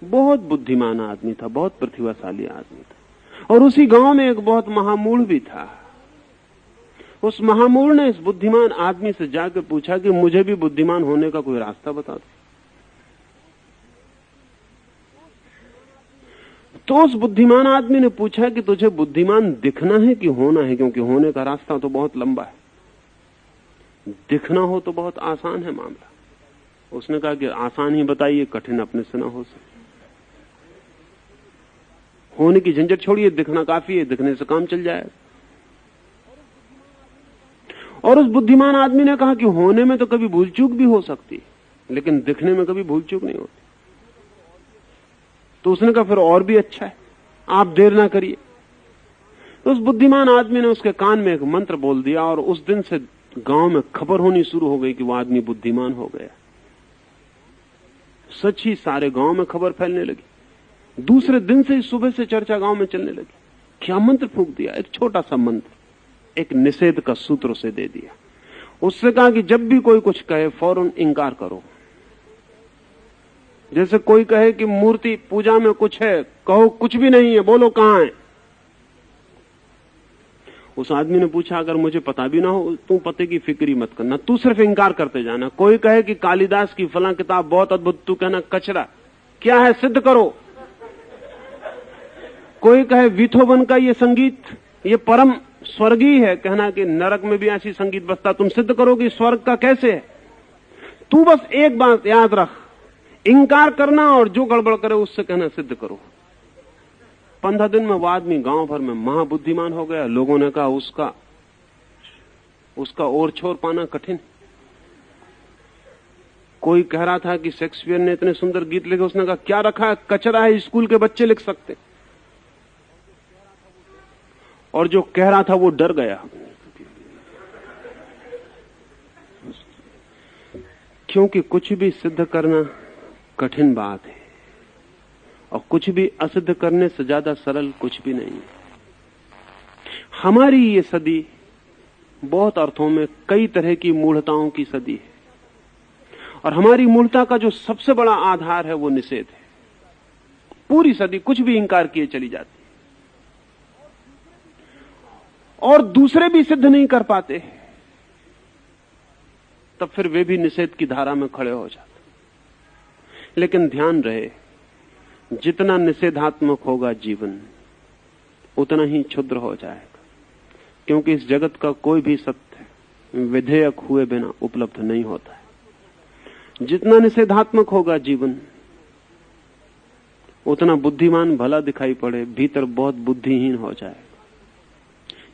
S2: बहुत बुद्धिमान आदमी था, बहुत प्रतिभाशाली आदमी था, और उसी गांव में एक बहुत महामूढ़ भी था। उस महामूढ़ ने इस बुद्धिमान आदमी से जाकर पूछा कि मुझे भी बुद्धिमान होने का कोई रास्ता बता दो। तो उस बुद्धिमान आदमी ने पूछा कि तुझे बुद्धिमान दिखना है कि होना है, क्योंकि होने का रास्ता तो बहुत लंबा है, दिखना हो तो बहुत आसान है मामला। उसने कहा कि आसान ही बताइए, कठिन अपने से ना हो सके। होने की झंझट छोड़िए, दिखना काफी है, दिखने से काम चल जाएगा। और उस बुद्धिमान आदमी ने कहा कि होने में तो कभी भूल चूक भी हो सकती है, लेकिन दिखने में कभी भूल चूक नहीं होती। तो उसने कहा फिर और भी अच्छा है, आप देर ना करिए। तो उस बुद्धिमान आदमी ने उसके कान में एक मंत्र बोल दिया, और उस दिन से गांव में खबर होनी शुरू हो गई कि वो आदमी बुद्धिमान हो गया। सच ही सारे गांव में खबर फैलने लगी। दूसरे दिन से ही सुबह से चर्चा गांव में चलने लगी। क्या मंत्र फूंक दिया, एक छोटा सा मंत्र, एक निषेध का सूत्र उसे दे दिया। उससे कहा कि जब भी कोई कुछ कहे फौरन इंकार करो। जैसे कोई कहे कि मूर्ति पूजा में कुछ है, कहो कुछ भी नहीं है, बोलो कहां है। उस आदमी ने पूछा अगर मुझे पता भी ना हो, तू पते की फिक्री मत करना, तू सिर्फ इंकार करते जाना। कोई कहे कि कालिदास की फलां किताब बहुत अद्भुत, तू कहना कचरा, क्या है सिद्ध करो। कोई कहे बीथोवन का ये संगीत ये परम स्वर्गीय है, कहना कि नरक में भी ऐसी संगीत बजता, तुम सिद्ध करो कि स्वर्ग का कैसे है। तू बस एक बात याद रख, इंकार करना और जो गड़बड़ करे उससे कहना सिद्ध करो। 15 दिन में वो आदमी गांव भर में महाबुद्धिमान हो गया। लोगों ने कहा उसका और छोर पाना कठिन। कोई कह रहा था कि शेक्सपियर ने इतने सुंदर गीत लिखे, उसने कहा क्या रखा है, कचरा है, स्कूल के बच्चे लिख सकते। और जो कह रहा था वो डर गया, क्योंकि कुछ भी सिद्ध करना कठिन बात है, और कुछ भी असिद्ध करने से ज्यादा सरल कुछ भी नहीं है। हमारी ये सदी बहुत अर्थों में कई तरह की मूढ़ताओं की सदी है, और हमारी मूढ़ता का जो सबसे बड़ा आधार है वो निषेध है। पूरी सदी कुछ भी इंकार किए चली जाती, और दूसरे भी सिद्ध नहीं कर पाते, तब फिर वे भी निषेध की धारा में खड़े हो जाते। लेकिन ध्यान रहे, जितना निषेधात्मक होगा जीवन उतना ही क्षुद्र हो जाएगा, क्योंकि इस जगत का कोई भी सत्य विधेयक हुए बिना उपलब्ध नहीं होता है। जितना निषेधात्मक होगा जीवन उतना बुद्धिमान भला दिखाई पड़े, भीतर बहुत बुद्धिहीन हो जाएगा।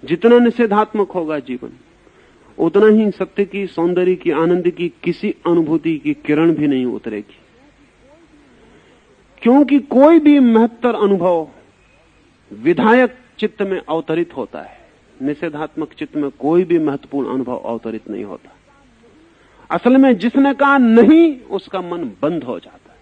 S2: जितना निषेधात्मक होगा जीवन उतना ही सत्य की, सौंदर्य की, आनंद की किसी अनुभूति की किरण भी नहीं उतरेगी, क्योंकि कोई भी महत्तर अनुभव विधायक चित्त में अवतरित होता है, निषेधात्मक चित्त में कोई भी महत्वपूर्ण अनुभव अवतरित नहीं होता। असल में जिसने कहा नहीं उसका मन बंद हो जाता है।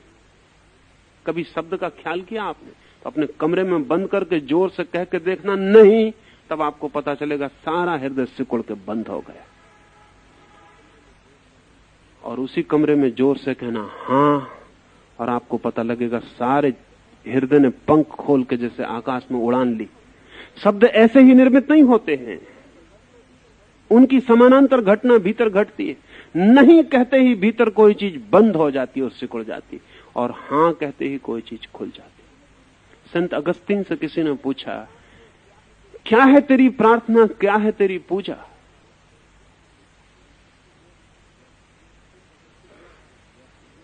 S2: कभी शब्द का ख्याल किया आपने? तो अपने कमरे में बंद करके जोर से कह के देखना नहीं, तब आपको पता चलेगा सारा हृदय सिकुड़ के बंद हो गया। और उसी कमरे में जोर से कहना हां, और आपको पता लगेगा सारे हृदय ने पंख खोल के जैसे आकाश में उड़ान ली। शब्द ऐसे ही निर्मित नहीं होते हैं, उनकी समानांतर घटना भीतर घटती है। नहीं कहते ही भीतर कोई चीज बंद हो जाती है और सिकुड़ जाती, और हां कहते ही कोई चीज खुल जाती। संत अगस्तीन से किसी ने पूछा क्या है तेरी प्रार्थना, क्या है तेरी पूजा?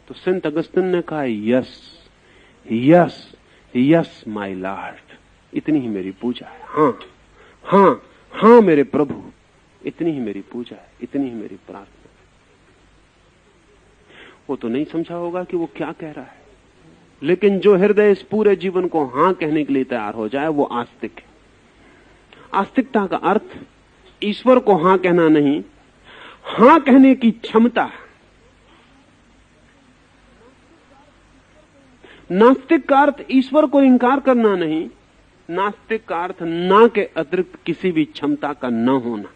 S2: तो संत अगस्तीन ने कहा yes yes yes my Lord, इतनी ही मेरी पूजा है। हां हां हां मेरे प्रभु, इतनी ही मेरी पूजा है, इतनी ही मेरी प्रार्थना। वो तो नहीं समझा होगा कि वो क्या कह रहा है, लेकिन जो हृदय इस पूरे जीवन को हां कहने के लिए तैयार हो जाए वो आस्तिक है। आस्तिकता का अर्थ ईश्वर को हां कहना नहीं, हां कहने की क्षमता। नास्तिक का अर्थ ईश्वर को इंकार करना नहीं, नास्तिक का अर्थ ना के अतिरिक्त किसी भी क्षमता का न होना,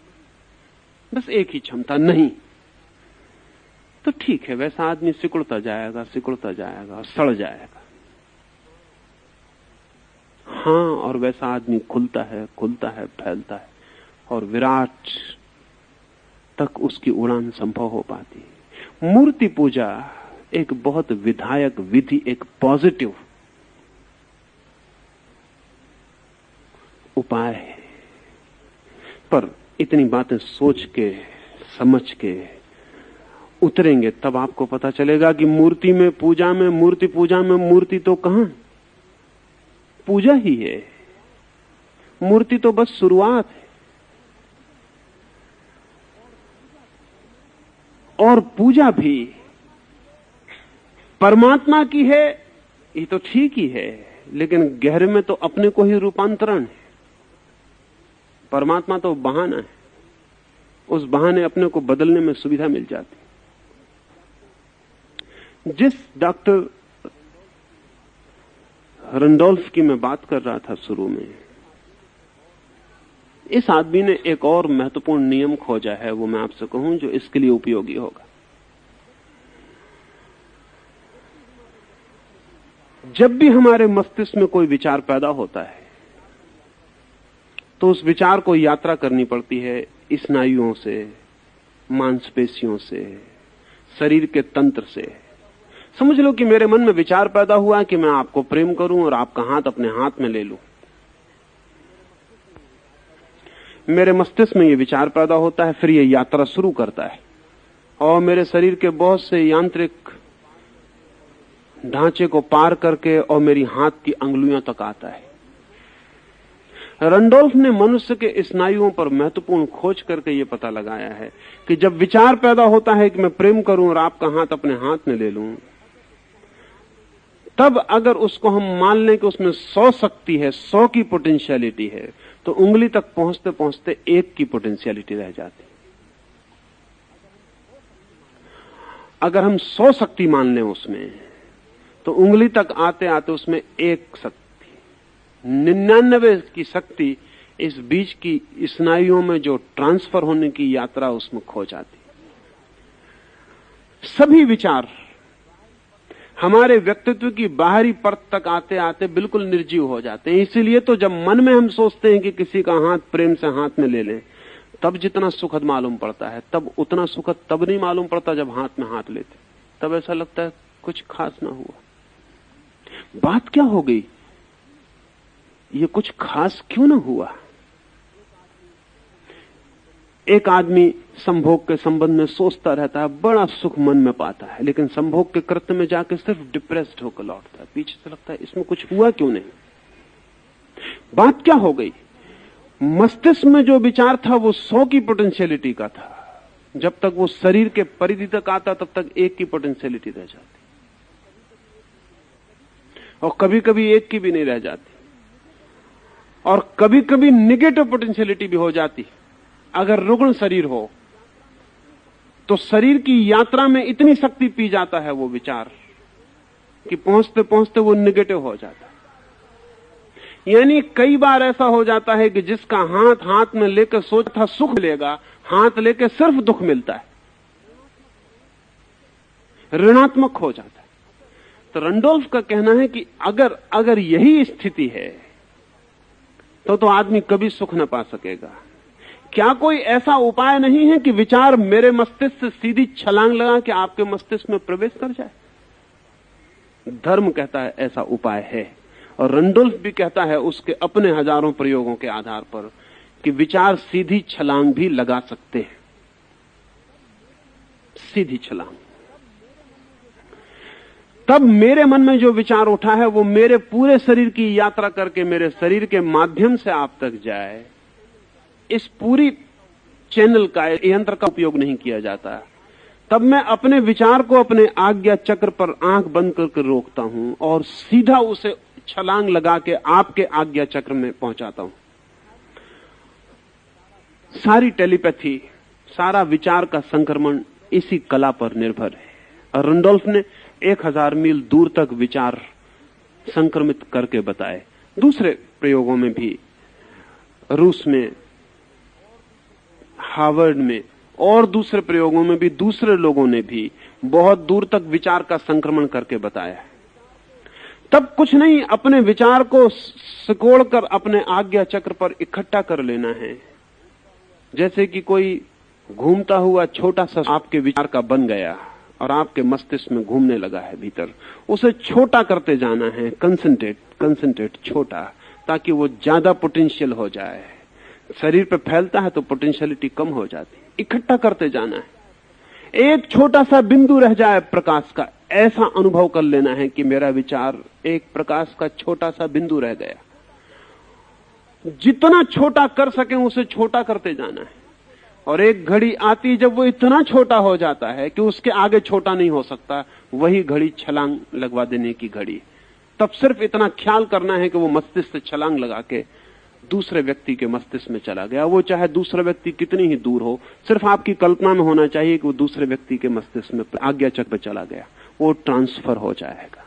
S2: बस एक ही क्षमता, नहीं। तो ठीक है, वैसा आदमी सिकुड़ता जाएगा, सड़ जाएगा। हां, और वैसा आदमी खुलता है, फैलता है, और विराट तक उसकी उड़ान संभव हो पाती है। मूर्ति पूजा एक बहुत विधायक विधि, एक पॉजिटिव उपाय है, पर इतनी बातें सोच के समझ के उतरेंगे तब आपको पता चलेगा कि मूर्ति पूजा में मूर्ति तो कहां, पूजा ही है। मूर्ति तो बस शुरुआत है, और पूजा भी परमात्मा की है, ये तो ठीक ही है, लेकिन गहरे में तो अपने को ही रूपांतरण है। परमात्मा तो बहाना है, उस बहाने अपने को बदलने में सुविधा मिल जाती। जिस डॉक्टर रंडोल्फ की मैं बात कर रहा था शुरू में, इस आदमी ने एक और महत्वपूर्ण नियम खोजा है, वो मैं आपसे कहूं जो इसके लिए उपयोगी होगा। जब भी हमारे मस्तिष्क में कोई विचार पैदा होता है तो उस विचार को यात्रा करनी पड़ती है स्नायुओं से, मांसपेशियों से, शरीर के तंत्र से। समझ लो कि मेरे मन में विचार पैदा हुआ कि मैं आपको प्रेम करूं और आपका हाथ अपने हाथ में ले लूं। मेरे मस्तिष्क में यह विचार पैदा होता है, फिर यह यात्रा शुरू करता है और मेरे शरीर के बहुत से यांत्रिक ढांचे को पार करके और मेरी हाथ की अंगुलियों तक आता है। रंडोल्फ ने मनुष्य के स्नायुओं पर महत्वपूर्ण खोज करके यह पता लगाया है कि जब विचार पैदा होता है कि मैं प्रेम करूं और आपका हाथ अपने हाथ में ले लूं, तब अगर उसको हम मान लें कि उसमें 100 शक्ति है, 100 की पोटेंशियलिटी है, तो उंगली तक पहुंचते पहुंचते 1 की पोटेंशियलिटी रह जाती। अगर हम 100 शक्ति मान लें उसमें, तो उंगली तक आते आते उसमें 1 शक्ति, 99 की शक्ति इस बीच की स्नायुओं में जो ट्रांसफर होने की यात्रा उसमें खो जाती। सभी विचार हमारे व्यक्तित्व की बाहरी परत तक आते आते बिल्कुल निर्जीव हो जाते हैं। इसीलिए तो जब मन में हम सोचते हैं कि किसी का हाथ प्रेम से हाथ में ले लें, तब जितना सुखद मालूम पड़ता है, तब उतना सुखद तब नहीं मालूम पड़ता जब हाथ में हाथ लेते। तब ऐसा लगता है कुछ खास ना हुआ। बात क्या हो गई, ये कुछ खास क्यों ना हुआ? एक आदमी संभोग के संबंध में सोचता रहता है, बड़ा सुख मन में पाता है, लेकिन संभोग के कृत्य में जाकर सिर्फ डिप्रेस्ड होकर लौटता है। पीछे से लगता है इसमें कुछ हुआ क्यों नहीं, बात क्या हो गई? मस्तिष्क में जो विचार था वो 100 की पोटेंशियलिटी का था। जब तक वो शरीर के परिधि तक आता तब तक 1 की पोटेंशियलिटी रह जाती, और कभी कभी 1 की भी नहीं रह जाती, और कभी कभी निगेटिव पोटेंशियलिटी भी हो जाती। अगर रुग्ण शरीर हो तो शरीर की यात्रा में इतनी शक्ति पी जाता है वो विचार कि पहुंचते पहुंचते वो निगेटिव हो जाता है। यानी कई बार ऐसा हो जाता है कि जिसका हाथ हाथ में लेकर सोचा था सुख लेगा, हाथ लेकर सिर्फ दुख मिलता है, ऋणात्मक हो जाता है। तो रंडोल्फ का कहना है कि अगर यही स्थिति है तो आदमी कभी सुख न पा सकेगा। क्या कोई ऐसा उपाय नहीं है कि विचार मेरे मस्तिष्क से सीधी छलांग लगा के आपके मस्तिष्क में प्रवेश कर जाए? धर्म कहता है ऐसा उपाय है, और रंडोल्फ भी कहता है उसके अपने हजारों प्रयोगों के आधार पर कि विचार सीधी छलांग भी लगा सकते हैं। सीधी छलांग। तब मेरे मन में जो विचार उठा है वो मेरे पूरे शरीर की यात्रा करके मेरे शरीर के माध्यम से आप तक जाए। इस पूरी चैनल का, यंत्र का उपयोग नहीं किया जाता। तब मैं अपने विचार को अपने आज्ञा चक्र पर आंख बंद करके रोकता हूं और सीधा उसे छलांग लगा के आपके आज्ञा चक्र में पहुंचाता हूं। सारी टेलीपैथी, सारा विचार का संक्रमण इसी कला पर निर्भर है। और रंडोल्फ ने 1000 मील दूर तक विचार संक्रमित करके बताए। दूसरे प्रयोगों में भी, रूस में, हार्वर्ड में और दूसरे प्रयोगों में भी दूसरे लोगों ने भी बहुत दूर तक विचार का संक्रमण करके बताया है। तब कुछ नहीं, अपने विचार को सिकोड़कर अपने आज्ञा चक्र पर इकट्ठा कर लेना है। जैसे कि कोई घूमता हुआ छोटा सा आपके विचार का बन गया और आपके मस्तिष्क में घूमने लगा है भीतर, उसे छोटा करते जाना है, कंसंट्रेट छोटा, ताकि वो ज्यादा पोटेंशियल हो जाए। शरीर पे फैलता है तो पोटेंशियलिटी कम हो जाती, इकट्ठा करते जाना है। एक छोटा सा बिंदु रह जाए प्रकाश का, ऐसा अनुभव कर लेना है कि मेरा विचार एक प्रकाश का छोटा सा बिंदु रह गया। जितना छोटा कर सके उसे छोटा करते जाना है। और एक घड़ी आती जब वो इतना छोटा हो जाता है कि उसके आगे छोटा नहीं हो सकता, वही घड़ी छलांग लगवा देने की घड़ी। तब सिर्फ इतना ख्याल करना है कि वो मस्तिष्क से छलांग लगा के दूसरे व्यक्ति के मस्तिष्क में चला गया। वो चाहे दूसरा व्यक्ति कितनी ही दूर हो, सिर्फ आपकी कल्पना में होना चाहिए कि वो दूसरे व्यक्ति के मस्तिष्क में आज्ञा चक्र पे चला गया, वो ट्रांसफर हो जाएगा।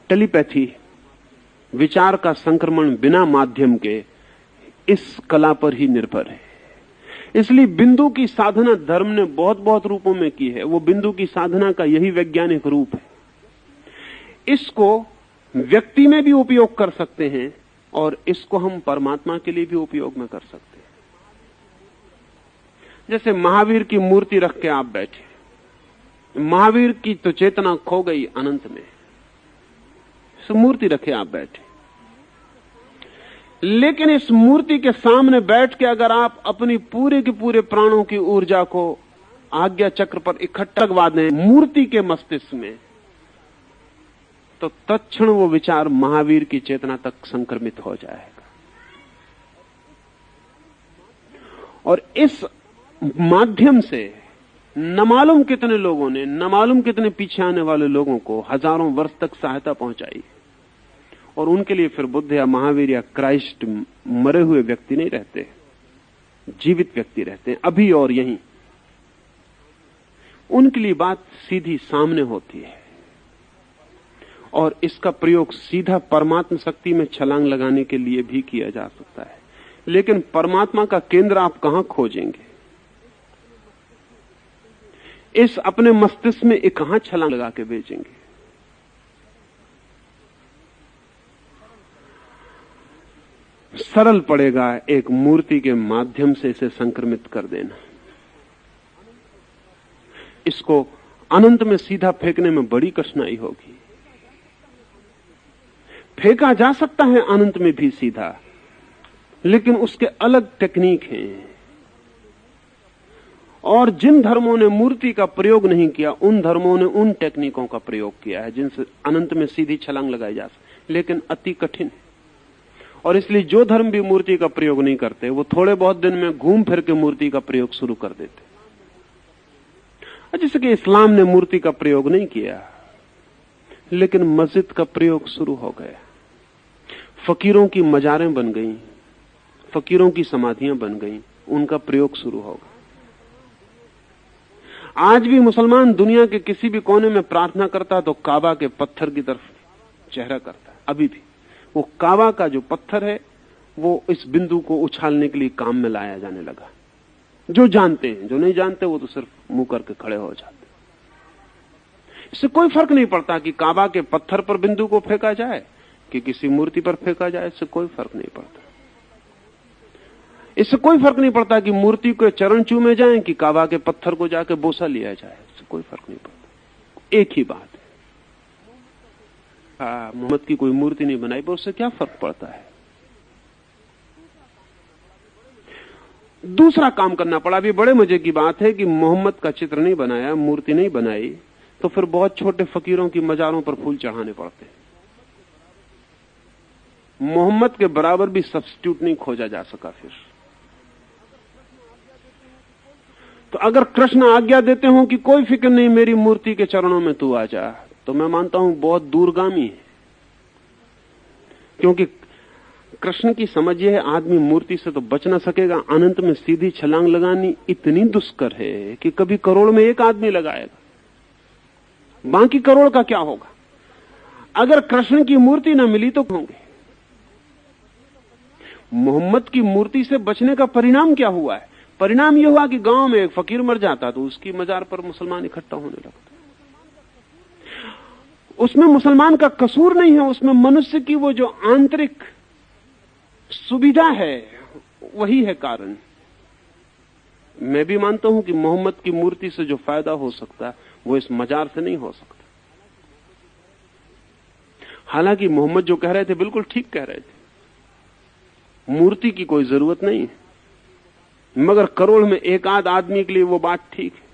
S2: टेलीपैथी, विचार का संक्रमण बिना माध्यम के, इस कला पर ही निर्भर है। इसलिए बिंदु की साधना धर्म ने बहुत बहुत रूपों में की है। वो बिंदु की साधना का यही वैज्ञानिक रूप है। इसको व्यक्ति में भी उपयोग कर सकते हैं और इसको हम परमात्मा के लिए भी उपयोग में कर सकते हैं। जैसे महावीर की मूर्ति रख के आप बैठे, महावीर की तो चेतना खो गई अनंत में, मूर्ति रखे आप बैठे, लेकिन इस मूर्ति के सामने बैठ के अगर आप अपनी पूरे के पूरे प्राणों की ऊर्जा को आज्ञा चक्र पर इकट्ठा करवा दें मूर्ति के मस्तिष्क में, तो तत्क्षण वो विचार महावीर की चेतना तक संक्रमित हो जाएगा। और इस माध्यम से न मालूम कितने लोगों ने, न मालूम कितने पीछे आने वाले लोगों को हजारों वर्ष तक सहायता पहुंचाई। और उनके लिए फिर बुद्ध या महावीर या क्राइस्ट मरे हुए व्यक्ति नहीं रहते, जीवित व्यक्ति रहते हैं, अभी और यहीं। उनके लिए बात सीधी सामने होती है। और इसका प्रयोग सीधा परमात्मा शक्ति में छलांग लगाने के लिए भी किया जा सकता है। लेकिन परमात्मा का केंद्र आप कहां खोजेंगे? इस अपने मस्तिष्क में कहां छलांग लगा के भेजेंगे? सरल पड़ेगा एक मूर्ति के माध्यम से इसे संक्रमित कर देना। इसको अनंत में सीधा फेंकने में बड़ी कठिनाई होगी। फेंका जा सकता है अनंत में भी सीधा, लेकिन उसके अलग टेक्निक हैं। और जिन धर्मों ने मूर्ति का प्रयोग नहीं किया, उन धर्मों ने उन टेक्निकों का प्रयोग किया है जिनसे अनंत में सीधी छलांग लगाई जा सकती, लेकिन अति कठिन है। और इसलिए जो धर्म भी मूर्ति का प्रयोग नहीं करते, वो थोड़े बहुत दिन में घूम फिर के मूर्ति का प्रयोग शुरू कर देते। जैसे कि इस्लाम ने मूर्ति का प्रयोग नहीं किया, लेकिन मस्जिद का प्रयोग शुरू हो गया। फकीरों की मजारें बन गईं, फकीरों की समाधियां बन गईं, उनका प्रयोग शुरू होगा। आज भी मुसलमान दुनिया के किसी भी कोने में प्रार्थना करता तो काबा के पत्थर की तरफ चेहरा करता है। अभी भी वो काबा का जो पत्थर है, वो इस बिंदु को उछालने के लिए काम में लाया जाने लगा। जो जानते हैं, जो नहीं जानते वो तो सिर्फ मुंह करके खड़े हो जाते। इससे कोई फर्क नहीं पड़ता कि काबा के पत्थर पर बिंदु को फेंका जाए कि किसी मूर्ति पर फेंका जाए, इससे कोई फर्क नहीं पड़ता। इससे कोई फर्क नहीं पड़ता कि मूर्ति के चरण चूमे जाएं कि काबा के पत्थर को जाके बोसा लिया जाए, इससे कोई फर्क नहीं पड़ता। एक ही बात है। मोहम्मद की कोई मूर्ति नहीं बनाई, पर उससे क्या फर्क पड़ता है? दूसरा काम करना पड़ा। अभी बड़े मजे की बात है कि मोहम्मद का चित्र नहीं बनाया, मूर्ति नहीं बनाई, तो फिर बहुत छोटे फकीरों की मजारों पर फूल चढ़ाने पड़ते। मोहम्मद के बराबर भी सब्स्टिट्यूट नहीं खोजा जा सका। फिर तो अगर कृष्ण आज्ञा देते हो कि कोई फिक्र नहीं, मेरी मूर्ति के चरणों में तू आ जा, तो मैं मानता हूं बहुत दूरगामी है। क्योंकि कृष्ण की समझ यह है, आदमी मूर्ति से तो बच ना सकेगा, अनंत में सीधी छलांग लगानी इतनी दुष्कर है कि कभी करोड़ में एक आदमी लगाएगा, बाकी करोड़ का क्या होगा। अगर कृष्ण की मूर्ति ना मिली तो होंगे। मोहम्मद की मूर्ति से बचने का परिणाम क्या हुआ है? परिणाम यह हुआ कि गांव में एक फकीर मर जाता तो उसकी मजार पर मुसलमान इकट्ठा होने लगते। उसमें मुसलमान का कसूर नहीं है, उसमें मनुष्य की वो जो आंतरिक सुविधा है वही है कारण। मैं भी मानता हूं कि मोहम्मद की मूर्ति से जो फायदा हो सकता है वो इस मजार से नहीं हो सकता। हालांकि मोहम्मद जो कह रहे थे बिल्कुल ठीक कह रहे थे, मूर्ति की कोई जरूरत नहीं है, मगर करोड़ में एक आध आदमी के लिए वो बात ठीक है।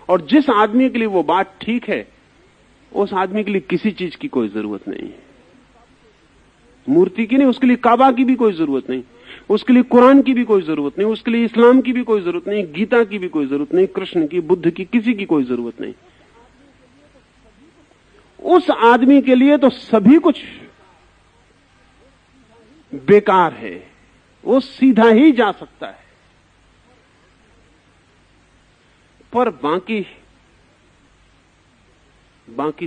S2: और जिस आदमी के लिए वो बात ठीक है उस आदमी के लिए किसी चीज की कोई जरूरत नहीं है, मूर्ति की नहीं, उसके लिए काबा की भी कोई जरूरत नहीं, उसके लिए कुरान की भी कोई जरूरत नहीं, उसके लिए इस्लाम की भी कोई जरूरत नहीं, गीता की भी कोई जरूरत नहीं, कृष्ण की, बुद्ध की, किसी की कोई जरूरत नहीं। उस आदमी के लिए तो सभी कुछ बेकार है, वो सीधा ही जा सकता है। पर बाकी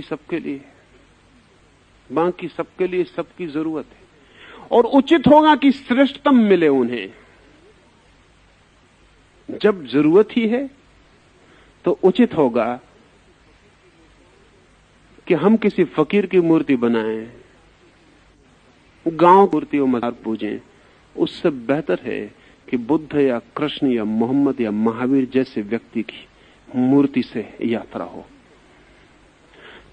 S2: सबके लिए सबकी जरूरत है। और उचित होगा कि श्रेष्ठतम मिले उन्हें। जब जरूरत ही है तो उचित होगा कि हम किसी फकीर की मूर्ति बनाएं, गांव मूर्ति और मजार पूजें। उससे बेहतर है कि बुद्ध या कृष्ण या मोहम्मद या महावीर जैसे व्यक्ति की मूर्ति से यात्रा हो।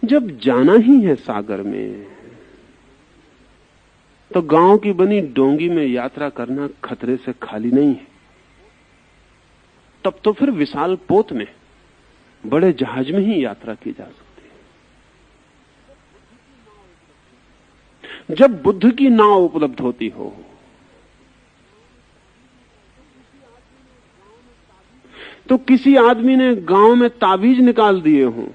S2: जब जाना ही है सागर में तो गांव की बनी डोंगी में यात्रा करना खतरे से खाली नहीं है। तब तो फिर विशाल पोत में बड़े जहाज में ही यात्रा की जा सकती है। जब बुद्ध की नाव उपलब्ध होती हो, तो किसी आदमी ने गांव में ताबीज निकाल दिए हों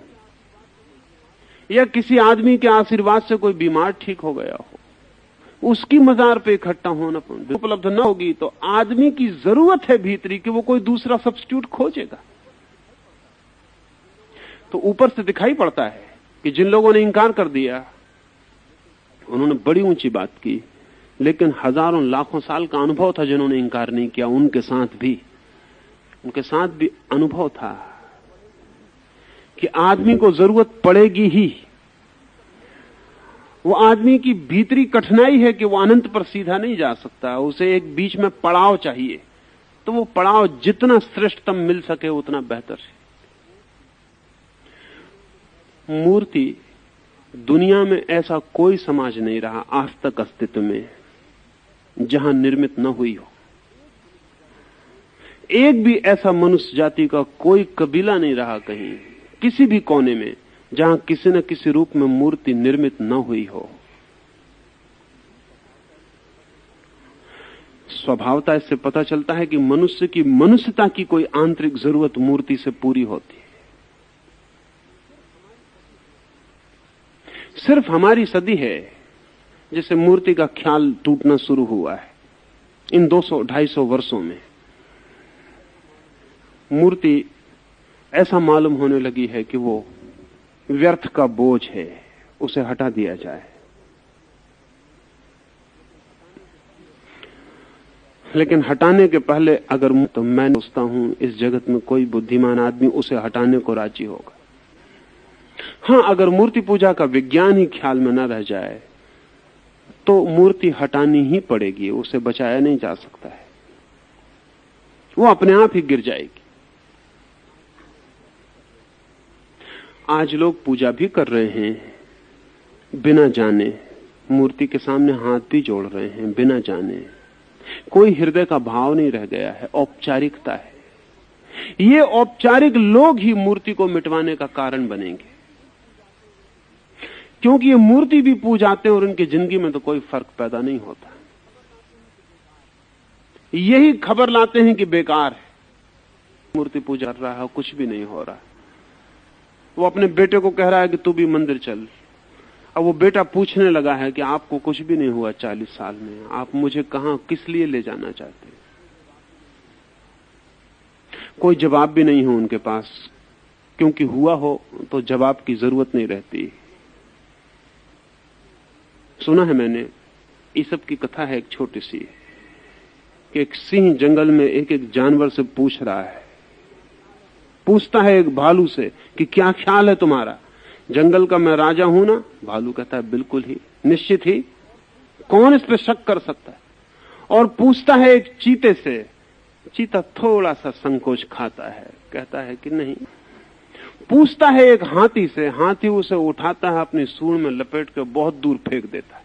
S2: या किसी आदमी के आशीर्वाद से कोई बीमार ठीक हो गया हो, उसकी मजार पे इकट्ठा होना उपलब्ध न होगी तो आदमी की जरूरत है भीतरी कि वो कोई दूसरा सब्स्टिट्यूट खोजेगा। तो ऊपर से दिखाई पड़ता है कि जिन लोगों ने इंकार कर दिया उन्होंने बड़ी ऊंची बात की, लेकिन हजारों लाखों साल का अनुभव था जिन्होंने इंकार नहीं किया, उनके साथ भी अनुभव था कि आदमी को जरूरत पड़ेगी ही। वो आदमी की भीतरी कठिनाई है कि वो अनंत पर सीधा नहीं जा सकता, उसे एक बीच में पड़ाव चाहिए। तो वो पड़ाव जितना श्रेष्ठतम मिल सके उतना बेहतर है। मूर्ति दुनिया में ऐसा कोई समाज नहीं रहा आज तक अस्तित्व में जहां निर्मित न हुई हो। एक भी ऐसा मनुष्य जाति का कोई कबीला नहीं रहा कहीं किसी भी कोने में जहां किसी न किसी रूप में मूर्ति निर्मित न हुई हो। स्वभावता इससे पता चलता है कि मनुष्य की मनुष्यता की कोई आंतरिक जरूरत मूर्ति से पूरी होती है। सिर्फ हमारी सदी है जिसे मूर्ति का ख्याल टूटना शुरू हुआ है। इन 200-250 वर्षों में मूर्ति ऐसा मालूम होने लगी है कि वो व्यर्थ का बोझ है, उसे हटा दिया जाए। लेकिन हटाने के पहले अगर तो मैं सोचता हूं इस जगत में कोई बुद्धिमान आदमी उसे हटाने को राजी होगा। हां, अगर मूर्ति पूजा का विज्ञान ही ख्याल में न रह जाए तो मूर्ति हटानी ही पड़ेगी, उसे बचाया नहीं जा सकता है, वो अपने आप ही गिर जाएगी। आज लोग पूजा भी कर रहे हैं बिना जाने, मूर्ति के सामने हाथ भी जोड़ रहे हैं बिना जाने। कोई हृदय का भाव नहीं रह गया है, औपचारिकता है। ये औपचारिक लोग ही मूर्ति को मिटवाने का कारण बनेंगे, क्योंकि ये मूर्ति भी पूजाते हैं और उनकी जिंदगी में तो कोई फर्क पैदा नहीं होता। यही खबर लाते हैं कि बेकार है, मूर्ति पूजा कर रहा है, कुछ भी नहीं हो रहा। वो अपने बेटे को कह रहा है कि तू भी मंदिर चल। अब वो बेटा पूछने लगा है कि आपको कुछ भी नहीं हुआ 40 साल में, आप मुझे कहां किस लिए ले जाना चाहते हैं? कोई जवाब भी नहीं है उनके पास, क्योंकि हुआ हो तो जवाब की जरूरत नहीं रहती। सुना है मैंने, ईसब की कथा है एक छोटी सी, कि एक सिंह जंगल में एक एक जानवर से पूछ रहा है, पूछता है एक भालू से कि क्या ख्याल है तुम्हारा, जंगल का मैं राजा हूं ना? भालू कहता है बिल्कुल ही, निश्चित ही, कौन इस पे शक कर सकता है? और पूछता है एक चीते से, चीता थोड़ा सा संकोच खाता है, कहता है कि नहीं। पूछता है एक हाथी से, हाथी उसे उठाता है, अपनी सूंड में लपेट कर बहुत दूर फेंक देता है।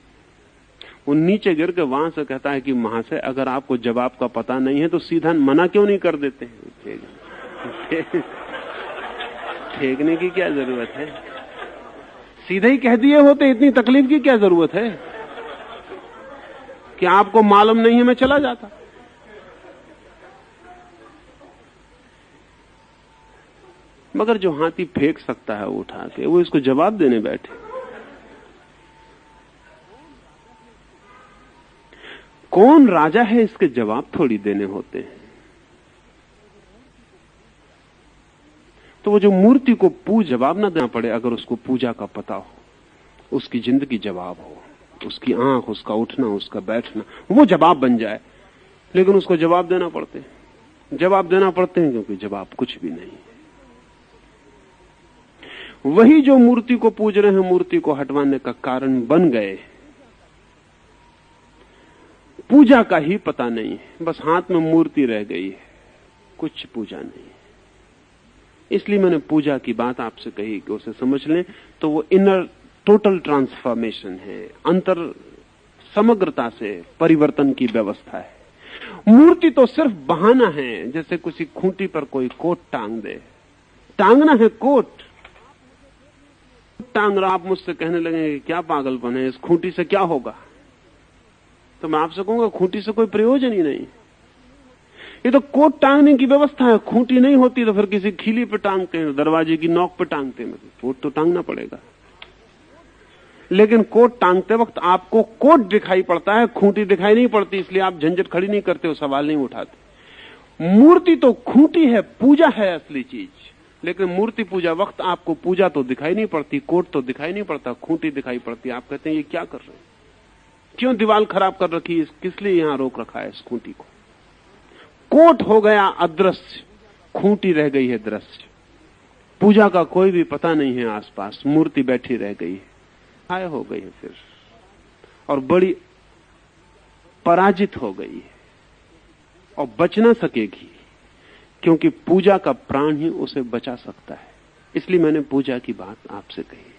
S2: वो नीचे गिर के वहां से कहता है कि महाशय, अगर आपको जवाब का पता नहीं है तो सीधा मना क्यों नहीं कर देते हैं? फेंकने की क्या जरूरत है, सीधे ही कह दिए होते, इतनी तकलीफ की क्या जरूरत है कि आपको मालूम नहीं है मैं चला जाता। मगर जो हाथी फेंक सकता है उठा के, वो इसको जवाब देने बैठे। कौन राजा है इसके जवाब थोड़ी देने होते हैं। तो वो जो मूर्ति को जवाब ना देना पड़े, अगर उसको पूजा का पता हो, उसकी जिंदगी जवाब हो, उसकी आंख, उसका उठना, उसका बैठना, वो जवाब बन जाए। लेकिन उसको जवाब देना पड़ते हैं, जवाब देना पड़ते हैं, क्योंकि जवाब कुछ भी नहीं। वही जो मूर्ति को पूज रहे हैं, मूर्ति को हटवाने का कारण बन गए। पूजा का ही पता नहीं है, बस हाथ में मूर्ति रह गई है, कुछ पूजा नहीं। इसलिए मैंने पूजा की बात आपसे कही कि उसे समझ लें तो वो इनर टोटल ट्रांसफॉर्मेशन है, अंतर समग्रता से परिवर्तन की व्यवस्था है। मूर्ति तो सिर्फ बहाना है, जैसे किसी खूंटी पर कोई कोट टांग दे। टांगना है कोट, टांग रहा, आप मुझसे कहने लगे क्या पागलपन है, इस खूंटी से क्या होगा? तो मैं आपसे कहूंगा खूंटी से कोई प्रयोजन ही नहीं। ये तो कोट टांगने की व्यवस्था है, खूंटी नहीं होती तो फिर किसी खिली पे टांगते हैं, दरवाजे की नोक पे टांगते हैं, कोट तो टांगना पड़ेगा। लेकिन कोट टांगते वक्त आपको कोट दिखाई पड़ता है, खूंटी दिखाई नहीं पड़ती, इसलिए आप झंझट खड़ी नहीं करते हो, सवाल नहीं उठाते। मूर्ति तो खूंटी है, पूजा है असली चीज। लेकिन मूर्ति पूजा वक्त आपको पूजा तो दिखाई नहीं पड़ती, कोट तो दिखाई नहीं पड़ता, खूंटी दिखाई पड़ती। आप कहते हैं ये क्या कर रहे हैं, क्यों दीवार खराब कर रखी है, किस लिए यहां रोक रखा है इस खूंटी को? कोट हो गया अदृश्य, खूंटी रह गई है दृश्य। पूजा का कोई भी पता नहीं है आसपास, मूर्ति बैठी रह गई है, हाय हो गई है फिर, और बड़ी पराजित हो गई है और बच ना सकेगी, क्योंकि पूजा का प्राण ही उसे बचा सकता है। इसलिए मैंने पूजा की बात आपसे कही।